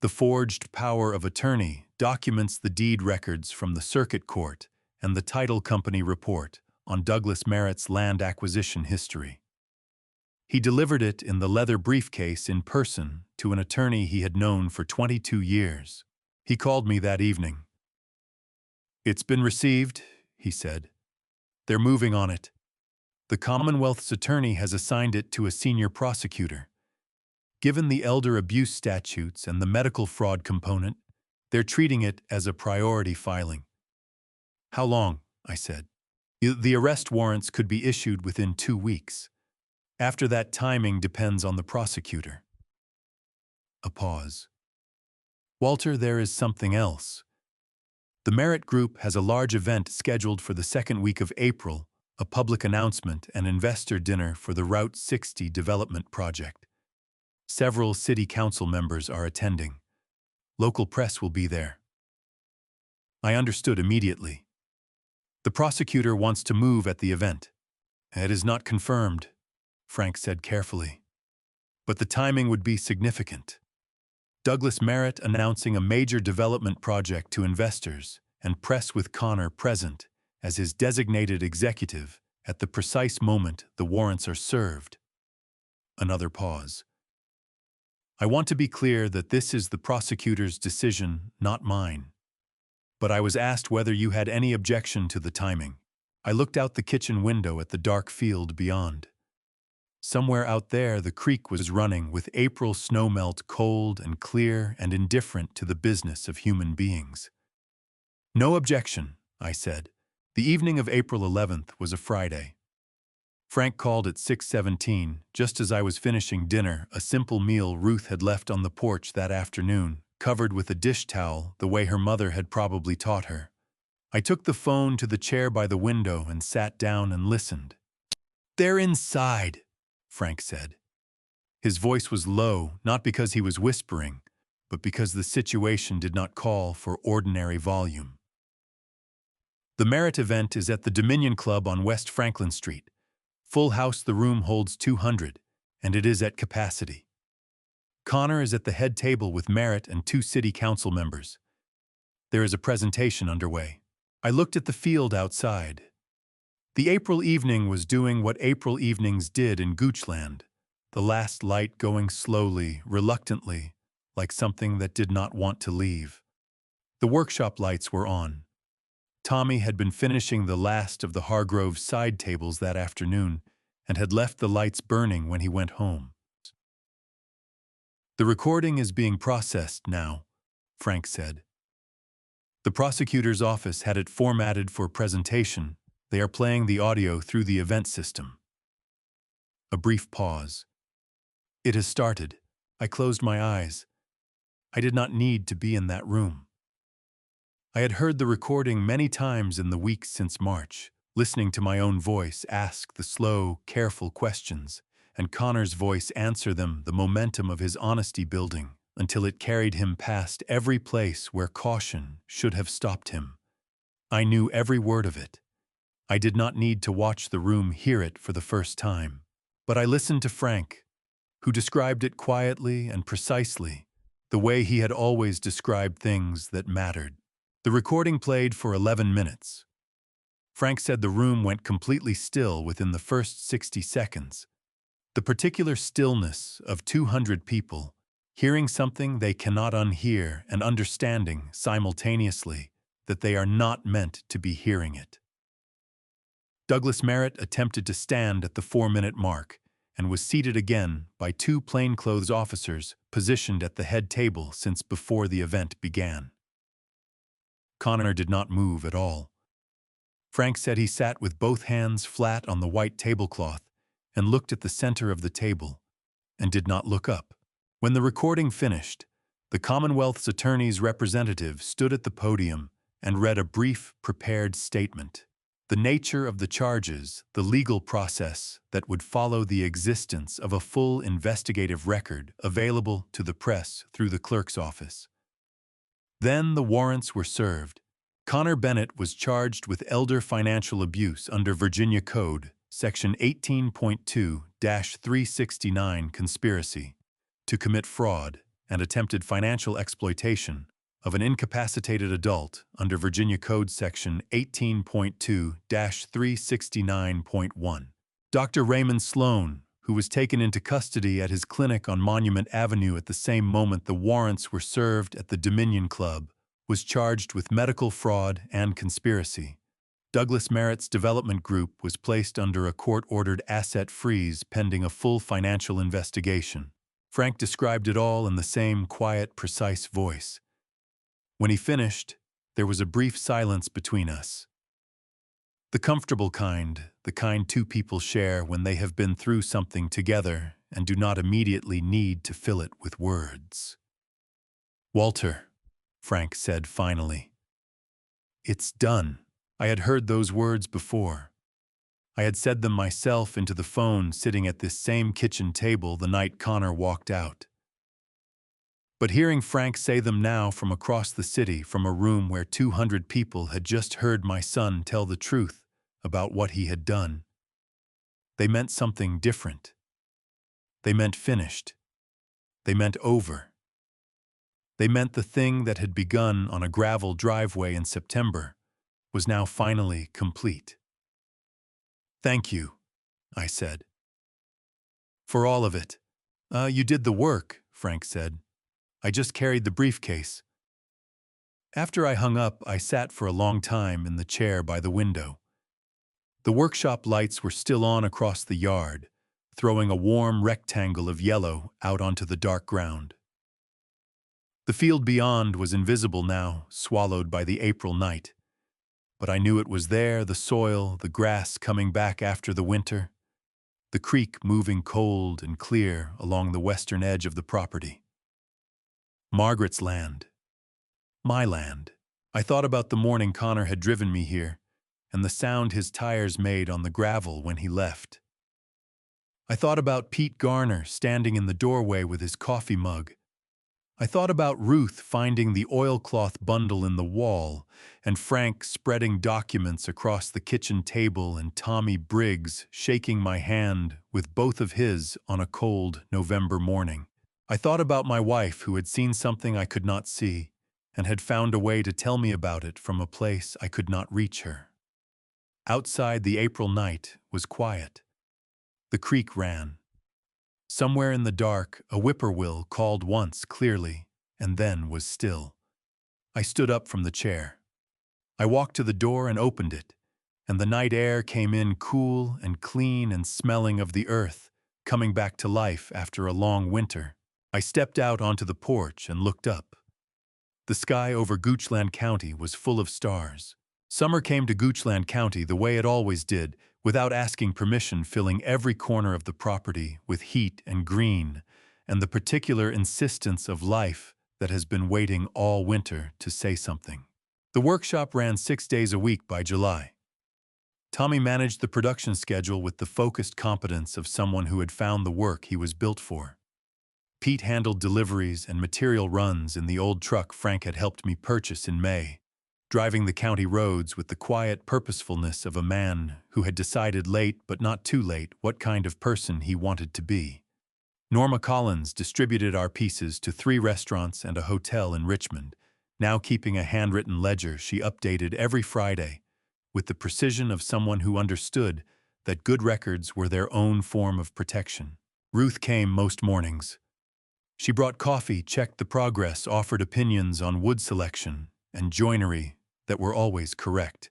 the forged power of attorney documents the deed records from the circuit court and the title company report on Douglas Merritt's land acquisition history. He delivered it in the leather briefcase in person to an attorney he had known for 22 years. He called me that evening. "It's been received," he said. "They're moving on it. The Commonwealth's attorney has assigned it to a senior prosecutor. Given the elder abuse statutes and the medical fraud component, they're treating it as a priority filing." "How long?" I said. "The arrest warrants could be issued within 2 weeks. After that, timing depends on the prosecutor." A pause. "Walter, there is something else. The Merritt Group has a large event scheduled for the second week of April, a public announcement and investor dinner for the Route 60 development project. Several city council members are attending. Local press will be there." I understood immediately. The prosecutor wants to move at the event. "It is not confirmed," Frank said carefully. "But the timing would be significant. Douglas Merritt announcing a major development project to investors and press with Connor present as his designated executive at the precise moment the warrants are served." Another pause. "I want to be clear that this is the prosecutor's decision, not mine. But I was asked whether you had any objection to the timing." I looked out the kitchen window at the dark field beyond. Somewhere out there the creek was running with April snowmelt, cold and clear and indifferent to the business of human beings. "No objection," I said. The evening of April 11th was a Friday. Frank called at 6:17, just as I was finishing dinner, a simple meal Ruth had left on the porch that afternoon, covered with a dish towel the way her mother had probably taught her. I took the phone to the chair by the window and sat down and listened. "They're inside," Frank said. His voice was low, not because he was whispering, but because the situation did not call for ordinary volume. "The Merritt event is at the Dominion Club on West Franklin Street. Full house, the room holds 200, and it is at capacity. Connor is at the head table with Merritt and 2 city council members. There is a presentation underway." I looked at the field outside. The April evening was doing what April evenings did in Goochland, the last light going slowly, reluctantly, like something that did not want to leave. The workshop lights were on. Tommy had been finishing the last of the Hargrove's side tables that afternoon and had left the lights burning when he went home. "The recording is being processed now," Frank said. "The prosecutor's office had it formatted for presentation. They are playing the audio through the event system." A brief pause. "It has started." I closed my eyes. I did not need to be in that room. I had heard the recording many times in the weeks since March, listening to my own voice ask the slow, careful questions, and Connor's voice answer them, the momentum of his honesty building, until it carried him past every place where caution should have stopped him. I knew every word of it. I did not need to watch the room hear it for the first time. But I listened to Frank, who described it quietly and precisely, the way he had always described things that mattered. The recording played for 11 minutes. Frank said the room went completely still within the first 60 seconds. The particular stillness of 200 people, hearing something they cannot unhear and understanding simultaneously that they are not meant to be hearing it. Douglas Merritt attempted to stand at the 4-minute mark and was seated again by 2 plainclothes officers positioned at the head table since before the event began. Connor did not move at all. Frank said he sat with both hands flat on the white tablecloth and looked at the center of the table and did not look up. When the recording finished, the Commonwealth's attorney's representative stood at the podium and read a brief, prepared statement. The nature of the charges, the legal process that would follow the existence of a full investigative record available to the press through the clerk's office. Then the warrants were served. Connor Bennett was charged with elder financial abuse under Virginia Code, Section 18.2-369 conspiracy, to commit fraud and attempted financial exploitation of an incapacitated adult under Virginia Code Section 18.2-369.1. Dr. Raymond Sloan, who was taken into custody at his clinic on Monument Avenue at the same moment the warrants were served at the Dominion Club, was charged with medical fraud and conspiracy. Douglas Merritt's development group was placed under a court-ordered asset freeze pending a full financial investigation. Frank described it all in the same quiet, precise voice. When he finished, there was a brief silence between us. The comfortable kind, the kind 2 people share when they have been through something together and do not immediately need to fill it with words. "Walter," Frank said finally. "It's done." I had heard those words before. I had said them myself into the phone sitting at this same kitchen table the night Connor walked out. But hearing Frank say them now from across the city, from a room where 200 people had just heard my son tell the truth about what he had done, they meant something different. They meant finished. They meant over. They meant the thing that had begun on a gravel driveway in September was now finally complete. "Thank you," I said. "For all of it." You did the work," Frank said. "I just carried the briefcase." After I hung up, I sat for a long time in the chair by the window. The workshop lights were still on across the yard, throwing a warm rectangle of yellow out onto the dark ground. The field beyond was invisible now, swallowed by the April night. But I knew it was there, the soil, the grass coming back after the winter, the creek moving cold and clear along the western edge of the property. Margaret's land. My land. I thought about the morning Connor had driven me here, and the sound his tires made on the gravel when he left. I thought about Pete Garner standing in the doorway with his coffee mug. I thought about Ruth finding the oilcloth bundle in the wall, and Frank spreading documents across the kitchen table, and Tommy Briggs shaking my hand with both of his on a cold November morning. I thought about my wife who had seen something I could not see, and had found a way to tell me about it from a place I could not reach her. Outside, the April night was quiet. The creek ran. Somewhere in the dark, a whippoorwill called once clearly, and then was still. I stood up from the chair. I walked to the door and opened it, and the night air came in cool and clean and smelling of the earth, coming back to life after a long winter. I stepped out onto the porch and looked up. The sky over Goochland County was full of stars. Summer came to Goochland County the way it always did, without asking permission, filling every corner of the property with heat and green, and the particular insistence of life that has been waiting all winter to say something. The workshop ran 6 days a week by July. Tommy managed the production schedule with the focused competence of someone who had found the work he was built for. Pete handled deliveries and material runs in the old truck Frank had helped me purchase in May, driving the county roads with the quiet purposefulness of a man who had decided late but not too late what kind of person he wanted to be. Norma Collins distributed our pieces to 3 restaurants and a hotel in Richmond, now keeping a handwritten ledger she updated every Friday, with the precision of someone who understood that good records were their own form of protection. Ruth came most mornings. She brought coffee, checked the progress, offered opinions on wood selection and joinery that were always correct.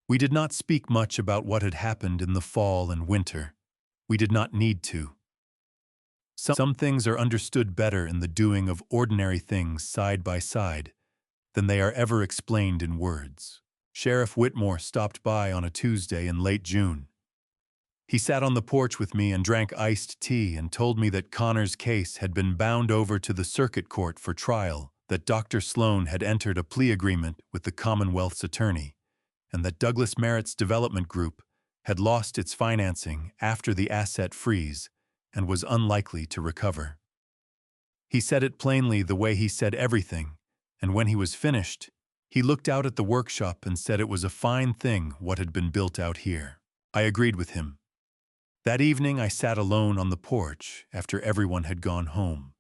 We did not speak much about what had happened in the fall and winter. We did not need to. Some things are understood better in the doing of ordinary things side by side than they are ever explained in words. Sheriff Whitmore stopped by on a Tuesday in late June. He sat on the porch with me and drank iced tea and told me that Connor's case had been bound over to the circuit court for trial, that Dr. Sloan had entered a plea agreement with the Commonwealth's attorney, and that Douglas Merritt's development group had lost its financing after the asset freeze and was unlikely to recover. He said it plainly the way he said everything, and when he was finished, he looked out at the workshop and said it was a fine thing what had been built out here. I agreed with him. That evening I sat alone on the porch after everyone had gone home.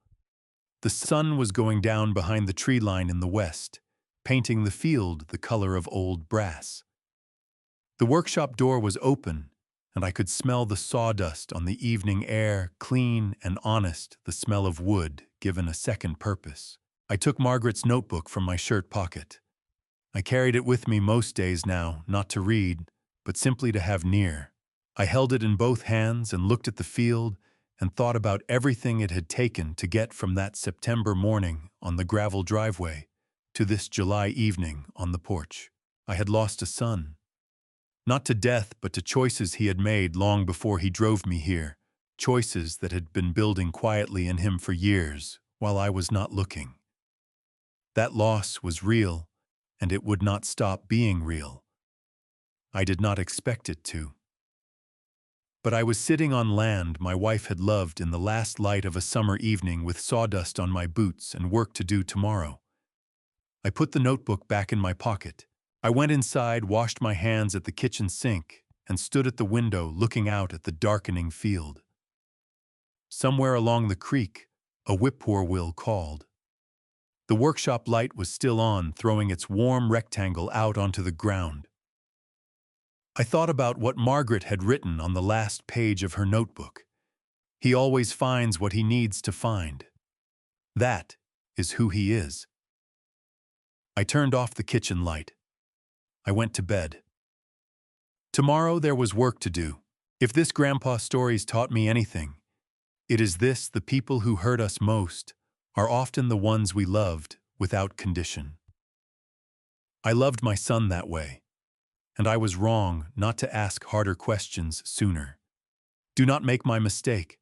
The sun was going down behind the tree line in the west, painting the field the color of old brass. The workshop door was open, and I could smell the sawdust on the evening air, clean and honest, the smell of wood given a second purpose. I took Margaret's notebook from my shirt pocket. I carried it with me most days now, not to read, but simply to have near. I held it in both hands and looked at the field and thought about everything it had taken to get from that September morning on the gravel driveway to this July evening on the porch. I had lost a son. Not to death, but to choices he had made long before he drove me here, choices that had been building quietly in him for years while I was not looking. That loss was real, and it would not stop being real. I did not expect it to. But I was sitting on land my wife had loved in the last light of a summer evening with sawdust on my boots and work to do tomorrow. I put the notebook back in my pocket. I went inside, washed my hands at the kitchen sink, and stood at the window looking out at the darkening field. Somewhere along the creek, a whippoorwill called. The workshop light was still on, throwing its warm rectangle out onto the ground. I thought about what Margaret had written on the last page of her notebook. He always finds what he needs to find. That is who he is. I turned off the kitchen light. I went to bed. Tomorrow there was work to do. If this grandpa stories taught me anything, it is this: the people who hurt us most are often the ones we loved without condition. I loved my son that way, and I was wrong not to ask harder questions sooner. Do not make my mistake.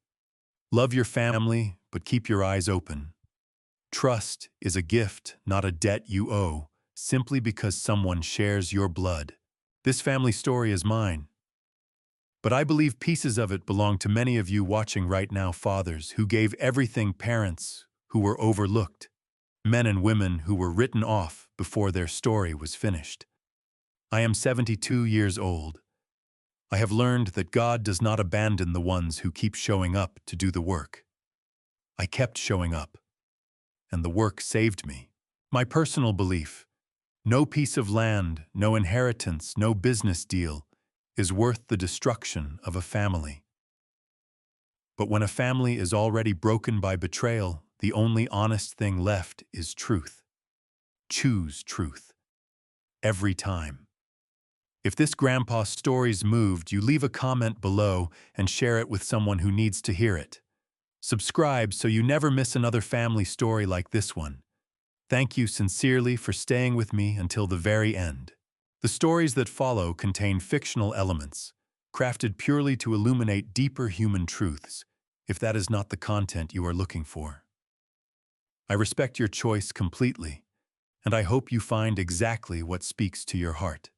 Love your family, but keep your eyes open. Trust is a gift, not a debt you owe, simply because someone shares your blood. This family story is mine, but I believe pieces of it belong to many of you watching right now, fathers who gave everything, parents who were overlooked, men and women who were written off before their story was finished. I am 72 years old. I have learned that God does not abandon the ones who keep showing up to do the work. I kept showing up, and the work saved me. My personal belief: no piece of land, no inheritance, no business deal is worth the destruction of a family. But when a family is already broken by betrayal, the only honest thing left is truth. Choose truth. every time. If this grandpa's stories moved you, leave a comment below and share it with someone who needs to hear it. Subscribe so you never miss another family story like this one. Thank you sincerely for staying with me until the very end. The stories that follow contain fictional elements, crafted purely to illuminate deeper human truths, if that is not the content you are looking for. I respect your choice completely, and I hope you find exactly what speaks to your heart.